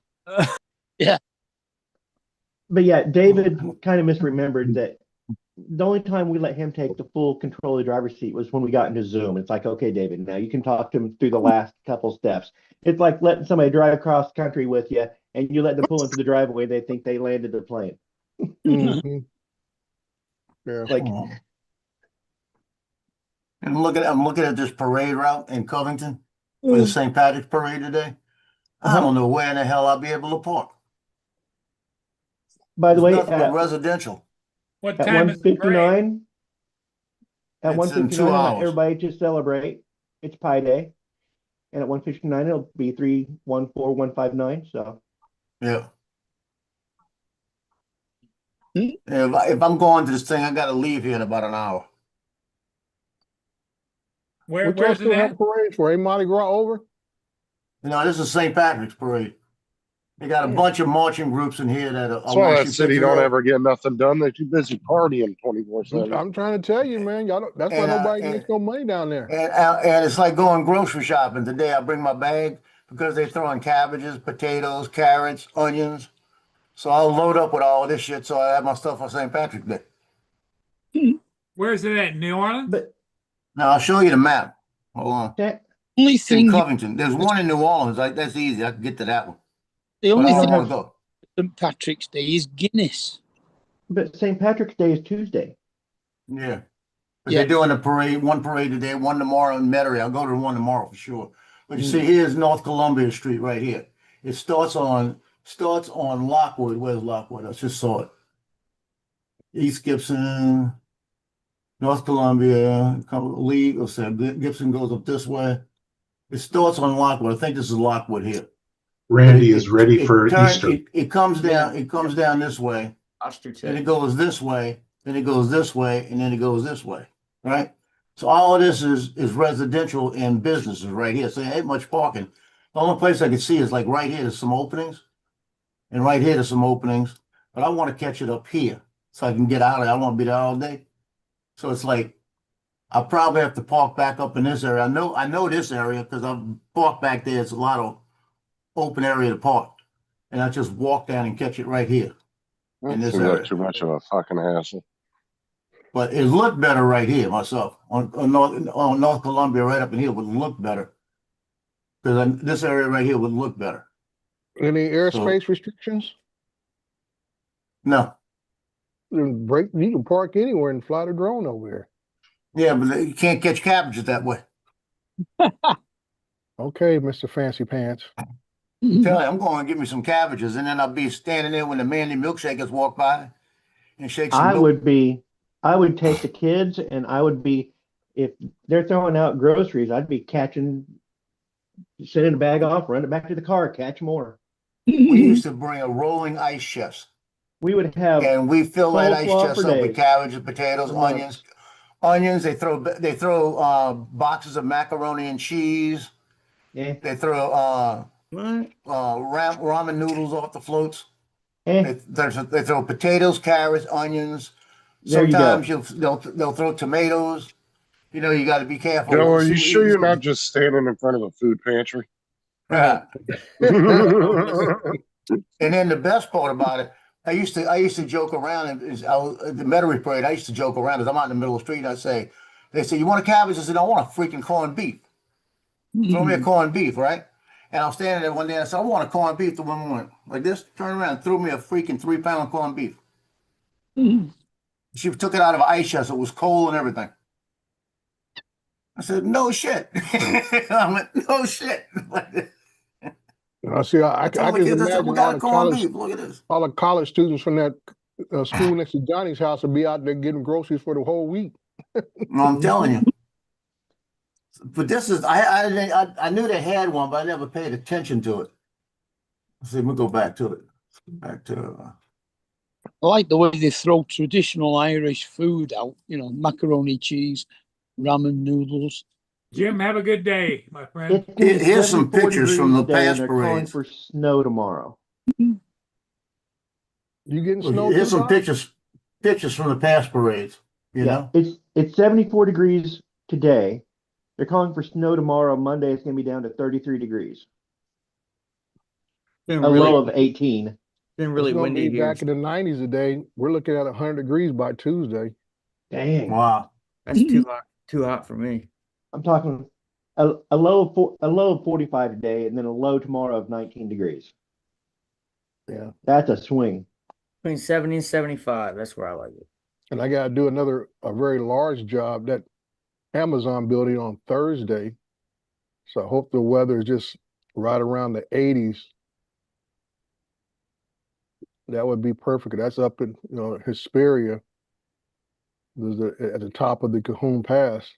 S11: But yeah, David kind of misremembered that the only time we let him take the full control of the driver's seat was when we got into Zoom. It's like, okay, David, now you can talk to him through the last couple steps. It's like letting somebody drive across country with you and you let them pull into the driveway, they think they landed the plane.
S8: Mhm. Yeah.
S11: Like,
S4: I'm looking at this parade route in Covington for the St. Patrick's Parade today. I don't know where in the hell I'll be able to park.
S11: by the
S4: There's
S11: way,
S4: nothing but residential.
S1: What
S11: at
S1: time is the parade?
S11: 1:59, at
S4: It's in 2
S11: 1:59, I want
S4: hours.
S11: everybody to celebrate. It's Pi Day. And at 1:59, it'll be 314-159. So
S4: Yeah. If I'm going to this thing, I got to leave here in about an hour.
S1: Where,
S8: What y'all
S1: where's it
S8: still have
S1: at?
S8: parades for? Ain't Mardi Gras over?
S4: You know, this is St. Patrick's Parade. They got a bunch of marching groups in here that
S2: That's why that city don't ever get nothing done. They're too busy partying 24/7.
S8: I'm trying to tell you, man. Y'all don't, that's why
S4: And,
S8: nobody makes no money down there.
S4: And it's like going grocery shopping. Today I bring my bag because they're throwing cabbages, potatoes, carrots, onions. So I'll load up with all this shit so I have my stuff on St. Patrick's Day.
S1: Where's it at? New Orleans?
S11: but
S4: Now I'll show you the map. Hold on.
S11: that
S3: Only
S4: It's in
S3: thing,
S4: Covington. There's one in New Orleans. That's easy. I can get to that one.
S3: the
S4: But
S3: only
S4: I don't
S3: thing
S4: want to go.
S3: St. Patrick's Day is Guinness.
S11: but St. Patrick's Day is Tuesday.
S4: Yeah. But
S3: Yeah.
S4: they're doing a parade, one parade today, one tomorrow in Metairie. I'll go to one tomorrow for sure. But you see, here's North Columbia Street right here. It starts on Lockwood. Where's Lockwood? I just saw it. East Gibson, North Columbia, Lee, Gibson goes up this way. It starts on Lockwood. I think this is Lockwood here.
S7: Randy is ready for Easter.
S4: It comes down this way. Then it goes this way, then it goes this way, and then it goes this way, right? So all of this is residential and businesses right here. So there ain't much parking. The only place I can see is like right here, there's some openings. And right here, there's some openings. But I want to catch it up here so I can get out of it. I don't want to be there all day. So it's like, I'll probably have to park back up in this area. I know this area because I've parked back there. It's a lot of open area to park. And I just walk down and catch it right here. In this
S2: Seems like
S4: area.
S2: too much of a fucking hassle.
S4: But it looked better right here myself. On North Columbia, right up in here would look better. Because this area right here would look better.
S8: Any airspace restrictions?
S4: No.
S8: You can park anywhere and fly the drone over here.
S4: Yeah, but you can't catch cabbages that way.
S8: Okay, Mr. Fancy Pants.
S4: Tell you, I'm going to get me some cabbages, and then I'll be standing there when the Manly milkshakers walk by and shake some milk.
S11: I would take the kids and I would be, if they're throwing out groceries, I'd be sending a bag off, run it back to the car, catch more.
S4: We used to bring a rolling ice chest,
S11: We would have,
S4: and we fill that ice
S11: coleslaw
S4: chest
S11: for
S4: up with
S11: days.
S4: cabbages, potatoes,
S11: Months.
S4: onions. They throw boxes of macaroni and cheese.
S11: eh,
S4: They throw ramen noodles off the floats.
S11: eh,
S4: They throw potatoes, carrots, onions.
S11: There you go.
S4: Sometimes they'll throw tomatoes. You know, you got to be careful.
S2: Joe, are you sure you're not just standing in front of a food pantry?
S4: And then the best part about it, I used to joke around at the Metairie Parade. I used to joke around because I'm out in the middle of the street. And they say, "You want a cabbage?" I said, "I want a freaking corned beef. Throw me a corned beef, right?" And I was standing there one day and I said, "I want a corned beef." The woman went like this, turned around, threw me a freaking 3-pound corned beef. She took it out of an ice chest. It was cold and everything. I said, no shit. I went, no shit.
S8: I see. I
S4: told my
S8: can
S4: kids, I said, we
S8: imagine
S4: got a corned beef. Look at this.
S8: all the college students from that school next to Johnny's house will be out there getting groceries for the whole week.
S4: No, I'm telling you. But this is I knew they had one, but I never paid attention to it. See, we'll go back to it. Back to
S3: I like the way they throw traditional Irish food out, you know, macaroni, cheese, ramen noodles.
S1: Jim, have a good day, my friend.
S11: It's gonna be
S4: Here's some
S11: 74
S4: pictures from
S11: degrees
S4: the
S11: today,
S4: past
S11: and they're calling
S4: parades.
S11: for snow tomorrow.
S8: You getting snow
S4: here's
S8: too,
S4: some
S8: Bob?
S4: pictures from the past parades. You know?
S11: It's 74 degrees today. They're calling for snow tomorrow. Monday it's gonna be down to 33 degrees.
S9: Been
S11: A
S9: really,
S11: low of 18.
S9: been
S8: It's
S9: really
S8: gonna
S9: windy
S8: be
S9: here.
S8: back in the 90s today. We're looking at 100 degrees by Tuesday.
S11: Dang.
S4: Wow.
S9: That's too hot for me.
S11: I'm talking a low of 45 today, and then a low tomorrow of 19 degrees.
S8: Yeah.
S11: That's a swing.
S9: Between 70 and 75. That's where I like it.
S8: And I got to do a very large job, that Amazon building on Thursday. So I hope the weather is just right around the 80s. That would be perfect. That's up in, Hesperia. At the top of the Cahoon Pass.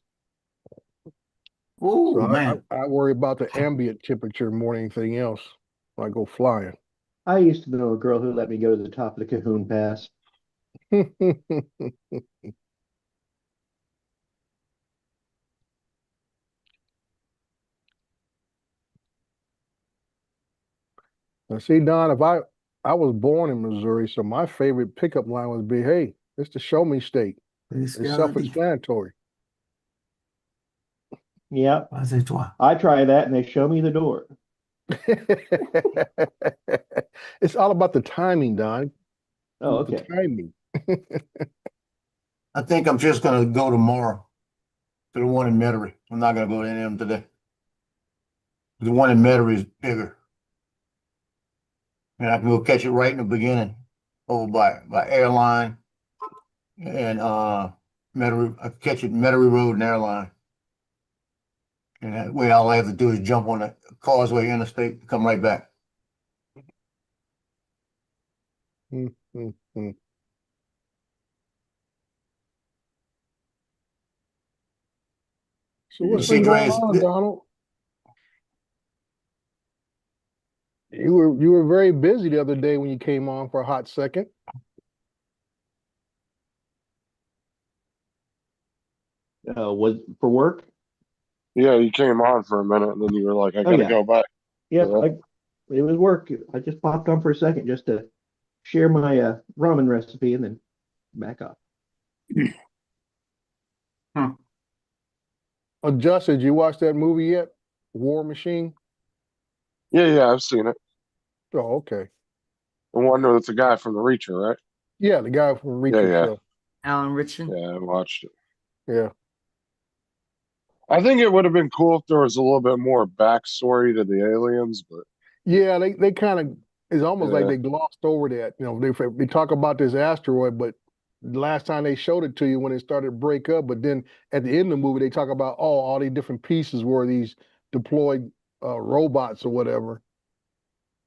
S4: Oh,
S8: So
S4: man.
S8: I worry about the ambient temperature more than anything else when I go flying.
S11: I used to know a girl who let me go to the top of the Cahoon Pass.
S8: Now, see, Don, if I was born in Missouri, so my favorite pickup line would be, "Hey, it's the show me state." It's self-explanatory.
S11: Yep.
S4: Vas-y, toi.
S11: I try that and they show me the door.
S8: It's all about the timing, Don.
S11: Oh,
S8: The
S11: okay.
S8: timing.
S4: I think I'm just gonna go tomorrow to the one in Metairie. I'm not gonna go to any of them today. The one in Metairie is bigger. And I can go catch it right in the beginning over by Airline and Metairie. I can catch it Metairie Road and Airline. And that way all I have to do is jump on the Causeway Interstate and come right back.
S8: Mm, mm, mm. So what's
S4: See,
S8: been going
S4: Dre's,
S8: on, Donald? You were very busy the other day when you came on for a hot second.
S11: Was for work?
S2: Yeah, you came on for a minute and then you were like, I
S11: Oh,
S2: gotta
S11: yeah.
S2: go back.
S11: Yep.
S2: Yeah.
S11: It was work. I just popped on for a second just to share my ramen recipe and then back up.
S8: Justin, did you watch that movie yet? War Machine?
S2: Yeah, I've seen it.
S8: Oh, okay.
S2: I wonder it's a guy from the Reacher, right?
S8: Yeah, the guy from Reacher
S2: Yeah.
S8: show.
S9: Alan Richardson.
S2: Yeah, I watched it.
S8: Yeah.
S2: I think it would have been cool if there was a little bit more backstory to the aliens, but
S8: Yeah, they kind of, it's almost like
S2: Yeah.
S8: they glossed over that. They talk about this asteroid, but the last time they showed it to you when it started to break up, but then at the end of the movie, they talk about, all these different pieces were these deployed robots or whatever.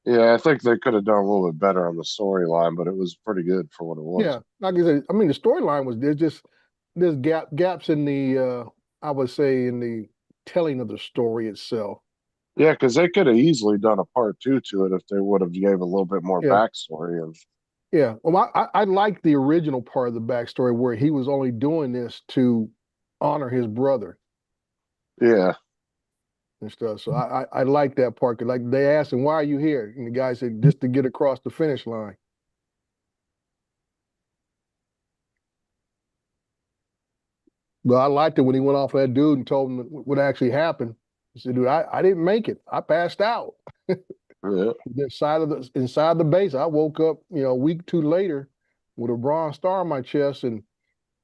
S2: yeah, I think they could have done a little bit better on the storyline, but it was pretty good for what it was.
S8: Yeah, like I said, I mean, the storyline was there's gaps in the I would say in the telling of the story itself.
S2: Yeah, because they could have easily done a part 2 to it if they would have gave a little bit more
S8: Yeah.
S2: backstory. And
S8: Yeah, well, I like the original part of the backstory where he was only doing this to honor his brother
S2: yeah,
S8: and stuff. So I like that part. 'Cause like they asked him, "Why are you here?" And the guy said, "Just to get across the finish line." But I liked it when he went off that dude and told him what actually happened. He said, "Dude, I didn't make it. I passed out."
S2: yeah.
S8: Inside the base, I woke up, a week or two later with a bronze star on my chest, and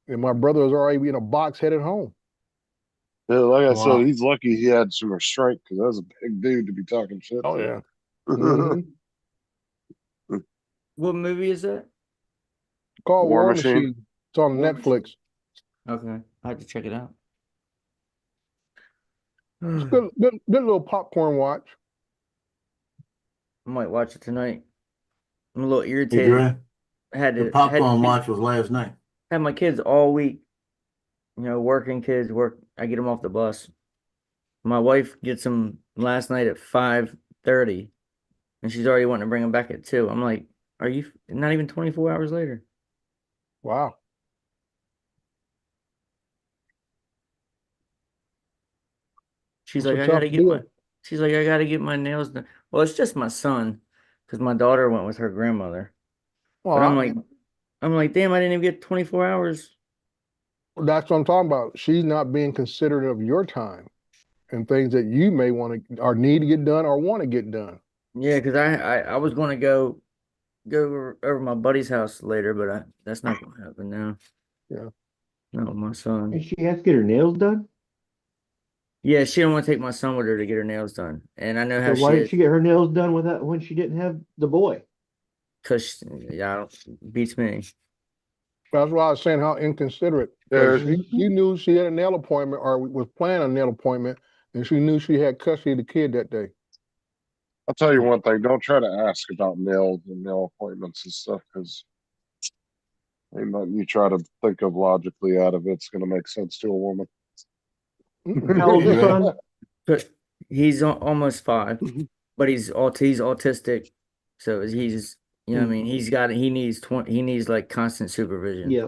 S8: my brother was already in a box headed home.
S2: Yeah, like I
S4: Wow.
S2: said, he's lucky he had some restraint because that was a big dude to be talking shit.
S8: Oh
S2: to.
S8: yeah. Mhm.
S9: What movie is that?
S8: Called
S2: War
S8: War
S2: Machine.
S8: Machine. It's on
S9: War
S8: Netflix.
S9: Okay, I have to check it out.
S8: It's good little popcorn watch.
S9: I might watch it tonight. I'm a little
S4: Hey,
S9: irritated.
S4: Dre,
S9: I had
S4: the
S9: to
S4: popcorn watch was last night.
S9: had my kids all week. Working kids work. I get them off the bus. My wife gets them last night at 5:30, and she's already wanting to bring them back at 2. I'm like, are you not even 24 hours later?
S8: Wow.
S9: She's
S8: That's
S9: like,
S8: a
S9: I gotta
S8: tough
S9: get my.
S8: deal.
S9: She's like, I gotta get my nails done. Well, it's just my son, because my daughter went with her grandmother.
S8: Well,
S9: But I'm like, damn, I didn't even get 24 hours.
S8: that's what I'm talking about. She's not being considerate of your time and things that you may want to or need to get done or want to get done.
S9: Yeah, because I was gonna go over my buddy's house later, but that's not gonna happen now.
S8: Yeah.
S9: No, my son.
S11: And she has to get her nails done.
S9: Yeah, she don't want to take my son with her to get her nails done, and I know how
S11: So why
S9: she
S11: did
S9: is
S11: she get her nails done without when she didn't have the boy?
S9: because yeah, beats me.
S8: That's why I was saying how inconsiderate.
S2: Yeah,
S8: 'Cause she knew she had a nail appointment or was planning a nail appointment, and she knew she had custody of the kid that day.
S2: I'll tell you one thing, don't try to ask about nails and nail appointments and stuff, because ain't nothing you try to think of logically out of it's gonna make sense to a woman.
S11: How old's your son?
S9: But he's almost 5,
S8: Mhm.
S9: but he's autistic, so he's what I mean, he needs like constant supervision.
S11: Yeah.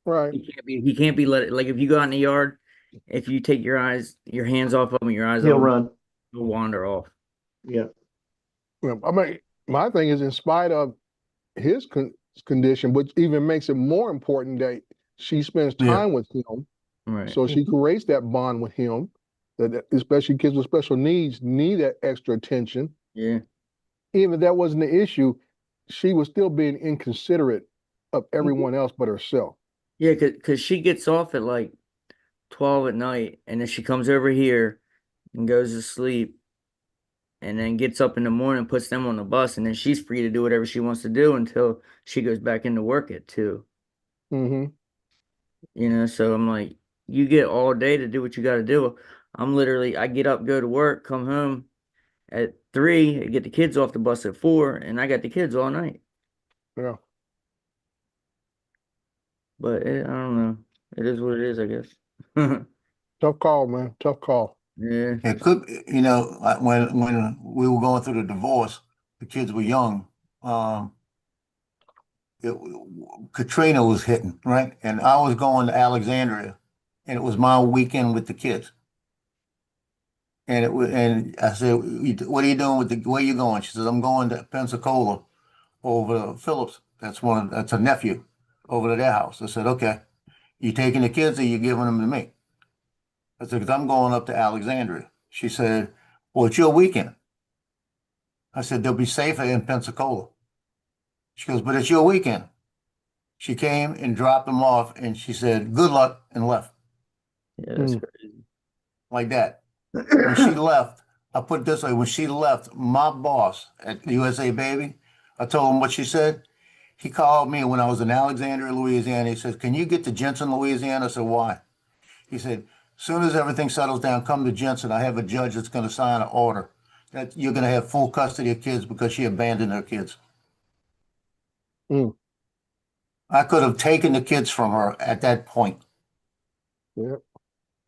S8: Right.
S9: He can't be let like if you go out in the yard, if you take your hands off of him, your eyes
S11: He'll
S9: off him,
S11: run.
S9: he'll wander off.
S11: Yeah.
S8: Yeah, I mean, my thing is, in spite of his condition, which even makes it more important that she spends
S4: Yeah.
S8: time with him,
S9: Right.
S8: so she creates that bond with him. That especially kids with special needs need that extra attention.
S9: Yeah.
S8: Even if that wasn't the issue, she was still being inconsiderate of everyone else but herself.
S9: Yeah, cause she gets off at like 12 at night, and then she comes over here and goes to sleep, and then gets up in the morning, puts them on the bus, and then she's free to do whatever she wants to do until she goes back into work at 2.
S8: Mm-hmm.
S9: So I'm like, you get all day to do what you got to do. I get up, go to work, come home at 3, get the kids off the bus at 4, and I got the kids all night.
S8: Yeah.
S9: But I don't know. It is what it is, I guess.
S8: Tough call, man. Tough call.
S9: Yeah.
S4: It could, like when we were going through the divorce, the kids were young. Katrina was hitting, right? And I was going to Alexandria, and it was my weekend with the kids. And I said, "What are you doing where you going?" She says, "I'm going to Pensacola over to Phillips. That's a nephew over to their house." I said, "Okay. You taking the kids or you giving them to me?" I said, "Because I'm going up to Alexandria." She said, "Well, it's your weekend." I said, "They'll be safer in Pensacola." She goes, "But it's your weekend." She came and dropped them off, and she said, "Good luck," and left.
S9: Yeah, that's crazy.
S4: Like that. When she left, I put it this way, when she left, my boss at USA Baby, I told him what she said. He called me when I was in Alexandria, Louisiana. He said, "Can you get to Jensen, Louisiana?" I said, "Why?" He said, "As soon as everything settles down, come to Jensen. I have a judge that's going to sign an order that you're going to have full custody of kids because she abandoned her kids."
S8: Mm.
S4: I could have taken the kids from her at that point.
S8: Yeah.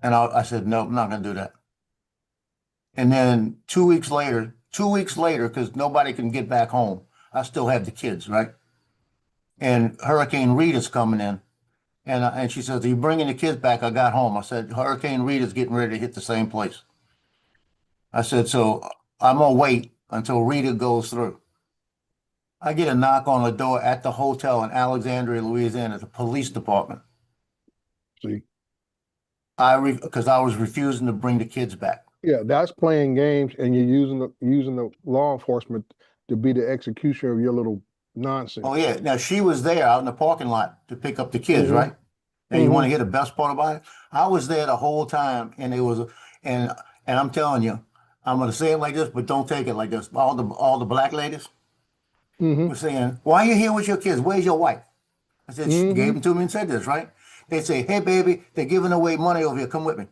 S4: And I said, "No, I'm not going to do that." And then 2 weeks later, because nobody can get back home, I still have the kids, right? And Hurricane Rita's coming in. And she says, "Are you bringing the kids back?" I got home. I said, "Hurricane Rita's getting ready to hit the same place." I said, "So I'm going to wait until Rita goes through." I get a knock on the door at the hotel in Alexandria, Louisiana, the police department.
S8: See.
S4: Because I was refusing to bring the kids back.
S8: Yeah, that's playing games, and you're using the law enforcement to be the executioner of your little nonsense.
S4: Oh yeah. Now she was there out in the parking lot to pick up the kids,
S8: Mhm.
S4: right? Now you want
S8: Mhm.
S4: to hear the best part about it? I was there the whole time, and and I'm telling you, I'm gonna say it like this, but don't take it like this. All the black ladies were saying, "Why are you here with your kids? Where's your wife?" I said, "She gave them to me and said this, right?" They say, "Hey baby, they're giving away money over here. Come with me."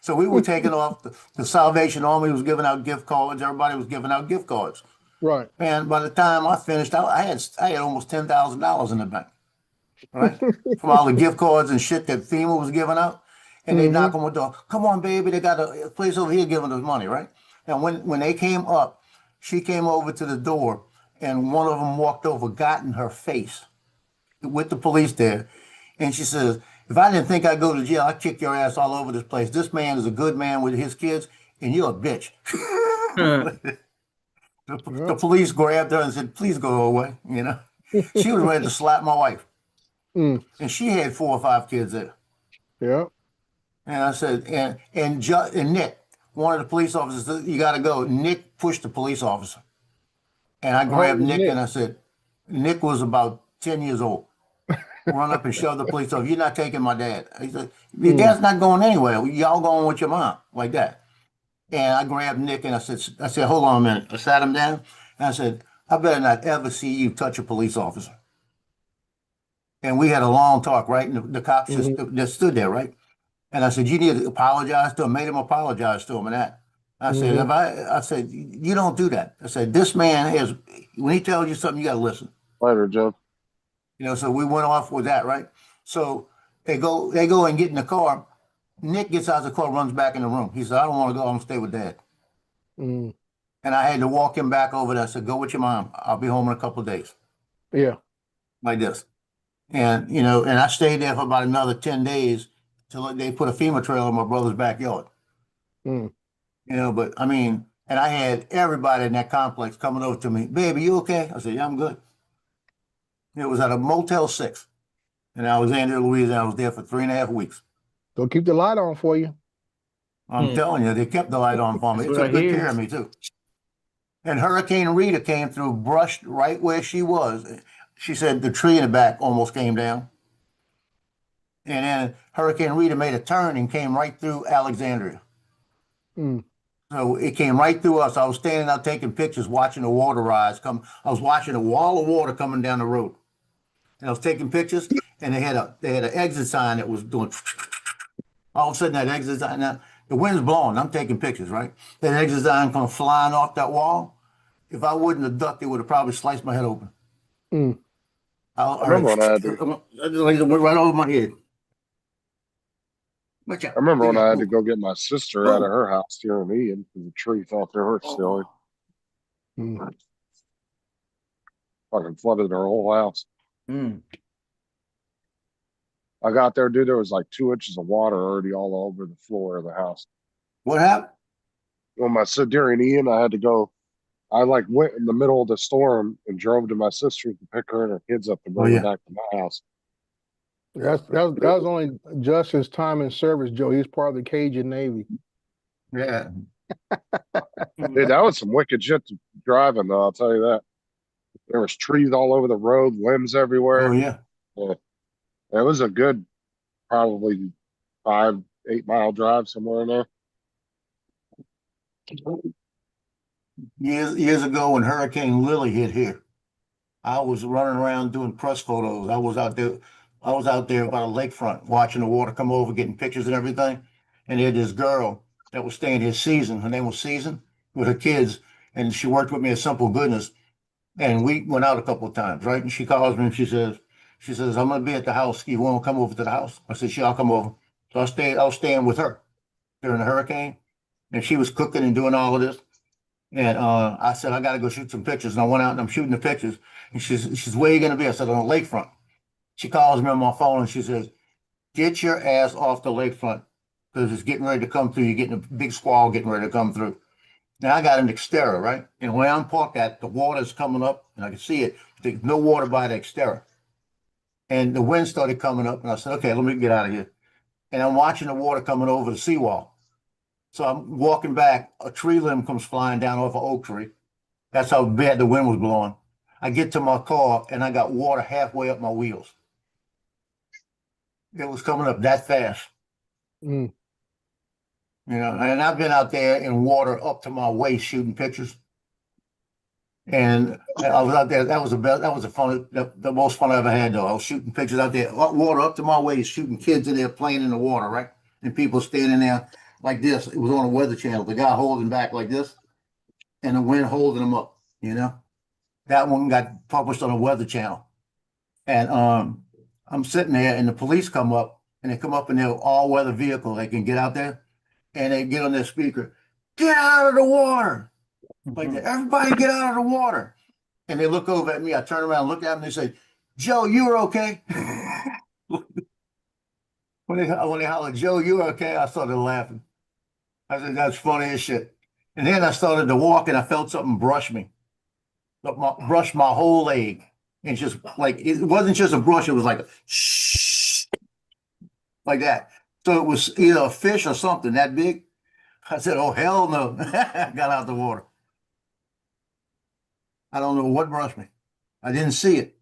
S4: So we were taking off, the Salvation Army was giving out gift cards, everybody was giving out gift cards.
S8: Right.
S4: And by the time I finished, I had almost $10,000 in the bank, right? From all the gift cards and shit that FEMA was giving out. And they knock on the door, come on, baby, they got a place over here giving us money, right? And when they came up, she came over to the door, and one of them walked over, got in her face with the police there. And she says, if I didn't think I'd go to jail, I'd kick your ass all over this place. This man is a good man with his kids, and you're a bitch. The police grabbed her and said, please go away. You know, she was ready to slap my wife.
S8: Mm.
S4: And she had 4 or 5 kids there.
S8: Yeah.
S4: And I said, and Nick, one of the police officers said, you got to go. Nick pushed the police officer. And I grabbed
S8: was
S4: Nick,
S8: Nick?
S4: and I said, Nick was about 10 years old. Run up and shove the police officer. You're not taking my dad. He said, your dad's not going anywhere. Y'all going with your mom, like that. And I grabbed Nick and I said, hold on a minute. I sat him down and I said, I better not ever see you touch a police officer. And we had a long talk, right? And the cops just stood there, right? And I said, you need to apologize to him. Made him apologize to him and that. I said, I said, you don't do that. I said, this man has, when he tells you something, you got to listen.
S2: Later, Joe.
S4: You know, so we went off with that, right? So they go and get in the car. Nick gets out of the car, runs back in the room. He said, I don't want to go. I'm going to stay with Dad.
S8: Mm.
S4: And I had to walk him back over there. I said, go with your mom. I'll be home in a couple of days.
S8: Yeah.
S4: Like this. And, you know, and I stayed there for about another 10 days till they put a FEMA trailer in my brother's backyard.
S8: Mm.
S4: You know, but I mean, and I had everybody in that complex coming over to me, baby, you okay? I said, yeah, I'm good. It was at a Motel 6 in Alexandria, Louisiana. I was there for 3.5 weeks.
S8: They'll keep the light on for you.
S4: I'm telling you, they kept the light on for me. They
S9: That's what
S4: took
S9: I
S4: good
S9: hear.
S4: care of me too. And Hurricane Rita came through, brushed right where she was. She said the tree in the back almost came down. And then Hurricane Rita made a turn and came right through Alexandria.
S8: Mm.
S4: So it came right through us. I was standing out taking pictures, watching the water rise come. I was watching a wall of water coming down the road. And I was taking pictures, and they had an exit sign that was doing. All of a sudden, that exit sign, now the wind's blowing. I'm taking pictures, right? That exit sign comes flying off that wall. If I wouldn't have ducked, it would have probably sliced my head open.
S8: Mm.
S4: I
S2: remember when I had to-
S4: it went right over my head.
S2: I remember when I had to go get my sister out of her house here in Ian because the tree fell through her ceiling.
S8: Mm.
S2: Fucking flooded her whole house.
S9: Mm.
S2: I got there, dude. There was like 2 inches of water already all over the floor of the house.
S4: What happened?
S2: When my son during Ian, I had to go. I like went in the middle of the storm and drove to my sister's to pick her and her kids up and bring
S4: yeah.
S2: them back to my house.
S8: That was only Justin's time in service, Joe. He was part of the Cajun Navy.
S4: Yeah.
S2: Dude, that was some wicked shit to driving, though. I'll tell you that. There was trees all over the road, limbs everywhere.
S4: Oh yeah.
S2: It was a good, probably 5-8 mile drive somewhere in there.
S4: Years ago when Hurricane Lily hit here, I was running around doing press photos. I was out there by the lakefront watching the water come over, getting pictures and everything. And they had this girl that was staying here, Season. Her name was Season, with her kids, and she worked with me at Simple Goodness. And we went out a couple of times, right? And she calls me and she says, I'm gonna be at the house. You want to come over to the house? I said, sure, I'll come over. So I was staying with her during the hurricane, and she was cooking and doing all of this. And I said, I got to go shoot some pictures. And I went out and I'm shooting the pictures. And she's where you going to be? I said, on the lakefront. She calls me on my phone and she says, get your ass off the lakefront because it's getting ready to come through. You're getting a big squall getting ready to come through. Now I got an Xterra, right? And where I'm parked at, the water's coming up and I can see it. There's no water by the Xterra. And the wind started coming up and I said, okay, let me get out of here. And I'm watching the water coming over the seawall. So I'm walking back, a tree limb comes flying down off an oak tree. That's how bad the wind was blowing. I get to my car and I got water halfway up my wheels. It was coming up that fast.
S8: Mm.
S4: You know, and I've been out there in water up to my waist shooting pictures. And I was out there. That was the most fun I ever had though. I was shooting pictures out there, water up to my waist, shooting kids in there playing in the water, right? And people standing there like this. It was on a Weather Channel. The guy holding back like this, and the wind holding him up. You know, that one got published on a Weather Channel, and I'm sitting there, and the police come up, and they come up in their all-weather vehicle. They can get out there, and they get on their speaker, "Get out of the water!" Like that. Everybody get out of the water. And they look over at me. I turn around, look at them, and they say, "Joe, you were okay?" When they hollered, "Joe, you were okay?" I started laughing. I said, "That's funny as shit." And then I started to walk, and I felt something brush me, brush my whole leg. And just like, it wasn't just a brush, it was like a shh, like that. So it was either a fish or something that big. I said, "Oh, hell no." I got out the water. I don't know what brushed me. I didn't see it,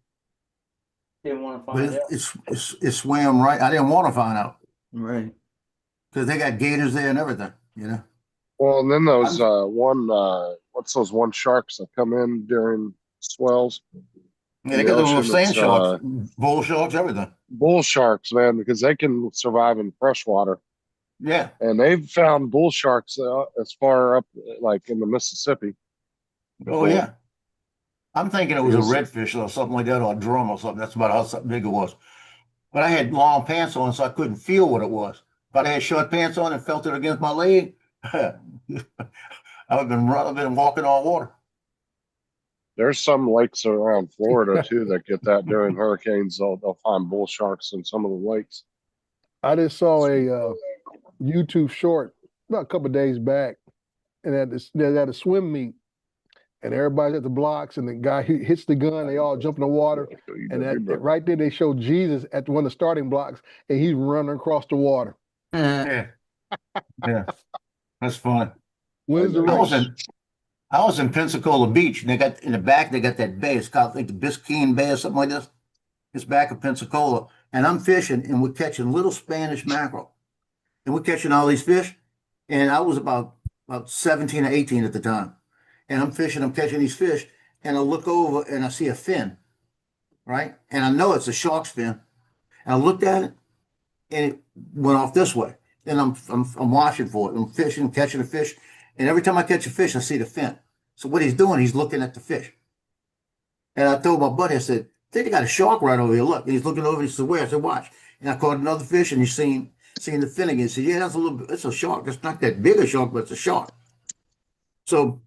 S9: Didn't want to
S4: but
S9: find out.
S4: it swam right. I didn't want to find out
S9: Right.
S4: because they got gators there and everything, you know.
S2: Well, and then those what's those one sharks that come in during swells?
S4: Yeah, they
S2: The
S4: got the little
S2: ocean,
S4: sand
S2: it's,
S4: sharks, bull sharks, everything.
S2: Bull sharks, man, because they can survive in fresh water.
S4: Yeah.
S2: And they've found bull sharks as far up like in the Mississippi.
S4: Oh yeah. I'm thinking it was a
S2: Because-
S4: redfish or something like that, or a drum or something. That's about how big it was. But I had long pants on, so I couldn't feel what it was. But I had short pants on and felt it against my leg. I've been walking on water.
S2: There's some lakes around Florida too that get that during hurricanes. They'll find bull sharks in some of the lakes.
S8: I just saw a YouTube short about a couple of days back, and they had a swim meet, and everybody's at the blocks, and the guy hits the gun. They all jump in the water, and right there they show Jesus at one of the starting blocks, and he's running across the water.
S4: Yeah. Yeah. That's fun.
S8: When's the race?
S4: I was in Pensacola Beach, and they got in the back, they got that bay. It's called like the Biscayne Bay or something like this. It's back of Pensacola. And I'm fishing, and we're catching little Spanish mackerel. And we're catching all these fish. And I was about 17 or 18 at the time. And I'm fishing, I'm catching these fish, and I look over and I see a fin, right? And I know it's a shark's fin. And I looked at it, and it went off this way. And I'm watching for it. I'm fishing, catching a fish. And every time I catch a fish, I see the fin. So what he's doing, he's looking at the fish. And I told my buddy, I said, "I think they got a shark right over here. Look." And he's looking over, and he said, "Where?" I said, "Watch." And I caught another fish, and he's seeing the fin again. He said, "Yeah, it's a shark. It's not that big a shark, but it's a shark." So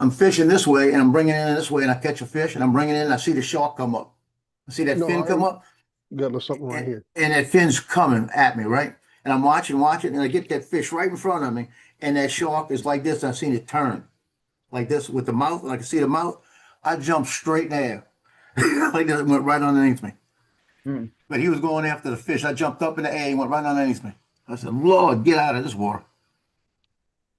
S4: I'm fishing this way, and I'm bringing it in this way, and I catch a fish, and I'm bringing it in, and I see the shark come up. I see that fin come up.
S8: Got a little something right here.
S4: And that fin's coming at me, right? And I'm watching, and I get that fish right in front of me, and that shark is like this. I've seen it turn like this with the mouth, and I can see the mouth. I jumped straight in the air. Like that, went right underneath me. But he was going after the fish. I jumped up in the air, he went right underneath me. I said, "Lord, get out of this water."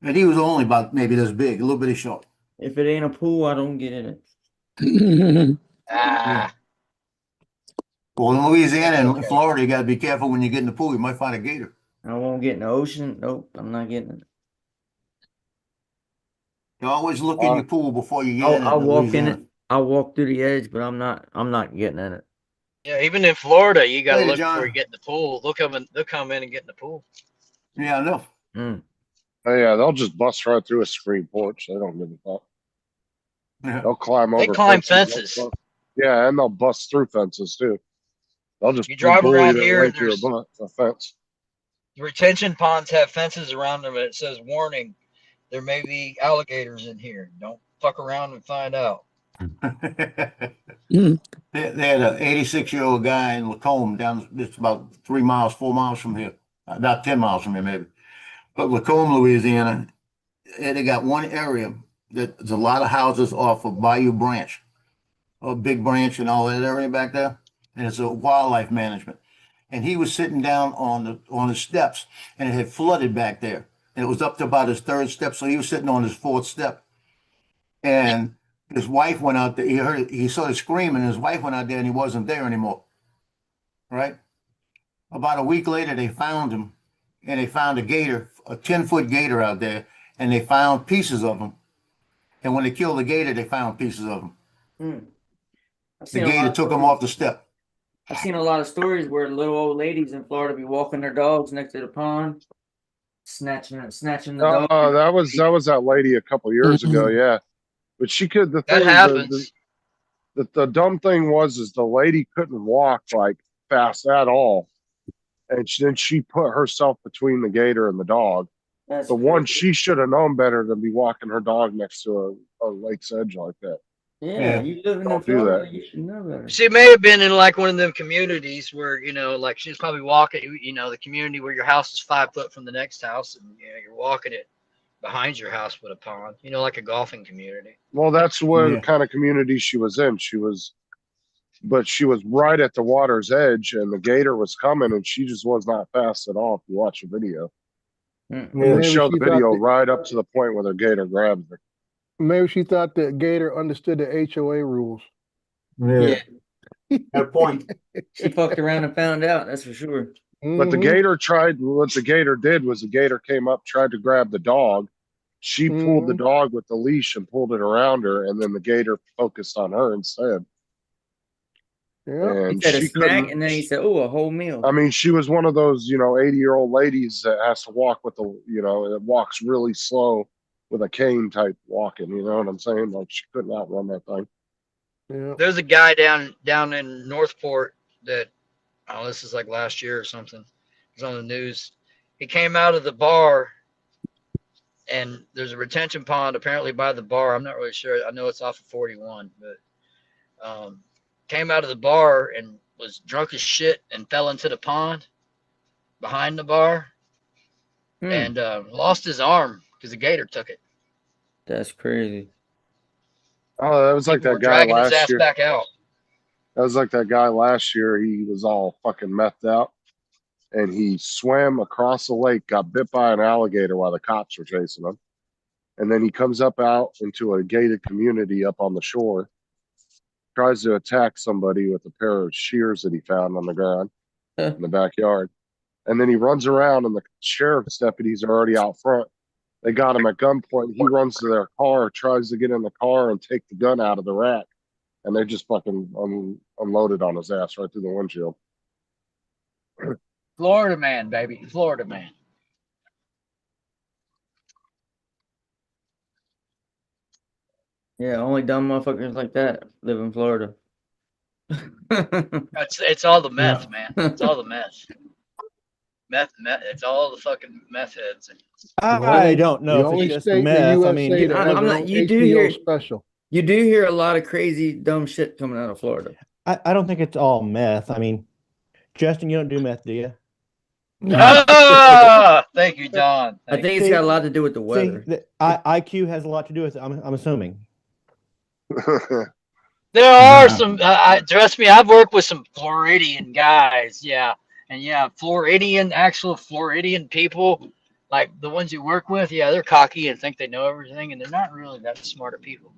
S4: And he was only about maybe this big, a little bitty shark.
S9: If it ain't a pool, I don't get in it.
S4: Yeah. Well, in Louisiana and Florida, you got to be careful when you get in the pool. You might find a gator.
S9: I won't get in the ocean. Nope, I'm not getting it.
S4: You always look in your pool before you get in.
S9: I'll walk in
S4: Louisiana.
S9: it. I'll walk through the edge, but I'm not getting in it.
S12: Yeah, even in Florida, you got to
S4: Later,
S12: look
S4: John.
S12: before you get in the pool. They'll come in and get in the pool.
S4: Yeah, I know.
S2: Oh, yeah, they'll just bust right through a screen porch. They don't give a fuck.
S4: Yeah.
S2: They'll climb over.
S12: They climb
S2: fences.
S12: fences.
S2: Yeah, and they'll bust through fences too. They'll just
S12: You drive
S2: bully
S12: around
S2: their
S12: here,
S2: way through
S12: there's-
S2: a fence.
S12: The retention ponds have fences around them, and it says, "Warning: there may be alligators in here. Don't fuck around and find out."
S4: They had an 86-year-old guy in Lacombe down, it's about 3 miles, 4 miles from here, about 10 miles from here maybe. But Lacombe, Louisiana, they got one area that there's a lot of houses off of Bayou Branch, a Big Branch and all that area back there. And it's a wildlife management. And he was sitting down on the steps, and it had flooded back there. And it was up to about his third step, so he was sitting on his fourth step. And his wife went out there. He started screaming. His wife went out there, and he wasn't there anymore. Right? About a week later, they found him, and they found a gator, a 10-foot gator out there, and they found pieces of him. And when they killed the gator, they found pieces of him. The gator took him off the step.
S9: I've seen a lot of stories where little old ladies in Florida be walking their dogs next to the pond, snatching the dog.
S2: that was that lady a couple years ago, yeah. But she could. The
S12: That
S2: thing,
S12: happens.
S2: the dumb thing is the lady couldn't walk like fast at all, and then she put herself between the gator and the dog.
S9: That's
S2: The one
S9: crazy.
S2: she should have known better than be walking her dog next to a lake's edge like that.
S9: Yeah, you live in
S2: Don't do
S9: Florida,
S2: that.
S9: you should know better.
S12: She may have been in like one of them communities where, you know, like she's probably walking, you know, the community where your house is 5 foot from the next house and you know, you're walking it behind your house with a pond, you know, like a golfing community.
S2: Well, that's what
S8: Yeah.
S2: kind of community she was in. But she was right at the water's edge, and the gator was coming, and she just was not fast at all. If you watch the video,
S9: Mm.
S2: and they
S8: Maybe
S2: show the
S8: she thought
S2: video
S8: that-
S2: right up to the point where the gator grabs her.
S8: Maybe she thought the gator understood the HOA rules.
S4: Yeah. Good point.
S9: She fucked around and found out, that's for sure.
S2: But the
S8: Mhm.
S2: gator tried. What the gator did was the gator came up, tried to grab the dog. She pulled the dog with the leash and pulled it around her, and then the gator focused on her instead.
S8: Yeah.
S9: He
S2: And
S9: said a
S2: she
S9: snack,
S2: couldn't.
S9: and then he said, "Oh, a whole meal."
S2: I mean, she was one of those, 80-year-old ladies that has to walk with that walks really slow with a cane type walking. You know what I'm saying? Like she couldn't outrun that thing.
S8: Yeah.
S12: There's a guy down in Northport that, oh, this is like last year or something. It was on the news. He came out of the bar, and there's a retention pond apparently by the bar. I'm not really sure. I know it's off of 41, but came out of the bar and was drunk as shit and fell into the pond behind the bar and lost his arm because the gator took it.
S9: That's crazy.
S2: Oh, that was like
S12: People
S2: that
S12: were
S2: guy
S12: dragging his
S2: last
S12: ass
S2: year.
S12: back out.
S2: That was like that guy last year. He was all fucking methed out, and he swam across the lake, got bit by an alligator while the cops were chasing him, and then he comes up out into a gated community up on the shore, tries to attack somebody with a pair of shears that he found on the ground in the backyard, and then he runs around, and the sheriff's deputies are already out front. They got him at gunpoint. He runs to their car, tries to get in the car and take the gun out of the rack, and they just fucking unloaded on his ass right through the windshield.
S12: Florida man, baby. Florida man.
S9: Yeah, only dumb motherfuckers like that live in Florida.
S12: It's all the meth, man. It's all the meth. Meth. It's all the fucking meth heads.
S11: I don't know
S8: The
S11: if
S8: only
S11: it's just
S8: state in the
S11: meth. I
S8: USA
S11: mean,
S8: that
S9: I'm
S8: has their
S9: not-
S8: own
S9: you do
S8: HBO
S9: hear-
S8: special.
S9: You do hear a lot of crazy dumb shit coming out of Florida.
S11: I don't think it's all meth. I mean, Justin, you don't do meth, do you?
S12: Ah, thank you, Don.
S9: I think it's got a lot to do with the weather.
S11: IQ has a lot to do with it. I'm assuming.
S12: There are some. Trust me, I've worked with some Floridian guys. Yeah, and yeah, actual Floridian people, like the ones you work with. Yeah, they're cocky and think they know everything, and they're not really that smart of people.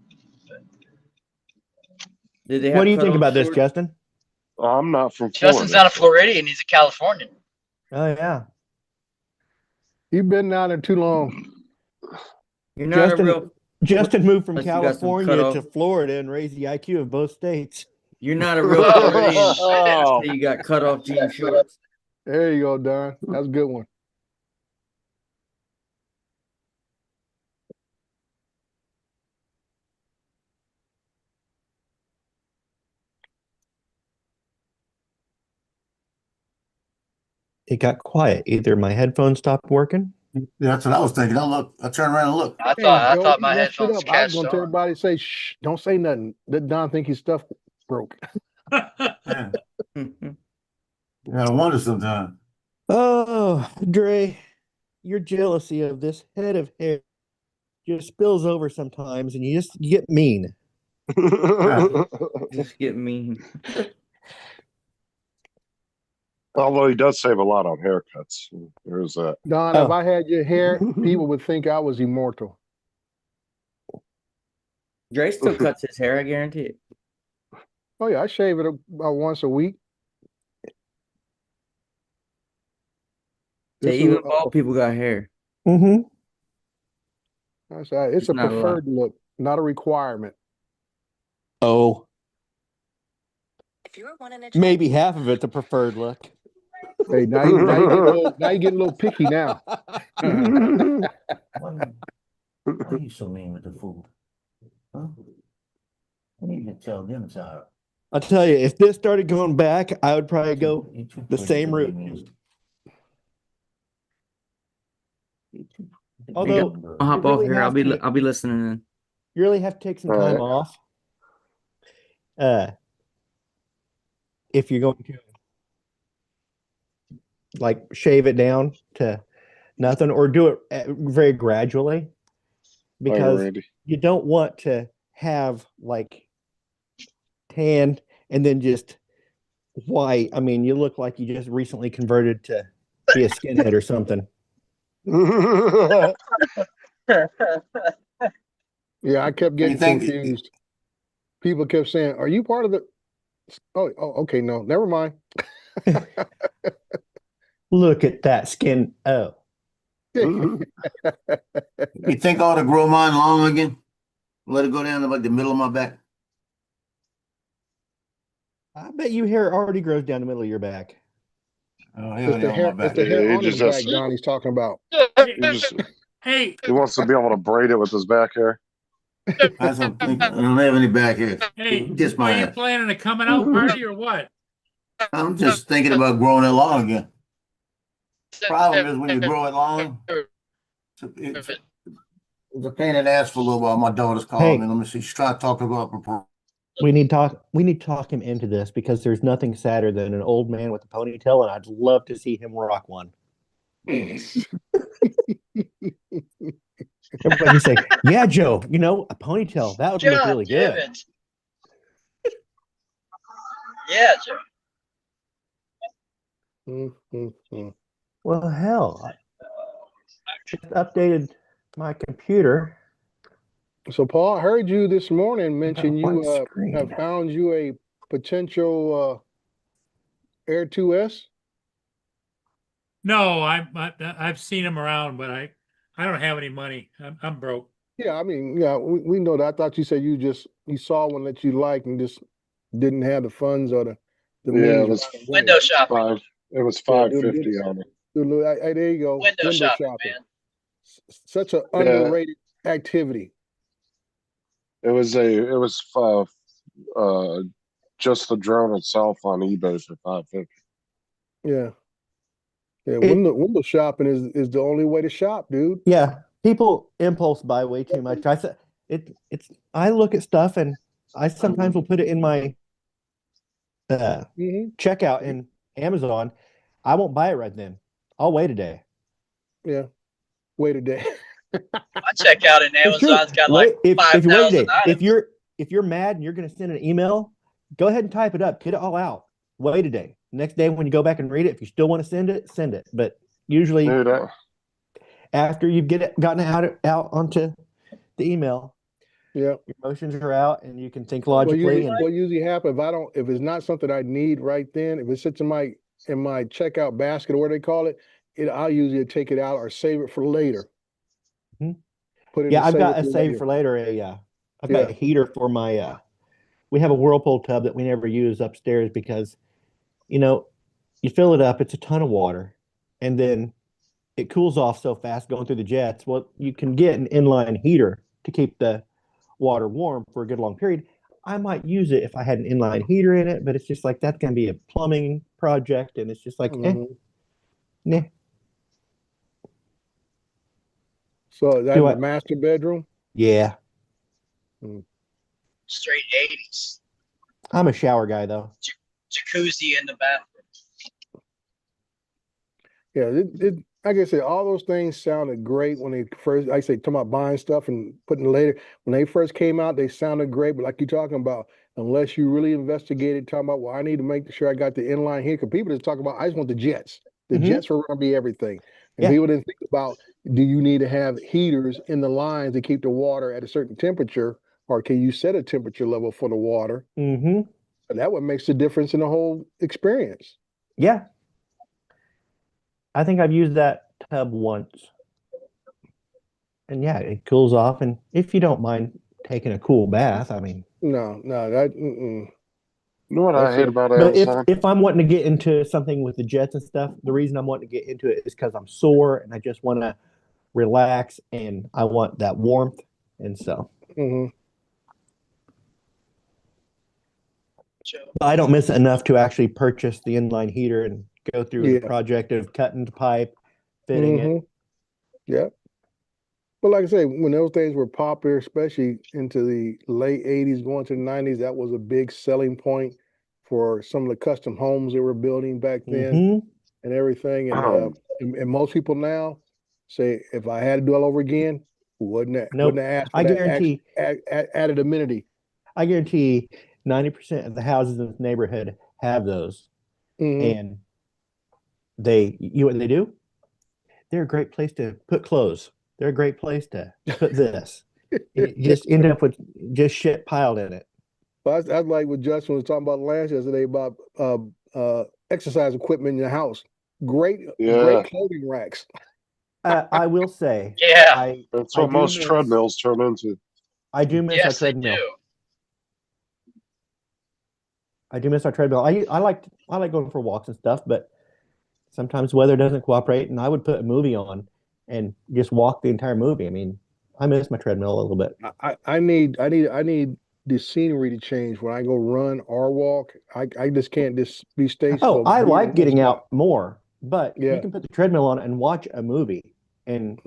S9: Did they
S11: What
S9: have
S11: do you think
S9: cutoff
S11: about this,
S9: shorts?
S11: Justin?
S2: I'm not from Florida.
S12: Justin's not a Floridian; he's a Californian.
S11: Oh yeah.
S8: You've been down there too long.
S9: You're not
S11: Justin,
S9: a real.
S11: Justin moved from
S9: Unless you got some
S11: California
S9: cutoff.
S11: to Florida and raised the IQ of both states.
S9: You're not a real Floridian. So you got cut off jean shorts.
S8: There you go, Don. That's a good one.
S11: It got quiet. Either my headphones stopped working.
S4: Yeah, that's what I was thinking. I turned around and looked.
S12: I
S8: Hey,
S12: thought
S8: Joe,
S12: my
S8: you messed it
S12: headphones
S8: up. I was
S12: catched
S8: going to tell
S12: on.
S8: everybody, say, shh, don't say nothing. Let Don think his stuff broke.
S4: Yeah. You gotta wonder sometimes.
S11: Oh, Dre, your jealousy of this head of hair just spills over sometimes, and you get mean.
S9: Just get mean.
S2: Although he does save a lot on haircuts. There's that.
S8: Don, if I had your hair, people would think I was immortal.
S9: Dre still cuts his hair, I guarantee it.
S8: Oh, yeah, I shave it about once a week.
S9: Yeah,
S8: This is
S9: even
S8: a-
S9: bald people got hair.
S11: Mm-hmm.
S8: That's all right. It's a
S9: Not a lot.
S8: preferred look, not a requirement.
S11: Oh,
S5: If you're one in a
S11: maybe half of it's a preferred look.
S8: Hey, now you get a little picky now.
S4: Why are you so mean with the food? Huh? I need to tell them, Sarah.
S11: I'll tell you, if this started going back, I would probably go
S4: You're too
S11: the
S4: pretty
S11: same
S4: to be
S11: route.
S4: mean. You're too-
S11: Although
S9: I'll hop
S11: you
S9: off
S11: really
S9: here.
S11: have to,
S9: I'll be listening in.
S11: you really have to take some
S2: All
S11: time
S2: right.
S11: off. If you're going to like shave it down to nothing or do it very gradually,
S2: Hi,
S11: because
S2: Randy.
S11: you don't want to have like tan and then just white. I mean, you look like you just recently converted to be a skinhead or something.
S8: Yeah, I kept getting
S4: think-
S8: confused. People kept saying, "Are you part of the?" Oh, okay, no, never mind.
S11: Look at that skin. Oh,
S4: You think I ought to grow mine long again? Let it go down to like the middle of my back?
S11: I bet you hair already grows down the middle of your back.
S4: Oh,
S8: It's the hair. It's the
S2: Yeah,
S8: hair
S2: he
S8: on his
S2: just has-
S8: back, Don. He's talking about.
S1: Hey,
S2: He wants to be able to braid it with his back hair.
S4: I don't have any back hair.
S1: hey,
S4: Kiss my
S1: are you
S4: ass.
S1: planning a coming out party or what?
S4: I'm just thinking about growing it long again. Problem is when you grow it long, it's a pain in the ass for a little while. My daughter's calling me. Let me see. She's trying to talk about her.
S11: We need to talk him into this because there's nothing sadder than an old man with a ponytail, and I'd love to see him rock one. Everybody can say, "Yeah, Joe, you know, a ponytail, that would look really
S12: damn
S11: good."
S12: it. Yeah, Joe.
S11: Well, hell, I just updated my computer.
S8: So, Paul, I heard you this morning mention
S11: What
S8: you
S11: screen?
S8: have found you a potential Air 2S.
S1: No, I've seen them around, but I don't have any money. I'm broke.
S8: Yeah, I mean, yeah, we know that. I thought you said you saw one that you liked and just didn't have the funds or the
S2: Yeah,
S8: means.
S2: it was
S8: right away.
S12: Window shopping.
S2: It was
S8: Yeah,
S2: $550 on it.
S8: Hey, there you go.
S12: Window shopping, man.
S8: Such an
S2: Yeah.
S8: underrated activity.
S2: It was just the drone itself on eBay for $550.
S8: Yeah. Yeah,
S11: It-
S8: window shopping is the only way to shop, dude.
S11: Yeah, people impulse buy way too much. I said it's. I look at stuff and I sometimes will put it in my
S8: Mm-hmm.
S11: checkout in Amazon. I won't buy it right then. I'll wait a day.
S8: Yeah. Wait a day.
S12: I check out in
S11: It's true.
S12: Amazon's got like
S11: Wait, if you wait a day,
S12: 5,000 items.
S11: if you're mad and you're going to send an email, go ahead and type it up, get it all out. Wait a day. Next day when you go back and read it, if you still want to send it, send it. But usually
S2: Dude,
S11: after you've gotten out onto the email,
S8: Yeah.
S11: your emotions are out and you can think
S8: What
S11: logically.
S8: usually happens if it's not something I need right then, if it sits in my checkout basket or what they call it, I'll usually take it out or save it for later.
S11: Mhm.
S8: Put it.
S11: Yeah,
S8: in
S11: I've got
S8: it
S11: a
S8: for
S11: save
S8: later.
S11: for later. I've got a heater for my. We have a Whirlpool tub that we never use upstairs because, you fill it up. It's a ton of water, and then it cools off so fast going through the jets. Well, you can get an inline heater to keep the water warm for a good long period. I might use it if I had an inline heater in it, but it's just like that's going to be a plumbing project, and it's just like, nah.
S8: So that's
S11: Do
S8: the
S11: I-
S8: master bedroom.
S11: Yeah,
S12: Straight 80s.
S11: I'm a shower guy though.
S12: Jacuzzi in the bathroom.
S8: Yeah, like I said, all those things sounded great when they first. Like I say, talking about buying stuff and putting it later. When they first came out, they sounded great. But like you're talking about, unless you really investigated, talking about, well, I need to make sure I got the inline here. Because people just talk about, I just want the jets. The
S11: Mhm.
S8: jets are going to be everything. And
S11: Yeah.
S8: people didn't think about, do you need to have heaters in the lines to keep the water at a certain temperature, or can you set a temperature level for the water?
S11: Mm-hmm.
S8: And that what makes the difference in the whole experience.
S11: Yeah. I think I've used that tub once. And yeah, it cools off. And if you don't mind taking a cool bath, I mean,
S8: No, that. Mm-mm.
S2: You know what I
S8: That's
S2: hate
S8: it.
S2: about
S11: but
S2: Amazon?
S11: if I'm wanting to get into something with the jets and stuff, the reason I'm wanting to get into it is because I'm sore and I just want to relax, and I want that warmth. And so
S8: Mhm.
S11: but I don't miss it enough to actually purchase the inline heater and go through the
S8: Yeah.
S11: project of cutting the pipe, fitting it.
S8: Mhm. Yeah. But like I say, when those things were popular, especially into the late 80s, going to the 90s, that was a big selling point for some of the custom homes they were building back then
S11: Mhm.
S8: and everything. And most people now say, if I had to do it all over again, wouldn't
S11: Nope.
S8: have asked
S11: I
S8: for that
S11: guarantee
S8: added amenity.
S11: I guarantee 90% of the houses in this neighborhood have those.
S8: Mhm.
S11: And you know what they do? They're a great place to put clothes. They're a great place to put this. And you just end up with just shit piled in it.
S8: But that's like what Justin was talking about last yesterday about exercise equipment in your house. Great
S2: Yeah,
S8: clothing racks.
S11: I will say,
S12: Yeah.
S2: that's
S11: I
S2: what
S11: do
S2: most
S11: miss
S2: treadmills turn into.
S11: I do miss our
S12: Yes, they
S11: treadmill.
S12: do.
S11: I do miss our treadmill. I like going for walks and stuff, but sometimes the weather doesn't cooperate, and I would put a movie on and just walk the entire movie. I mean, I miss my treadmill a little bit.
S8: I need the scenery to change when I go run or walk. I just can't just be
S11: Oh, I
S8: be in
S11: like
S8: one
S11: getting
S8: spot.
S11: out more, but you
S8: Yeah.
S11: can put the treadmill on and watch a movie and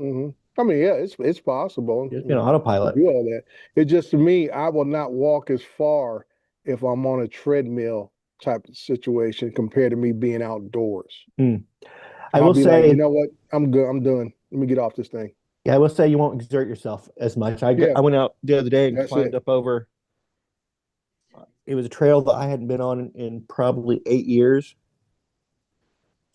S8: I mean, yeah, it's possible
S11: just be on autopilot.
S8: to do all that. It's just to me, I will not walk as far if I'm on a treadmill type of situation compared to me being outdoors.
S11: I
S8: I'll
S11: will
S8: be like, you
S11: say,
S8: know what? I'm good. I'm done. Let me get off this thing.
S11: yeah, I will say you won't exert yourself as much.
S8: Yeah,
S11: I went out the other day and
S8: that's
S11: climbed
S8: it.
S11: up over. It was a trail that I hadn't been on in probably 8 years,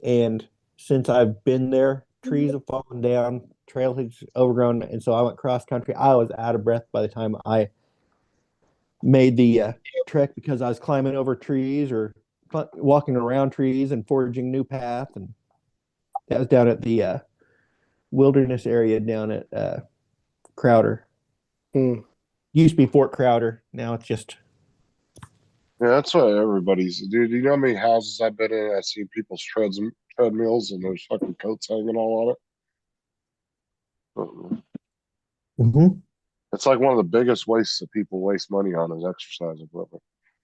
S11: and since I've been there, trees have fallen down, trail has overgrown, and so I went cross country. I was out of breath by the time I made the trek because I was climbing over trees or walking around trees and foraging new path, and that was down at the wilderness area down at Crowder.
S8: Mm.
S11: Used to be Fort Crowder. Now it's just
S2: Yeah, that's what everybody's. Dude, you know how many houses I've been in? I've seen people's treadmills and there's fucking coats hanging all on it.
S11: Mhm.
S2: It's like one of the biggest wastes that people waste money on is exercise equipment.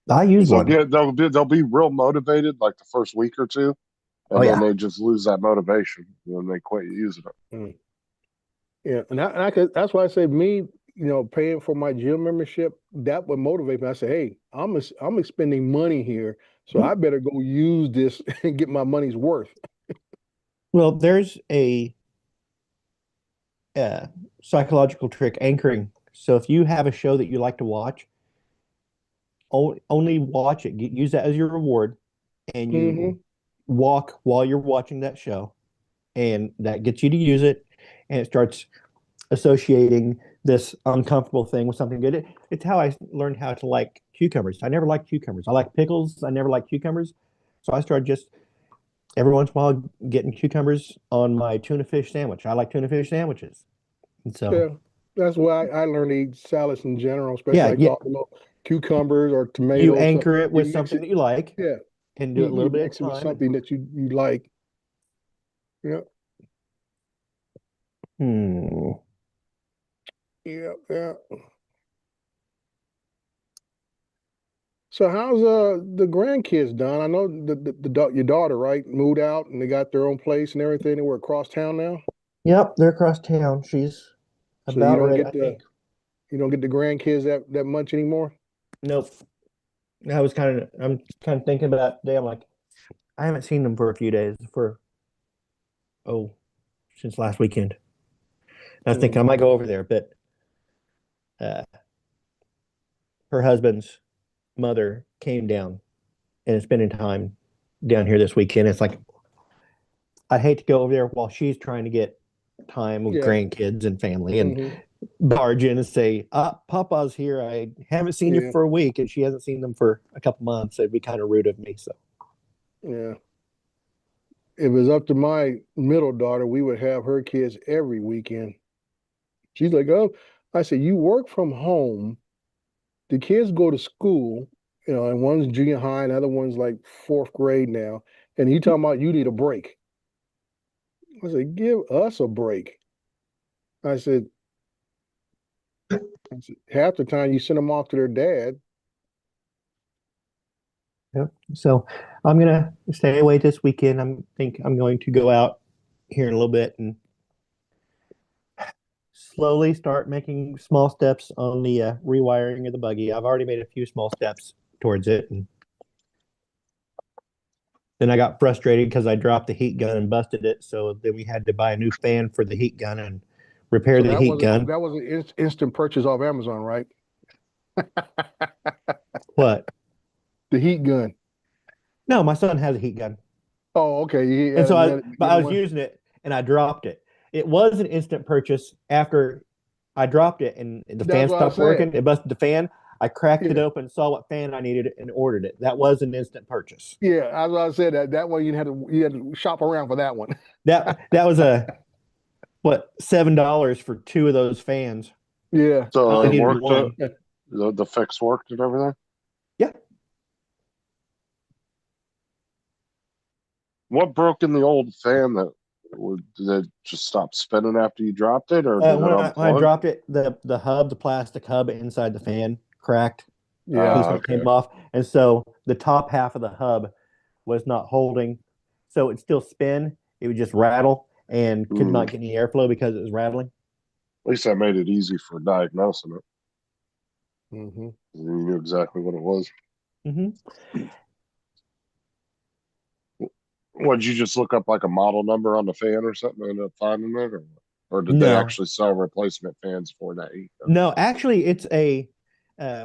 S11: I use one.
S2: They'll be real motivated like the first week or two,
S11: Oh
S2: and then
S11: yeah.
S2: they just lose that motivation when they quit using it.
S8: Mm. Yeah, and that's why I say me, paying for my gym membership, that would motivate me. I say, hey, I'm expending money here, so I better go use this and get my money's worth.
S11: Well, there's a psychological trick anchoring. So if you have a show that you like to watch, only watch it. Use that as your reward, and you walk while you're watching that show, and that gets you to use it, and it starts associating this uncomfortable thing with something good. It's how I learned how to like cucumbers. I never liked cucumbers. I like pickles. I never liked cucumbers. So I started just every once in a while getting cucumbers on my tuna fish sandwich. I like tuna fish sandwiches. And so,
S8: Yeah, that's why I learned to eat salads in general, especially
S11: yeah,
S8: like
S11: yeah,
S8: cucumbers or
S11: you
S8: tomatoes.
S11: anchor it
S8: You
S11: with
S8: mix
S11: something
S8: it,
S11: that you like
S8: yeah,
S11: and do it a
S8: you
S11: little bit at
S8: mix
S11: a
S8: it with
S11: time.
S8: something that you like. Yeah, yeah, yeah. So how's the grandkids done? I know your daughter, right, moved out and they got their own place and everything. They were across town now,
S11: Yep, they're across town. She's
S8: so you
S11: about
S8: don't
S11: ready.
S8: get
S11: I think.
S8: you don't get the grandkids that much anymore.
S11: Nope. I'm kind of thinking about it today. I'm like, I haven't seen them for a few days oh, since last weekend. I think I might go over there, but uh, her husband's mother came down and is spending time down here this weekend. It's like I hate to go over there while she's trying to get time with
S8: Yeah.
S11: grandkids and family and
S8: Mhm.
S11: barge in and say, Papa's here. I haven't seen
S8: Yeah.
S11: you for a week, and she hasn't seen them for a couple months. It'd be kind of rude of me. So
S8: Yeah. If it was up to my middle daughter, we would have her kids every weekend. She's like, oh, I said, you work from home. The kids go to school, and one's junior high, and the other one's like fourth grade now. And you talking about you need a break. I said, give us a break. I said, half the time you send them off to their dad.
S11: Yep. So I'm gonna stay away this weekend. I'm going to go out here in a little bit and slowly start making small steps on the rewiring of the buggy. I've already made a few small steps towards it, and then I got frustrated because I dropped the heat gun and busted it. So then we had to buy a new fan for the heat gun and repair
S8: So
S11: the
S8: that
S11: heat
S8: was
S11: gun.
S8: that was an instant purchase off Amazon, right?
S11: What?
S8: The heat gun.
S11: No, my son has a heat gun.
S8: Oh, okay.
S11: And so I was using it and I dropped it. It was an instant purchase after I dropped it and the fan
S8: That's what I
S11: stopped
S8: said.
S11: working. It busted the fan. I cracked it
S8: Yeah.
S11: open, saw what fan I needed, and ordered it. That was an instant purchase.
S8: Yeah, as I said, that one you had to shop around for that one.
S11: That was what, $7 for 2 of those fans.
S8: Yeah.
S2: So
S11: I only
S2: it
S11: needed
S2: worked.
S11: one.
S2: The fix worked and everything.
S11: Yeah.
S2: What broke in the old fan did it just stop spinning after you dropped it, or did it
S11: When I
S2: unplug?
S11: dropped it, the plastic hub inside the fan cracked.
S8: Yeah.
S11: Piece of it came off, and so the top half of the hub was not holding, so it still spin. It would just rattle and could not get any airflow because it was rattling.
S2: At least that made it easy for diagnosing it.
S8: Mm-hmm.
S2: You knew exactly what it was.
S11: Mm-hmm.
S2: What, did you just look up like a model number on the fan or something and end up finding it, or did they
S11: No.
S2: actually sell replacement fans for that heat gun?
S11: No, actually, it's a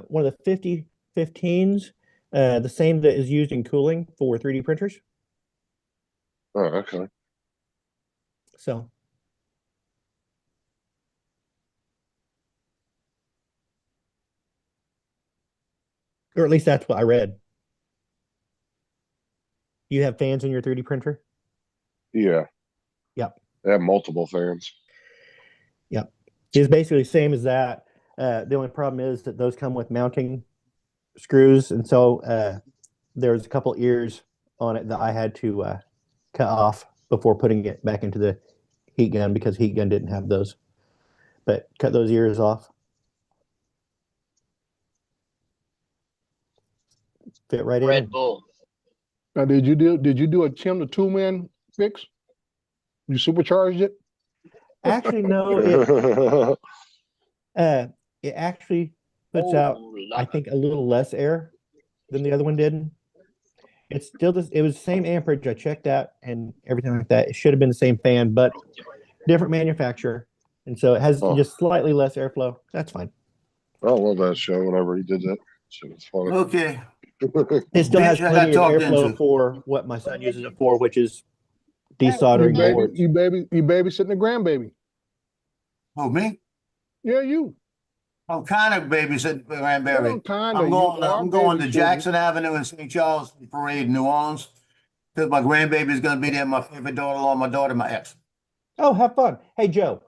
S11: one of the 5015s, the same that is used in cooling for 3D printers.
S2: Oh, okay.
S11: So or at least that's what I read. You have fans in your 3D printer?
S2: Yeah.
S11: Yep.
S2: They have multiple fans.
S11: Yep. It's basically the same as that. The only problem is that those come with mounting screws, and so there's a couple ears on it that I had to cut off before putting it back into the heat gun because heat gun didn't have those. But cut those ears off. Fit right in.
S12: Red Bull.
S8: Now, did you do a Tim the Tool Man fix? You supercharged it?
S11: Actually, no. It actually puts out, I think, a little less air than the other one did. It's still this. It was the same amperage. I checked out and everything like that. It should have been the same fan, but different manufacturer, and so it has just slightly less airflow. That's fine.
S2: I love that show whenever he did that. Shit was funny.
S4: Okay.
S11: It still has
S4: Bitch, I
S11: plenty of
S4: got talked
S11: airflow
S4: into.
S11: for what my son uses it for, which is desoldering boards.
S8: You babysitting the grandbaby.
S4: Oh, me?
S8: Yeah, you.
S4: I'm kind of babysitting grandbaby.
S8: Well, kinda,
S4: I'm going.
S8: you are
S4: I'm going to
S8: babysitting.
S4: Jackson Avenue in St. Charles Parade, New Orleans, because my grandbaby is going to be there. My favorite daughter-in-law, my daughter, my ex.
S11: Oh, have fun. Hey, Joe,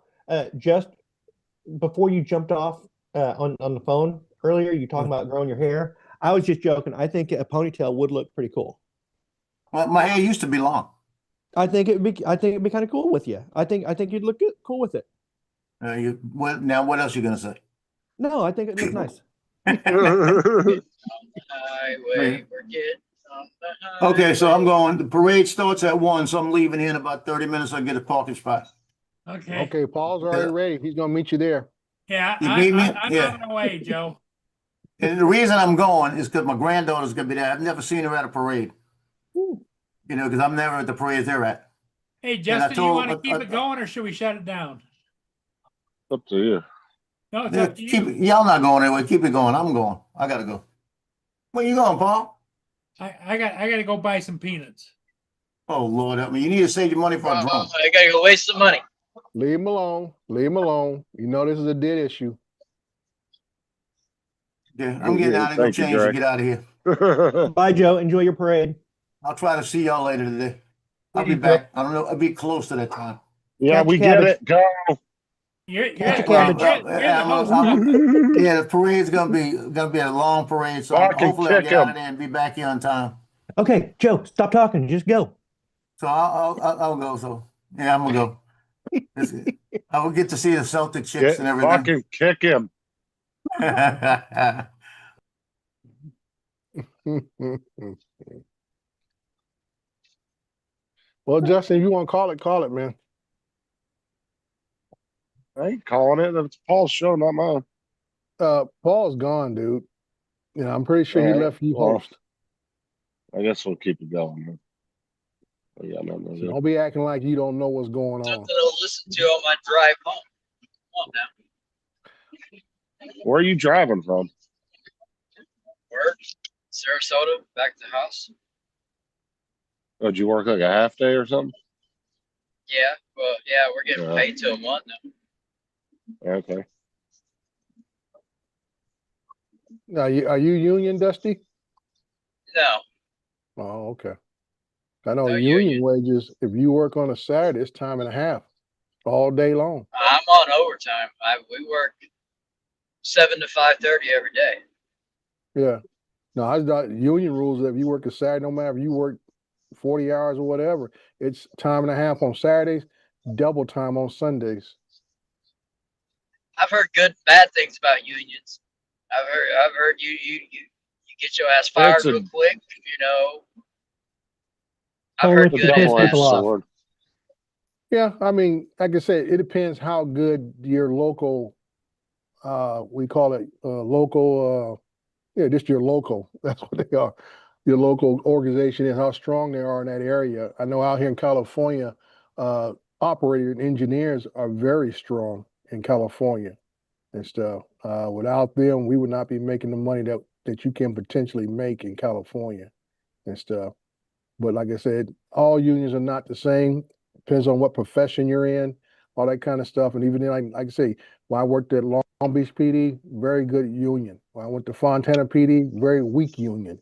S11: just before you jumped off on the phone earlier, you talking about growing your hair. I was just joking. I think a ponytail would look pretty cool.
S4: Well, my hair used to be long.
S11: I think it'd be kind of cool with you. I think you'd look good, cool with it.
S4: Now, what else you going to say?
S11: No, I think it'd look nice.
S12: Highway, we're getting on the
S4: Okay, so I'm
S12: highway.
S4: going. The parade starts at 1, so I'm leaving here in about 30 minutes. I'll get a parking spot.
S1: Okay.
S8: Okay, Paul's already ready. He's gonna meet you there.
S1: Yeah,
S4: You beat me?
S1: I'm
S4: Yeah.
S1: on the way, Joe.
S4: And the reason I'm going is because my granddaughter's going to be there. I've never seen her at a parade. You know, because I'm never at the parades they're at.
S1: Hey,
S4: And I
S1: Justin, you
S4: told-
S1: want to keep it going or should we shut it down?
S2: Up to you.
S1: No, it's
S4: Yeah,
S1: up to you.
S4: y'all not going anywhere. Keep it going. I'm going. I got to go. Where you going, Paul?
S1: I got to go buy some peanuts.
S4: Oh, Lord help me. You need to save your money for a drone.
S12: I gotta go waste some money.
S8: Leave him alone. Leave him alone. You know this is a dead issue.
S4: Yeah, I'm getting out of here.
S2: Thank you,
S4: Change
S2: Dre.
S4: and get out of here.
S11: Bye, Joe. Enjoy your parade.
S4: I'll try to see y'all later today. I'll be
S11: you,
S4: back. I don't know. I'll be close to that time.
S2: Yeah,
S11: Catch
S2: we
S11: a
S2: get
S11: cabbage.
S2: it. Go.
S1: You're
S11: Catch a
S1: the
S11: cabbage.
S1: host.
S4: Yeah, the parade's gonna be a long parade, so
S2: Fucking
S4: hopefully I'll
S2: kick
S4: get out
S2: him.
S4: of there and be back here on time.
S11: Okay, Joe, stop talking. Just go.
S4: So I'll go. So yeah, I'm gonna go. I will get to see the Celtic chicks and everything.
S2: Fucking kick him.
S8: Well, Justin, if you want to call it, man.
S2: I ain't calling it. That's Paul's show, not mine.
S8: Paul's gone, dude. Yeah, I'm pretty sure he
S2: Alright,
S8: left you
S2: well,
S8: host.
S2: I guess we'll keep it going. Man. Yeah, no, no,
S8: So don't be acting like you don't know what's going on.
S12: Something to listen to on my drive home. Come on now.
S2: Where are you driving from?
S12: Work, Sarasota, back to the house.
S2: Oh, did you work like a half day or something?
S12: Yeah, well, yeah, we're getting
S2: Yeah.
S12: paid till 1 now.
S2: Okay.
S8: Are you union, Dusty?
S12: No,
S8: Oh, okay. I know
S12: No
S8: union wages, if you work on a Saturday, it's time and a half all day long.
S12: I'm on overtime. We work 7 to 5:30 every day.
S8: Yeah. No, I thought union rules that if you work a Saturday, no matter if you work 40 hours or whatever, it's time and a half on Saturdays, double time on Sundays.
S12: I've heard good, bad things about unions. I've heard you get your ass fired
S2: It's a-
S12: real quick. You know, I've
S13: Only
S12: heard
S13: if
S2: The
S13: you
S12: good
S13: piss
S12: and
S2: double-edged
S12: bad.
S13: people off.
S2: sword.
S8: Yeah, I mean, like I said, it depends how good your local, we call it local, just your local. That's what they are. Your local organization and how strong they are in that area. I know out here in California, operators and engineers are very strong in California and stuff. Without them, we would not be making the money that you can potentially make in California and stuff. But like I said, all unions are not the same. Depends on what profession you're in, all that kind of stuff. And even then, like I say, when I worked at Long Beach PD, very good union. When I went to Fontana PD, very weak union.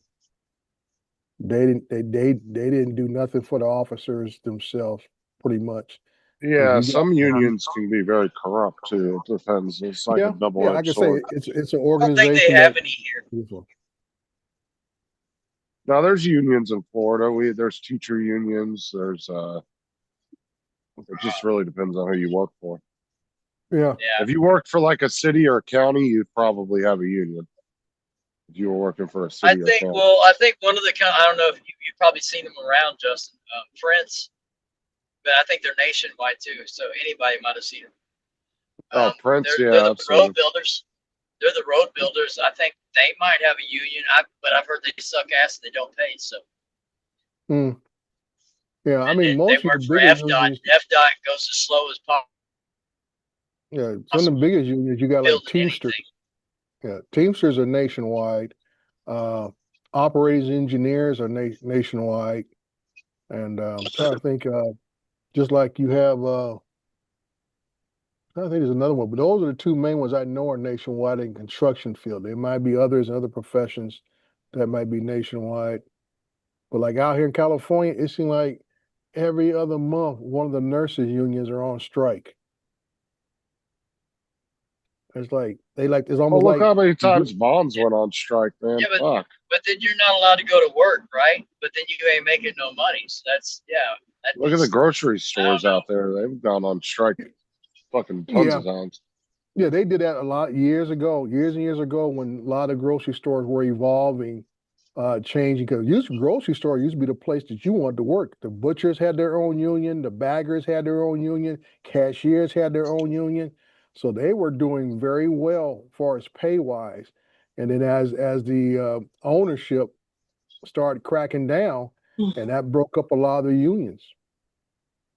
S8: They didn't do nothing for the officers themselves, pretty much.
S2: Yeah,
S8: you
S2: some unions can be very corrupt too. It depends. It's like a
S8: Yeah, like
S2: double-edged
S8: I say,
S2: sword.
S8: it's an
S12: I don't think
S8: organization
S12: they have
S8: that.
S12: any here.
S2: Now there's unions in Florida. There's teacher unions. There's it just really depends on who you work for.
S8: Yeah,
S12: Yeah,
S2: If you worked for like a city or a county, you'd probably have a union. If you were working for a city or county.
S12: I think one of the I don't know if you've probably seen them around, Justin. Prince, but I think they're nationwide too. So anybody might have seen them.
S2: Oh, Prince,
S12: They're
S2: yeah,
S12: the
S2: I've seen
S12: road
S2: them.
S12: builders. They're the road builders. I think they might have a union. But I've heard they suck ass and they don't pay. So
S8: yeah. I
S12: and
S8: mean,
S12: they
S8: most of the
S12: work for
S8: bigger
S12: FDOT.
S8: unions,
S12: FDOT goes as slow as possible.
S8: yeah, some of the biggest unions, you got like
S12: Building
S8: Teamsters.
S12: anything.
S8: Yeah, Teamsters are nationwide. Operators, engineers are nationwide, and I'm trying to think. Just like you have, I think there's another one, but those are the two main ones I know are nationwide in construction field. There might be others in other professions that might be nationwide, but like out here in California, it seems like every other month one of the nurses unions are on strike. It's like it's
S2: Oh,
S8: almost
S2: look
S8: like
S2: how many times Bonds went on strike, man.
S12: Yeah,
S2: Fuck.
S12: but then you're not allowed to go to work, right? But then you ain't making no money. So that's
S2: Look at the grocery stores out there. They've gone on strike fucking tons of times.
S8: Yeah, they did that a lot years and years ago when a lot of grocery stores were evolving, changing. Because grocery store used to be the place that you wanted to work. The butchers had their own union, the baggers had their own union, cashiers had their own union. So they were doing very well as far as pay wise. And then as the ownership started cracking down, and that broke up a lot of the unions.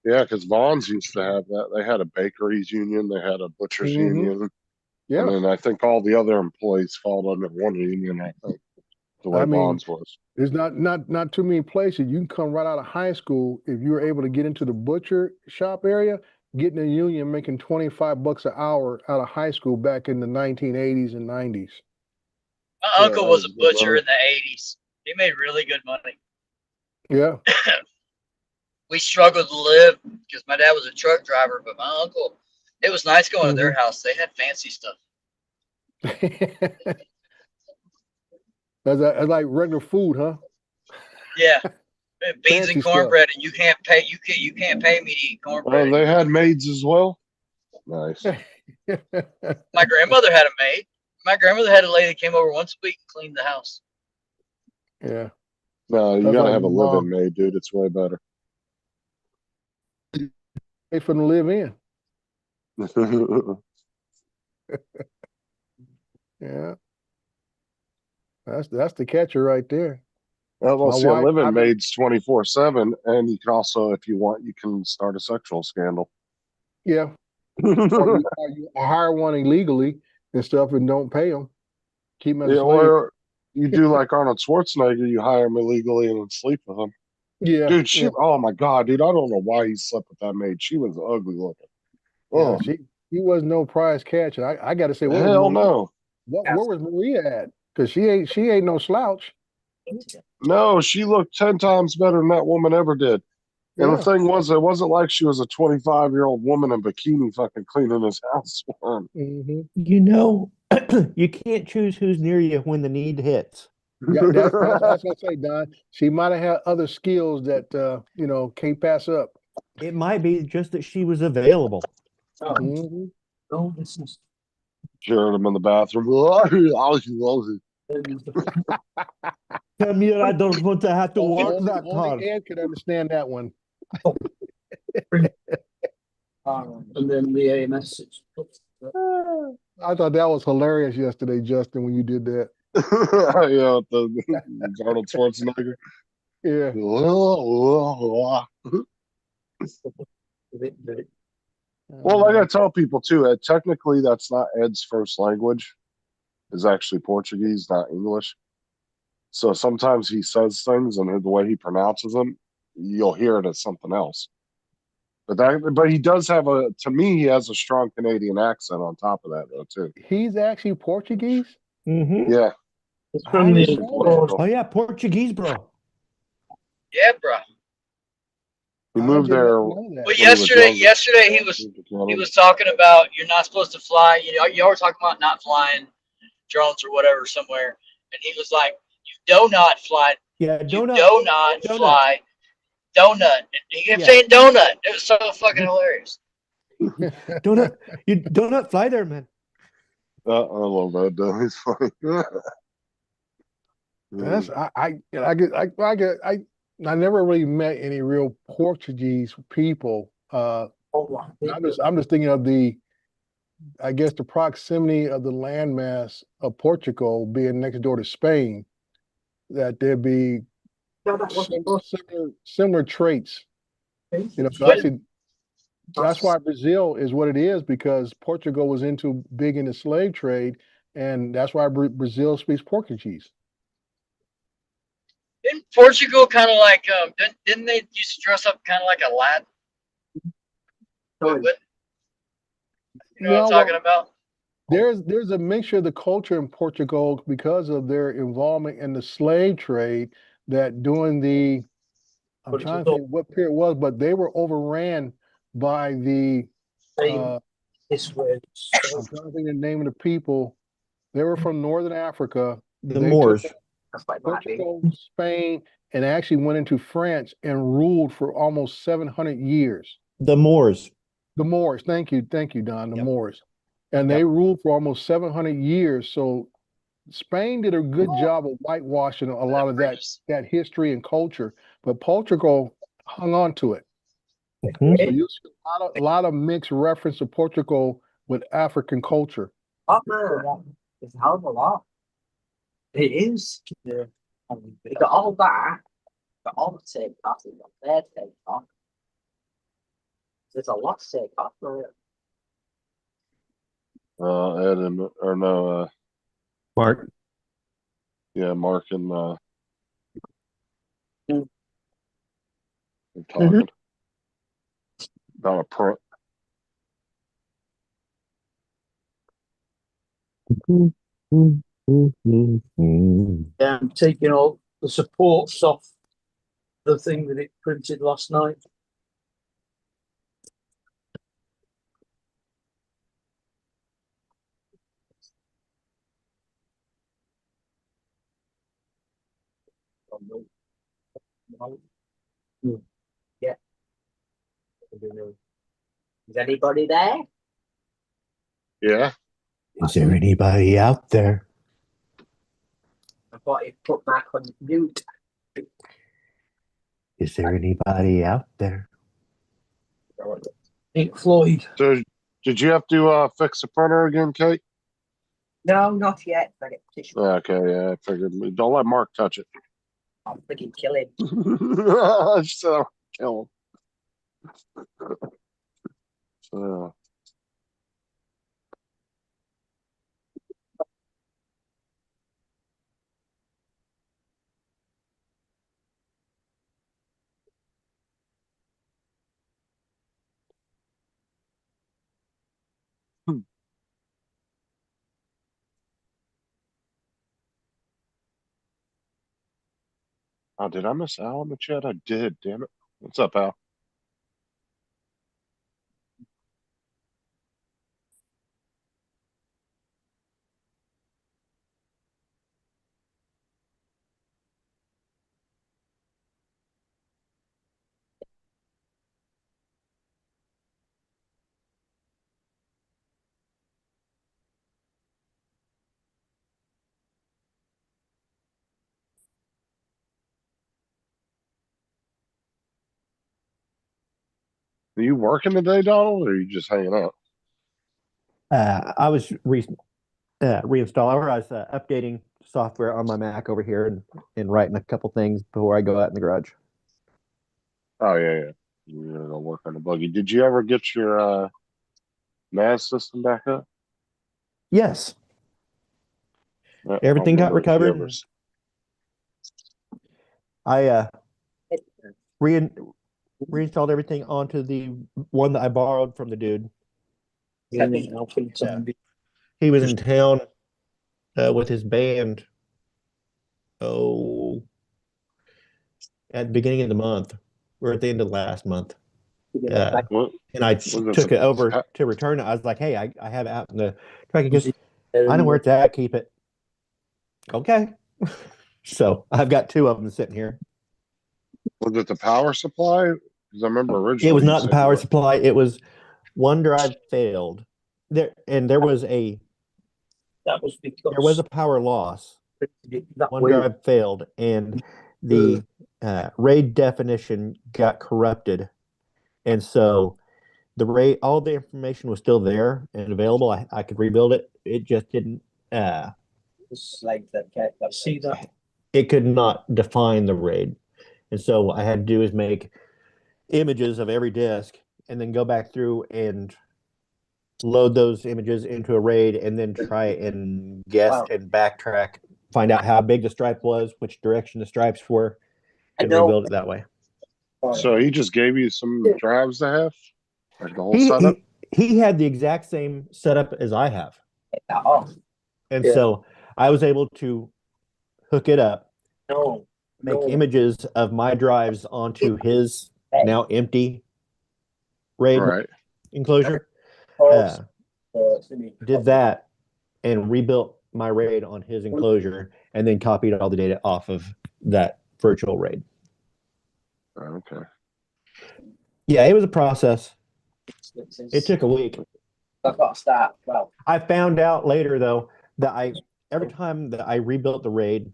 S2: Yeah, because Vaughn's used to have that. They had a bakeries union, they had a butcher's union.
S8: Yeah.
S2: And then I think all the other employees fall under one union, I think, the way Vaughn's was.
S8: There's not too many places. You can come right out of high school if you were able to get into the butcher shop area, getting a union, making $25 an hour out of high school back in the 1980s and 90s.
S12: my uncle was a butcher in the 80s. He made really good money.
S8: Yeah.
S12: We struggled to live because my dad was a truck driver, but my uncle, it was nice going to their house. They had fancy stuff.
S8: That's like regular food, huh?
S12: Yeah. beans
S8: Fancy
S12: and
S8: stuff.
S12: cornbread, and you can't pay me to eat cornbread.
S2: They had maids as well. Nice.
S12: My grandmother had a maid. My grandmother had a lady that came over once a week and cleaned the house.
S8: Yeah.
S2: No, you
S8: That's
S2: gotta
S8: like
S2: have a
S8: my
S2: live-in
S8: mom.
S2: maid, dude. It's way better.
S8: Pay for them to live in. Yeah. That's the catcher right there.
S2: Well,
S8: My
S2: see, a
S8: wife, I
S2: live-in
S8: mean,
S2: maid's 24/7, and you can also, if you want, you can start a sexual scandal.
S8: yeah. Or you hire one illegally and stuff and don't pay them. Keep them as a
S2: Yeah,
S8: slave.
S2: or you do like Arnold Schwarzenegger, you hire him illegally and then sleep with him.
S8: Yeah.
S2: Dude,
S8: Yeah.
S2: oh my God, dude, I don't know why he slept with that maid. She was ugly looking.
S8: Yeah.
S2: Oh,
S8: He was no prize catcher. I got to say, where
S2: hell
S8: was Maria?
S2: no.
S8: Where was Maria at? Because she ain't no slouch.
S2: No, she looked 10 times better than that woman ever did. And the
S8: Yeah.
S2: thing was, it wasn't like she was a 25-year-old woman in bikini fucking cleaning his house for him.
S8: Mm-hmm.
S13: You know, you can't choose who's near you when the need hits.
S8: Yeah, that's what I say, Don. She might have had other skills that can't pass up.
S13: It might be just that she was available.
S8: Mm-hmm.
S2: She heard him in the bathroom.
S13: Tell me I don't want to have to work
S8: Only,
S13: that
S8: only
S13: hard.
S8: Ed could understand that one.
S3: And then the AMS.
S8: I thought that was hilarious yesterday, Justin, when you did that.
S2: Yeah, Arnold Schwarzenegger.
S8: Yeah.
S2: Well, like I tell people too, Ed, technically that's not Ed's first language. Is actually Portuguese, not English. So sometimes he says things and the way he pronounces them, you'll hear it as something else. But he does have to me, he has a strong Canadian accent on top of that though too.
S8: He's actually Portuguese?
S13: Mm-hmm.
S2: Yeah.
S3: It's
S8: I
S3: from
S8: didn't
S3: the
S8: know that.
S13: Oh yeah, Portuguese, bro.
S12: Yeah, bro.
S2: He
S8: I
S2: moved
S8: did
S2: there
S8: not know
S12: Well,
S8: that.
S2: when he was younger.
S12: yesterday he was talking about you're not supposed to fly. You were talking about not flying drones or whatever somewhere, and he was like, "You do not fly.
S13: Yeah,
S12: You
S13: donut.
S12: do not fly donut." And he kept
S13: Yeah.
S12: saying donut. It was so fucking hilarious.
S13: Donut. You donut fly there, man.
S2: I love that though. He's funny.
S8: That's I never really met any real Portuguese people. I'm just thinking of the proximity of the landmass of Portugal being next door to Spain, that there'd be similar traits. So I see that's why Brazil is what it is, because Portugal was big in the slave trade, and that's why Brazil speaks Portuguese.
S12: Didn't Portugal kind of like didn't they used to dress up kind of like Aladdin? You know what I'm talking about?
S8: There's a mixture of the culture in Portugal because of their involvement in the slave trade, that during I'm trying to think what period it was, but they were overran by the I'm trying to think the name of the people. They were from Northern Africa.
S13: The
S8: They
S13: Moors.
S8: took Portugal, Spain, and actually went into France and ruled for almost 700 years.
S13: The Moors.
S8: The Moors. Thank you, Don. The
S13: Yep.
S8: Moors. And they ruled for almost 700 years. So Spain did a good job of whitewashing a lot of that history and culture, but Portugal hung on to it.
S13: Mhm.
S8: So you see a lot of mixed reference to Portugal with African culture.
S3: It's a hell of a lot. It is. Yeah. They got all that, but all the same cost is their take off. There's a lot to take off for it.
S2: Ed or no,
S13: Mark.
S2: yeah, Mark and
S3: Mm.
S2: they're talking about a print.
S3: Yeah, I'm taking all the supports off the thing that it printed last night.
S14: Yeah. Is anybody there?
S2: Yeah.
S13: Is there anybody out there?
S14: I thought you put Mac on mute.
S13: Is there anybody out there?
S3: Pink Floyd.
S2: So did you have to fix the printer again, Kate?
S14: No, not yet. I get tissue.
S2: Okay, yeah, I figured. Don't let Mark touch it.
S14: I'll freaking kill him.
S2: So kill him. So, oh, did I miss Al in the chat? I did. Damn it. What's up, Al? Are you working today, Donald, or are you just hanging out?
S13: I was reinstaller. I was updating software on my Mac over here and writing a couple things before I go out in the garage.
S2: Oh yeah. You're gonna go work on the buggy. Did you ever get your NAS system back up?
S13: Yes.
S2: Yeah,
S13: Everything got
S2: I'll wonder if you
S13: recovered. I reinstalled everything onto the one that I borrowed from the dude.
S3: Yeah.
S13: He was in town with his band. Oh, at the beginning of the month. We're at the end of last month. And I took it over to return it. I was like, hey, I have it out in the track. He goes, I know where it's at. Keep it. Okay. So I've got two of them sitting here.
S2: Was it the power supply? Because I remember originally
S13: It was
S2: you
S13: not the
S2: said you
S13: power
S2: were-
S13: supply. It was one drive failed. There was a power loss. One drive failed, and the RAID definition got corrupted, and so the RAID, all the information was still there and available. I could rebuild it. It just didn't.
S3: See that?
S13: It could not define the RAID, and so what I had to do is make images of every disk, and then go back through and load those images into a RAID, and then try and guess and backtrack, find out how big the stripe was, which direction the stripes were, and rebuild it that way.
S2: So he just gave you some drives to have? Like the whole setup?
S13: He had the exact same setup as I have. And so I was able to hook it up, make images of my drives onto his now empty RAID enclosure. Did that and rebuilt my RAID on his enclosure, and then copied all the data off of that virtual RAID.
S2: Okay.
S13: Yeah, it was a process. It took a week.
S14: I've got to start. Well,
S13: I found out later though that every time that I rebuilt the RAID,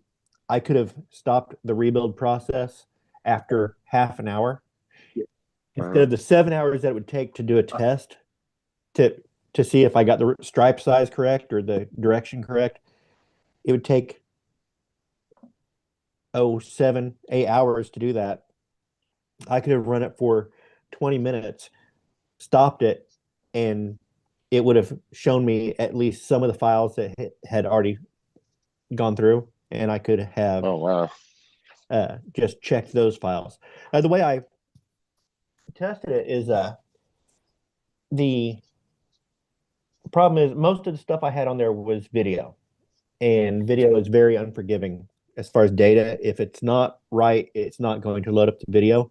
S13: I could have stopped the rebuild process after half an hour. Instead of the 7 hours that it would take to do a test to see if I got the stripe size correct or the direction correct, it would take 7, 8 hours to do that. I could have run it for 20 minutes, stopped it, and it would have shown me at least some of the files that had already gone through, and I could have just checked those files. The way I tested it is the problem is most of the stuff I had on there was video, and video is very unforgiving as far as data. If it's not right, it's not going to load up the video.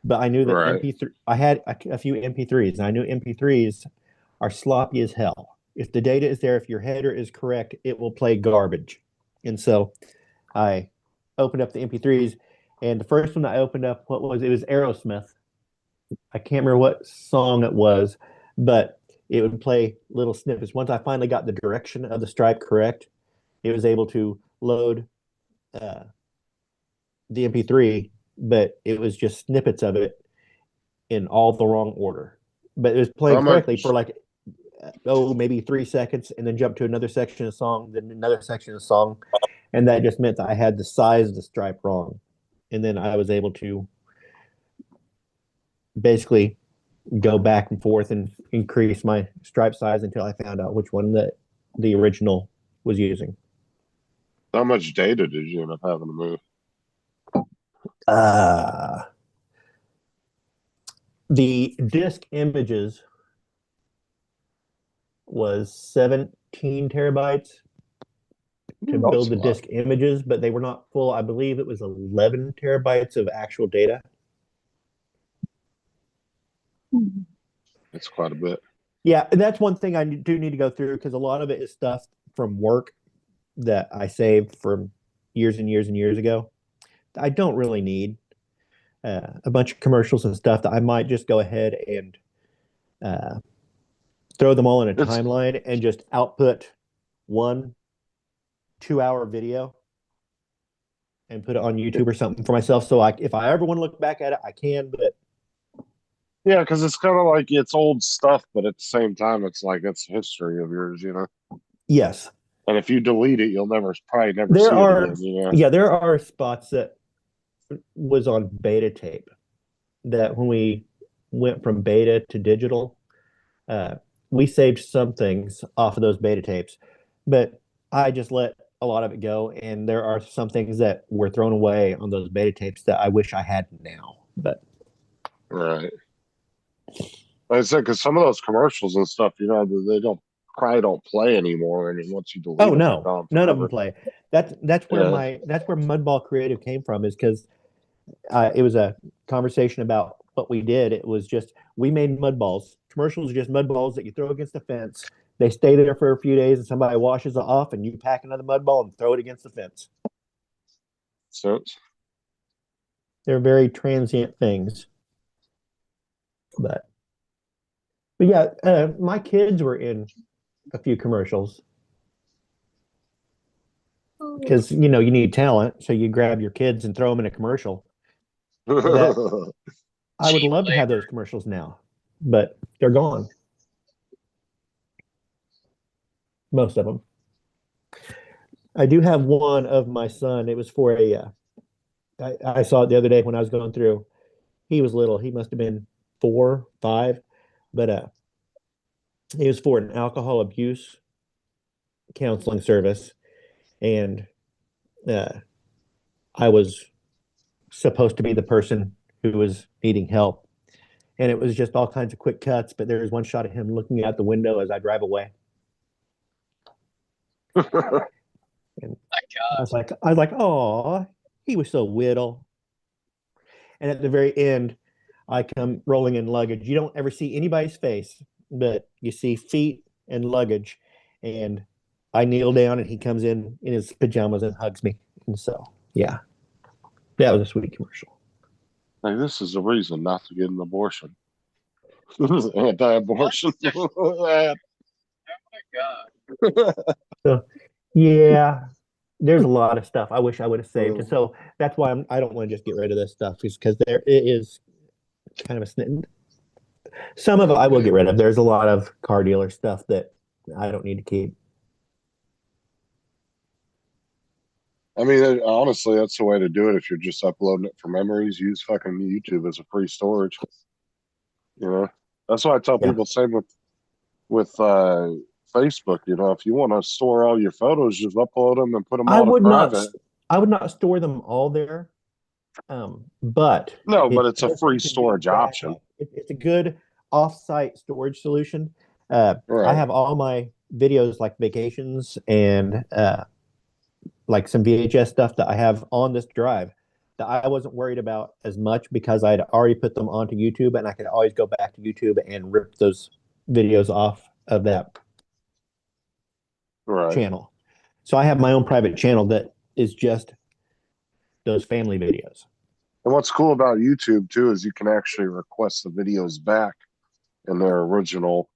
S13: But I knew that MP3, I had a few MP3s, and I knew MP3s are sloppy as hell. If the data is there, if your header is correct, it will play garbage. And so I opened up the MP3s, And the first one I opened up, it was Aerosmith. I can't remember what song it was, but it would play little snippets. Once I finally got the direction of the stripe correct, it was able to load the MP3, but it was just snippets of it in all the wrong order. But it was playing correctly for like, maybe 3 seconds, and then jump to another section of song, then another section of song. And that just meant that I had the size of the stripe wrong. And then I was able to basically go back and forth and increase my stripe size until I found out which one that the original was using.
S2: How much data did you end up having to move?
S13: The disk images was 17 terabytes to build the disk images, but they were not full. I believe it was 11 terabytes of actual data.
S2: It's quite a bit.
S13: Yeah, and that's one thing I do need to go through, because a lot of it is stuff from work that I saved from years and years and years ago. I don't really need a bunch of commercials and stuff that I might just go ahead and throw them all in a timeline and just output 1 2-hour video and put it on YouTube or something for myself. So if I ever want to look back at it, I can, but
S2: yeah, because it's kind of like it's old stuff, but at the same time, it's like it's history of yours, you know?
S13: Yes.
S2: And if you delete it, you'll probably never see
S13: There are,
S2: it again, you know?
S13: yeah, there are spots that was on beta tape that when we went from beta to digital, we saved some things off of those beta tapes, but I just let a lot of it go. And there are some things that were thrown away on those beta tapes that I wish I had now, but.
S2: Right. Like I said, because some of those commercials and stuff, you know, they probably don't play anymore. And once you delete
S13: Oh
S2: them,
S13: no, none of them play. That's where
S2: Yeah.
S13: that's where Mudball Creative came from, is because it was a conversation about what we did. It was just, we made mud balls. Commercials are just mud balls that you throw against the fence. They stay there for a few days, and somebody washes it off, and you pack another mud ball and throw it against the fence.
S2: So
S13: They're very transient things. But yeah, my kids were in a few commercials because, you know, you need talent, so you grab your kids and throw them in a commercial. That, I would love to have those commercials now, but they're gone. Most of them. I do have one of my son. It was for I saw it the other day when I was going through. He was little. He must have been 4, 5, but it was for an alcohol abuse counseling service, and I was supposed to be the person who was needing help, and it was just all kinds of quick cuts. But there was one shot of him looking out the window as I drive away. And I was like, oh, he was so little. And at the very end, I come rolling in luggage. You don't ever see anybody's face, but you see feet and luggage. And I kneel down, and he comes in his pajamas and hugs me. And so, yeah, that was a sweet commercial.
S2: Like, this is a reason not to get an abortion. This is anti-abortion.
S12: Oh my God.
S13: So, yeah, there's a lot of stuff I wish I would have saved. And so that's why I don't want to just get rid of this stuff, because it is kind of a snit. Some of it I will get rid of. There's a lot of car dealer stuff that I don't need to keep.
S2: I mean, honestly, that's the way to do it. If you're just uploading it for memories, use fucking YouTube as a free storage. You know, that's why I tell people, same with Facebook. You know, if you want to store all your photos, just upload them and put them all to private.
S13: I would not store them all there, but
S2: but it's a free storage option.
S13: It's a good off-site storage solution. I have all my videos, like vacations and like some VHS stuff that I have on this drive that I wasn't worried about as much, because I had already put them onto YouTube, and I could always go back to YouTube and rip those videos off of that channel. So I have my own private channel that is just those family videos.
S2: And what's cool about YouTube too is you can actually request the videos back in their original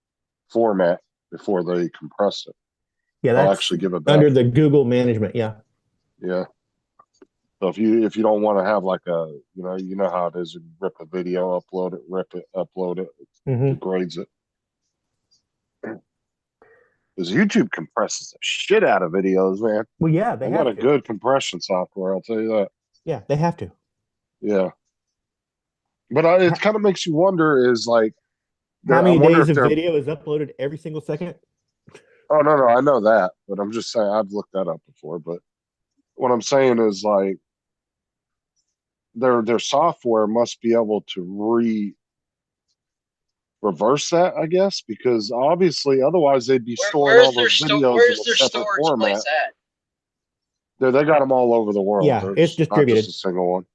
S2: format before they compress it.
S13: Yeah,
S2: They'll
S13: that's
S2: actually give it back.
S13: under the Google management. Yeah.
S2: Yeah. So if you don't want to have like a, you know how it is, you rip a video, upload it, rip it, upload it,
S13: Mhm.
S2: degrades it. Because YouTube compresses the shit out of videos, man.
S13: Well, yeah, they
S2: They got
S13: have
S2: a
S13: to.
S2: good compression software, I'll tell you that.
S13: Yeah, they have to.
S2: Yeah. But it kind of makes you wonder is like,
S13: How
S2: I
S13: many
S2: wonder
S13: days
S2: if
S13: of
S2: they're,
S13: video is uploaded every single second?
S2: oh, no, I know that. But I'm just saying, I've looked that up before. But what I'm saying is like, their software must be able to reverse that, I guess, because obviously otherwise they'd be storing all those videos in
S12: where's
S2: a
S12: their
S2: separate
S12: storage
S2: format.
S12: place at?
S2: They got them all over the world.
S13: Yeah, it's
S2: There's not
S13: distributed.
S2: just a single one.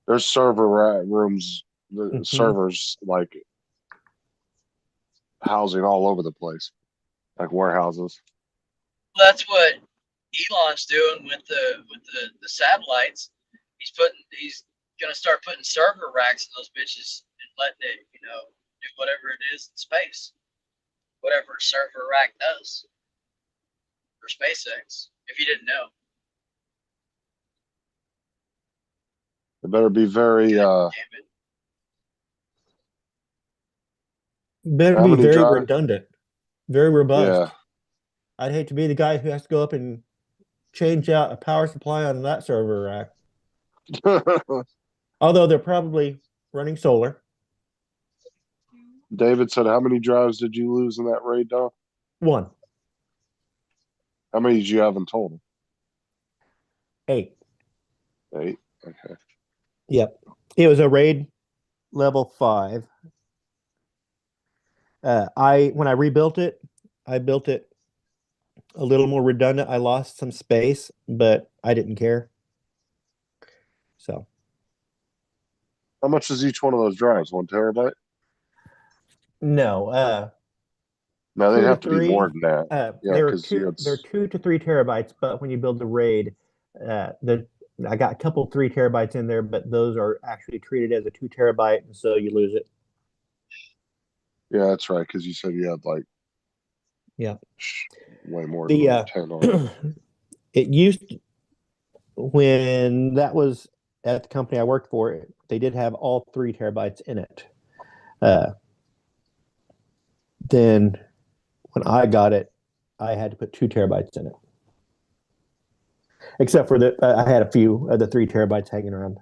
S2: There's server rooms, the
S13: Mhm.
S2: servers like housing all over the place, like warehouses.
S12: That's what Elon's doing with the satellites. He's gonna start putting server racks in those bitches and letting it, do whatever it is in space. Whatever a server rack does for SpaceX, if you didn't know.
S2: It better be very
S13: Better
S2: how
S13: be
S2: many
S13: very
S2: drive?
S13: redundant, very robust.
S2: Yeah.
S13: I'd hate to be the guy who has to go up and change out a power supply on that server rack. Although they're probably running solar.
S2: David said, how many drives did you lose in that raid, Don?
S13: One.
S2: How many did you have in total?
S13: 8.
S2: 8. Okay.
S13: Yep. It was a raid level 5. When I rebuilt it, I built it a little more redundant. I lost some space, but I didn't care. So
S2: How much is each one of those drives? 1 terabyte?
S13: no,
S2: No, they
S13: 2 to
S2: have to be
S13: 3.
S2: more than that. Yeah,
S13: They're
S2: because
S13: they're 2 to 3 terabytes, but when you build the raid, I got a couple 3 terabytes in there, but those are actually treated as a 2 terabyte, and so you lose it.
S2: yeah, that's right. Because you said you had like
S13: Yeah.
S2: way more
S13: The
S2: than 10 on it.
S13: it used when that was at the company I worked for, they did have all 3 terabytes in it. Then when I got it, I had to put 2 terabytes in it. Except for I had a few of the 3 terabytes hanging around.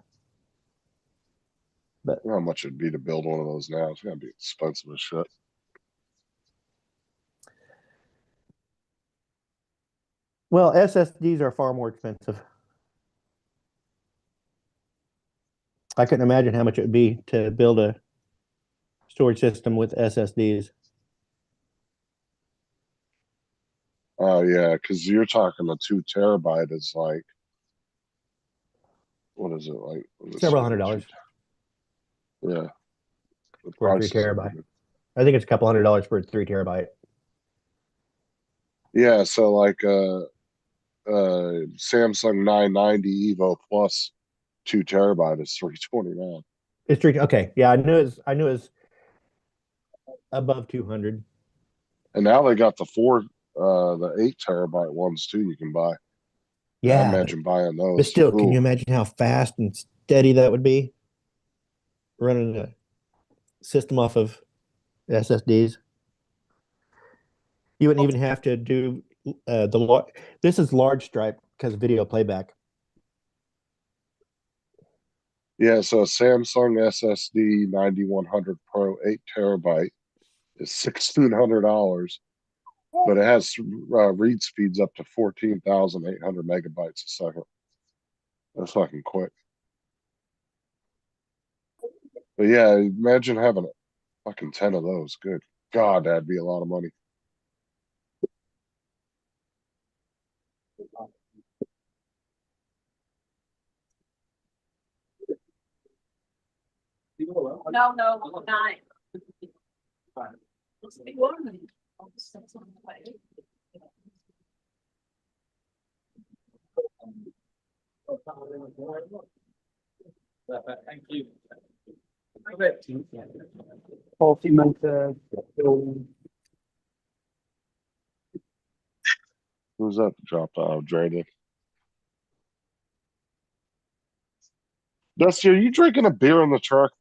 S13: But
S2: I don't know how much it'd be to build one of those now. It's gonna be expensive as shit.
S13: well, SSDs are far more expensive. I couldn't imagine how much it would be to build a storage system with SSDs.
S2: Oh yeah, because you're talking a 2 terabyte is like, what is it like? What is
S13: Several
S2: it,
S13: $100s
S2: yeah, the
S13: for a 3
S2: prices are
S13: terabyte.
S2: good.
S13: I think it's a couple $100 for a 3 terabyte.
S2: Yeah, so like Samsung 990 Evo Plus 2 terabyte is $329.
S13: It's 3. Okay, yeah, I knew it was above 200.
S2: And now they got the 8 terabyte ones too. You can buy. I
S13: Yeah,
S2: imagine buying
S13: but
S2: those.
S13: still, can
S2: Ooh.
S13: you imagine how fast and steady that would be? Running a system off of SSDs. You wouldn't even have to do this is large stripe because of video playback.
S2: Yeah, so a Samsung SSD 9100 Pro 8 terabyte is $1,600, but it has read speeds up to 14,800 megabytes a second. That's fucking quick. But yeah, imagine having fucking 10 of those. Good God, that'd be a lot of money.
S5: No, not.
S14: Thank you.
S3: Coffee maker.
S2: Who's that dropped out? Drayden. Dusty, are you drinking a beer in the truck?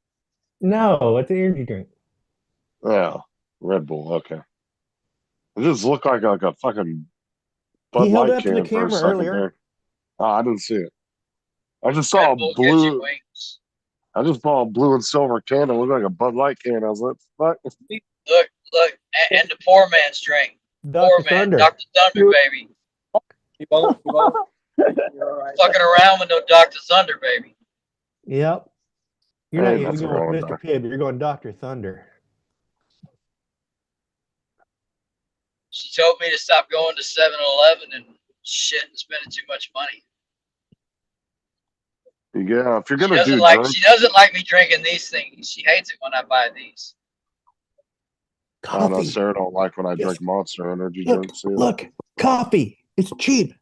S13: No, it's an energy drink.
S2: Yeah, Red Bull. Okay. It just looked like a fucking Bud
S13: He held
S2: Light
S13: it up to the
S2: can for a
S13: camera
S2: second
S13: earlier.
S2: there. Oh, I didn't see it. I just saw a
S12: Red Bull gives you
S2: blue.
S12: wings.
S2: I just saw a blue and silver can. It looked like a Bud Light can. I was like, "Fuck."
S12: Look, and the poor man's drink. Poor
S13: Dr.
S12: man,
S13: Thunder.
S12: Dr. Thunder, baby.
S14: You both. You're all right.
S12: Fucking around with no Dr. Thunder, baby.
S13: Yep. You're
S2: Hey,
S13: not even
S2: nothing
S13: going
S2: wrong
S13: with
S2: with
S13: Mr. Pibb, you're going Dr. Thunder.
S12: She told me to stop going to 7-Eleven and shit and spending too much money.
S2: Yeah, if you're
S12: She
S2: gonna do
S12: she
S2: drinks,
S12: doesn't like me drinking these things. She hates it when I buy these.
S2: I don't know.
S13: Coffee.
S2: Sarah don't like when I
S13: Yes.
S2: drink Monster Energy
S13: Look,
S2: drinks. Either.
S13: look, coffee. It's cheap.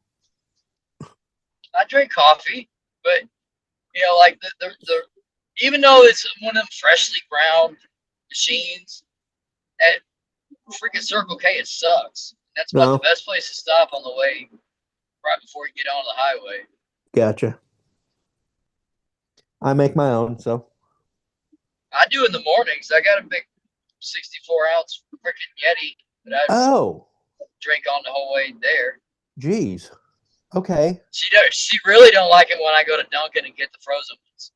S12: I drink coffee, but you know, like the even though it's one of them freshly ground machines at freaking Circle K, it sucks. That's about
S13: No.
S12: the best place to stop on the way right before you get on the highway.
S13: Gotcha. I make my own, so.
S12: I do in the mornings. I got a big 64-ounce freaking Yeti that I
S13: Oh,
S12: drink on the whole way there.
S13: geez. Okay.
S12: She really don't like it when I go to Dunkin' and get the frozen ones.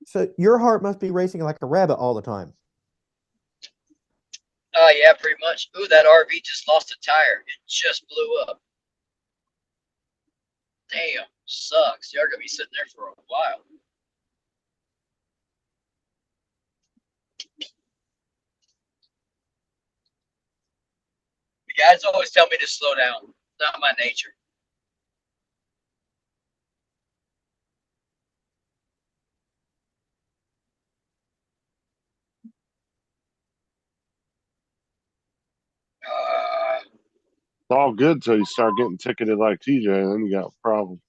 S13: So your heart must be racing like a rabbit all the time.
S12: Oh yeah, pretty much. Ooh, that RV just lost a tire. It just blew up. Damn, sucks. You're gonna be sitting there for a while. The guys always tell me to slow down. It's not my nature.
S2: It's all good till you start getting ticketed like TJ, and then you got a problem.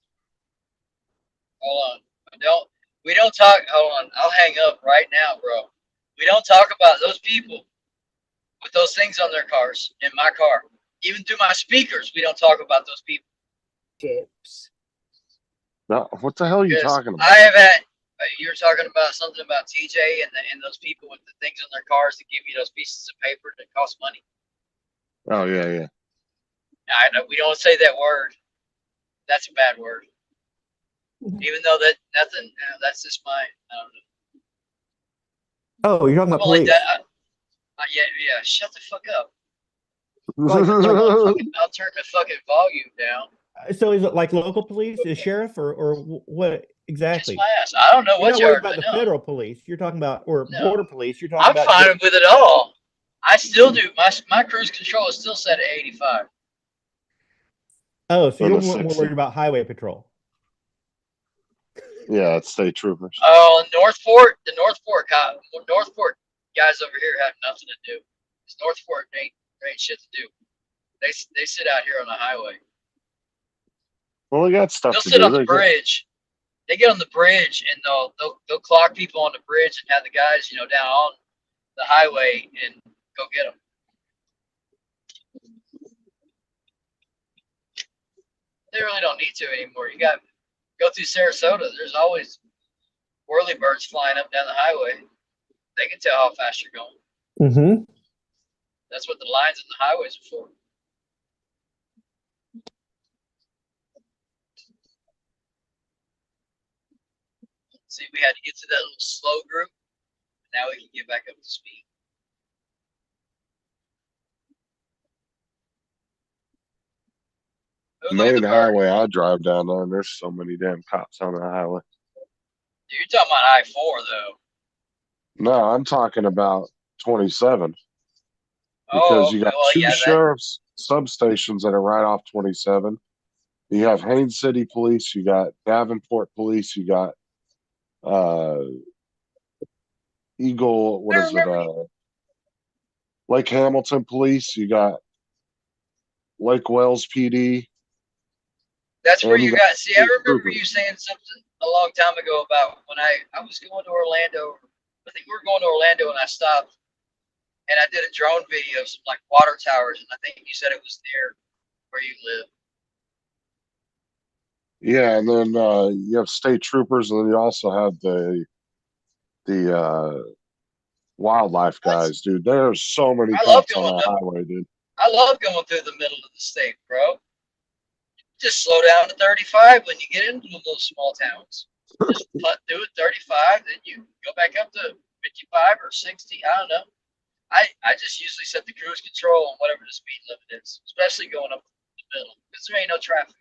S12: Hold on. We don't talk. Hold on. I'll hang up right now, bro. We don't talk about those people with those things on their cars in my car. Even through my speakers, we don't talk about those people.
S14: Tips.
S2: Now, what the hell are you
S12: Because
S2: talking about?
S12: I have had. You're talking about something about TJ and those people with the things on their cars that give you those pieces of paper that cost money.
S2: Oh yeah, yeah.
S12: I know we don't say that word. That's a bad word. Even though that nothing. That's just my. I don't know.
S13: Oh, you're talking about
S12: Well, like
S13: police.
S12: that. Yeah. Shut the fuck up.
S13: Like,
S12: I'll turn the fucking volume down.
S13: so is it like local police, is sheriff, or what exactly?
S12: Kiss my ass. I don't know
S13: You're
S12: what
S13: not
S12: you
S13: worried
S12: are.
S13: about the
S12: No.
S13: federal police. You're talking about, or
S12: No.
S13: border police. You're talking
S12: I'm
S13: about.
S12: fine with it all. I still do. My cruise control is still set at 85.
S13: Oh, so
S2: In
S13: you're
S2: the
S13: more
S2: 60.
S13: worried about highway patrol.
S2: Yeah, it's state troopers.
S12: Oh, Northport, the Northport guys over here have nothing to do. It's Northport ain't shit to do. They sit out here on the highway.
S2: Well, they got stuff
S12: They'll
S2: to
S12: sit
S2: do.
S12: on the
S2: They got-
S12: bridge. They get on the bridge and they'll clock people on the bridge and have the guys down on the highway and go get them. They really don't need to anymore. You got go through Sarasota. There's always whirlybirds flying up down the highway. They can tell how fast you're going.
S13: Mm-hmm.
S12: That's what the lines in the highways are for. See, we had to get to that little slow group. Now we can get back up to speed. Oh, look at the
S2: Main
S12: bird.
S2: highway I drive down there, and there's so many damn cops on the highway.
S12: You're talking about I-4 though.
S2: No, I'm talking about 27
S12: Oh,
S2: because you got
S12: well,
S2: two
S12: yeah, that,
S2: sheriff's substations that are right off 27. You have Haines City Police, you got Davenport Police, you got Eagle, what is it? Lake Hamilton Police, you got Lake Wells PD.
S12: that's where
S2: and
S12: you
S2: you
S12: got. See, I remember
S2: troopers.
S12: you saying something a long time ago about when I was going to Orlando. I think we were going to Orlando and I stopped and I did a drone video of some like water towers, and I think you said it was near where you live.
S2: Yeah, and then you have state troopers, and then you also have the wildlife guys, dude. There's so many
S12: I love
S2: cops on
S12: going
S2: that
S12: up.
S2: highway, dude.
S12: I love going through the middle of the state, bro. Just slow down to 35 when you get into those small towns. Just putt through it 35, then you go back up to 55 or 60. I don't know. I just usually set the cruise control on whatever the speed limit is, especially going up the middle because there ain't no traffic.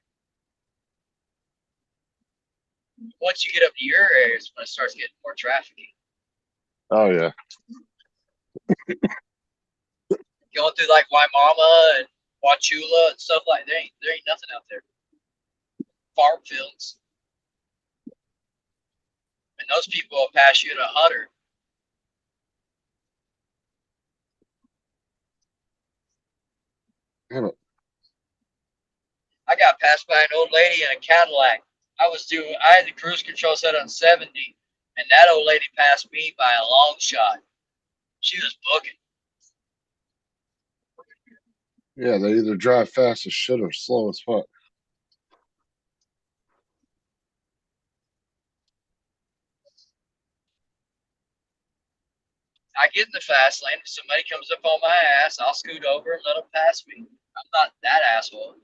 S12: Once you get up to your areas, when it starts getting more traffic.
S2: Oh yeah.
S12: Going through like Waimama and Wachula and stuff like that, there ain't nothing out there. Farm fields. And those people will pass you at 100.
S2: Damn it.
S12: I got passed by an old lady in a Cadillac. I had the cruise control set on 70, and that old lady passed me by a long shot. She was booking.
S2: Yeah, they either drive fast as shit or slow as fuck.
S12: I get in the fast lane. If somebody comes up on my ass, I'll scoot over and let them pass me. I'm not that asshole.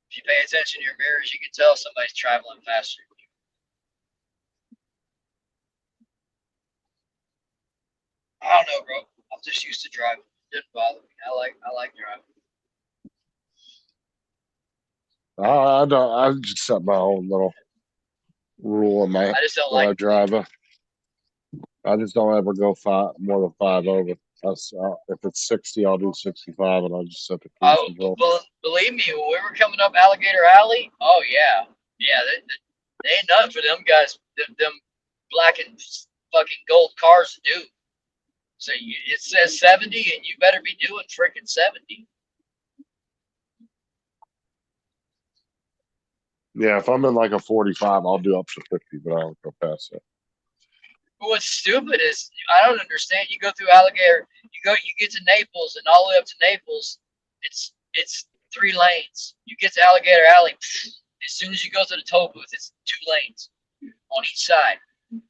S12: If you pay attention to your mirrors, you can tell somebody's traveling faster than you. I don't know, bro. I'm just used to driving. It didn't bother me. I like driving.
S2: I don't. I just set my own little rule in my
S12: I just don't
S2: when I
S12: like.
S2: drive. I just don't ever go more than 5 over. That's if it's 60, I'll do 65, and I'll just set the cruise control.
S12: Believe me, when we were coming up Alligator Alley, oh yeah, they ain't nothing for them guys. Them black and fucking gold cars to do. So it says 70, and you better be doing freaking 70.
S2: Yeah, if I'm in like a 45, I'll do up to 50, but I don't go past that.
S12: What's stupid is I don't understand. You go through Alligator, you get to Naples, and all the way up to Naples, it's 3 lanes. You get to Alligator Alley, as soon as you go to the toll booth, it's 2 lanes on each side.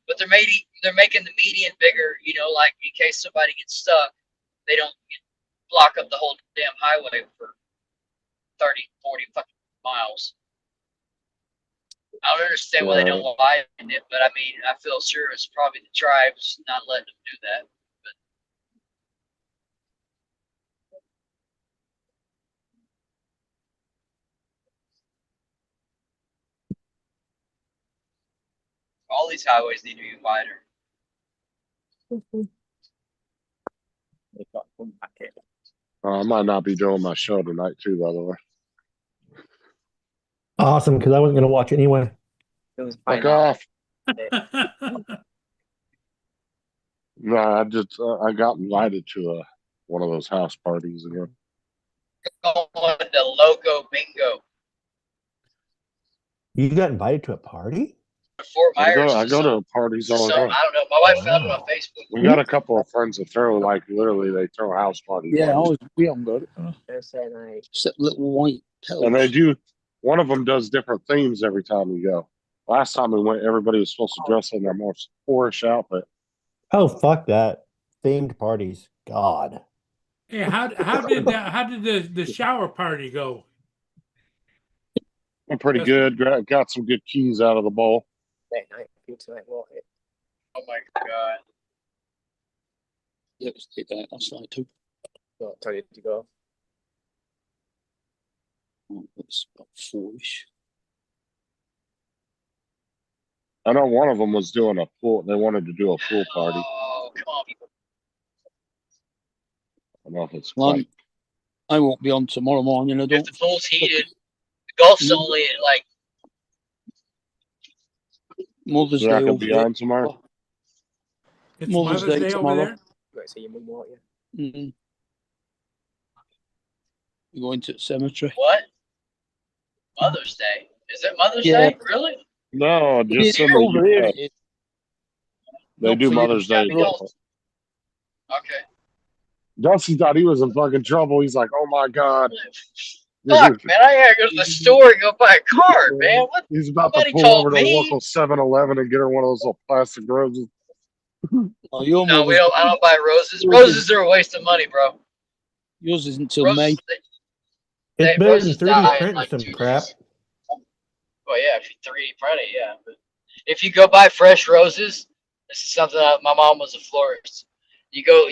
S12: But they're making the median bigger, like in case somebody gets stuck, they don't block up the whole damn highway for 30, 40 fucking miles. I don't understand why they don't widen it, but I mean, I feel sure it's probably the tribes not letting them do that. But all these highways need to be wider.
S2: I might not be doing my show tonight too, by the way.
S13: Awesome, because I wasn't going to watch it anyway.
S2: Fuck off. No, I got invited to one of those house parties again.
S12: Going to Loco Bingo.
S13: You got invited to a party?
S12: Fort Myers.
S2: I go to parties all the time.
S12: I don't know. My wife found it on Facebook.
S2: We got a couple of friends that throw literally they throw house parties.
S3: Yeah, we haven't got it.
S14: They're saying like
S3: Except little white pelts.
S2: And they do. One of them does different themes every time we go. Last time we went, everybody was supposed to dress in their most Porsche outfit.
S13: Oh, fuck that. Themed parties. God.
S1: Hey, how did the shower party go?
S2: Pretty good. Got some good keys out of the bowl.
S14: that night. People tonight walk it.
S12: Oh my god.
S3: Yeah, let's take that. That's right too.
S14: Well, tell you to go.
S3: It's about 4-ish.
S2: I know one of them was doing a pool. They wanted to do a pool party.
S12: Oh, come on.
S2: I don't know if it's
S3: Well, I won't be on tomorrow morning. I
S12: If
S3: don't.
S12: the pool's heated, the golf's only at like
S3: Mother's
S2: You're not
S3: Day
S2: gonna
S3: over
S2: be
S3: there.
S2: on tomorrow.
S1: It's
S3: Mother's Day
S1: over
S3: tomorrow.
S1: there.
S14: Right, so your mum walk you.
S3: You're going to the cemetery.
S12: what? Mother's Day. Is it Mother's
S3: Yeah.
S12: Day? Really?
S2: No, just
S3: It's
S2: in the
S3: over here.
S2: US.
S3: It is.
S2: They
S3: Not
S2: do
S3: for you.
S2: Mother's Day.
S3: For us.
S2: different.
S12: Okay.
S2: Dusty thought he was in fucking trouble. He's like, "Oh my god."
S12: Fuck, man, I gotta go to the store and go buy a card, man. What?
S2: He's about to
S12: Nobody
S2: pull
S12: told
S2: over to a
S12: me.
S2: local 7-Eleven and get her one of those little plastic roses.
S3: Oh, your
S12: No, we
S3: mother's-
S12: don't. I don't buy roses. Roses are a waste of money, bro.
S3: Yours isn't till May.
S12: Roses,
S13: It's better than
S12: roses
S13: 3D
S12: die in
S13: printing
S12: like
S13: some
S12: 2
S13: crap.
S12: days. Well, yeah, if you 3D print it, yeah. But if you go buy fresh roses, this is something my mom was a florist. You go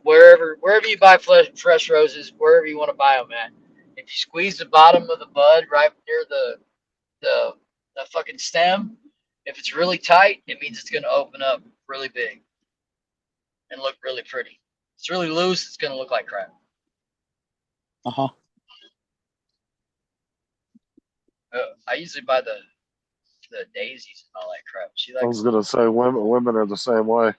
S12: wherever you buy fresh roses, wherever you want to buy them at. If you squeeze the bottom of the bud right near the fucking stem, if it's really tight, it means it's gonna open up really big and look really pretty. If it's really loose, it's gonna look like crap.
S3: Uh-huh.
S12: I usually buy the daisies and all that crap. She
S2: I was
S12: likes.
S2: gonna say women are the same way.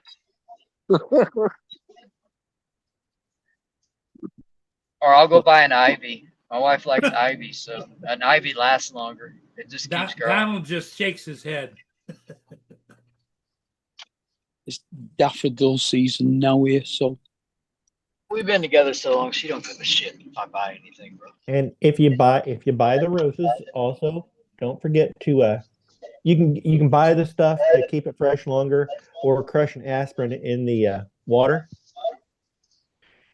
S12: Or I'll go buy an ivy. My wife likes ivy, so an ivy lasts longer. It just keeps growing.
S1: Donald just shakes his head.
S3: It's daffodil season now here, so
S12: We've been together so long, she don't give a shit if I buy anything, bro.
S13: And if you buy the roses, also don't forget to you can buy the stuff to keep it fresh longer, or crush an aspirin in the water,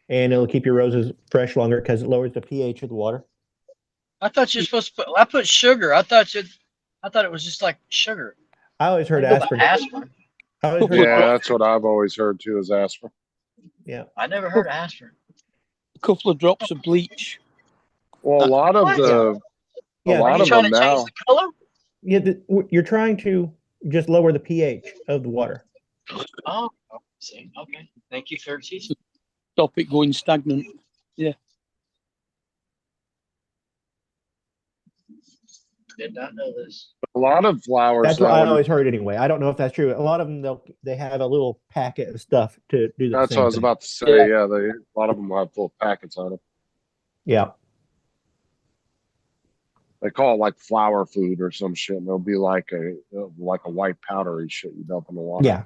S13: and it'll keep your roses fresh longer because it lowers the pH of the water.
S12: I thought you're supposed to put. I put sugar. I thought it was just like sugar.
S13: I always heard
S12: I go by
S13: aspirin.
S12: aspirin.
S13: I always heard
S2: Yeah, that's what I've always heard too, is aspirin.
S13: Yeah.
S12: I never heard aspirin.
S3: a couple of drops of bleach.
S2: Well, a lot of
S12: What?
S2: a
S13: Yeah.
S2: lot
S12: Are you
S2: of
S12: trying
S2: them
S12: to change
S2: now.
S12: the color?
S13: Yeah, you're trying to just lower the pH of the water.
S12: Oh, see, okay. Thank you for teaching.
S3: Stop it going stagnant. Yeah.
S12: Did not know this.
S2: A lot of flowers.
S13: That's what I
S2: now,
S13: always heard anyway. I don't know if that's true. A lot of them they have a little packet of stuff to do the
S2: that's
S13: same
S2: what I was
S13: thing.
S2: about to say. Yeah, a lot of them have full packets on them.
S13: Yeah.
S2: They call it like flower food or some shit, and it'll be like a white powdery shit you dump in the water.
S13: Yeah.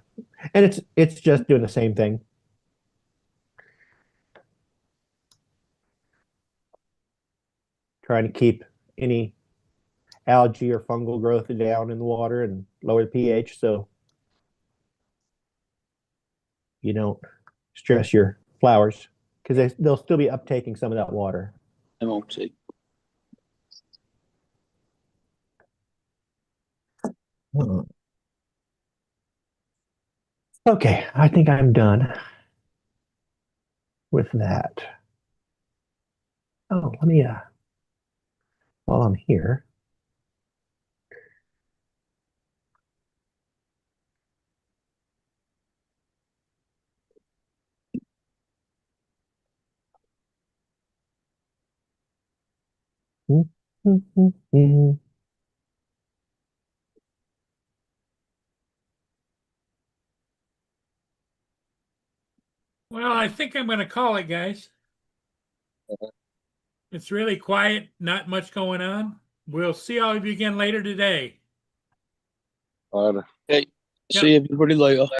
S13: And it's just doing the same thing. Trying to keep any algae or fungal growth down in the water and lower the pH so you don't stress your flowers, because they'll still be uptaking some of that water.
S3: MOT.
S13: Okay, I think I'm done with that. Oh, let me while I'm here.
S1: Well, I think I'm going to call it, guys. It's really quiet, not much going on. We'll see all of you again later today.
S3: Okay. See everybody later.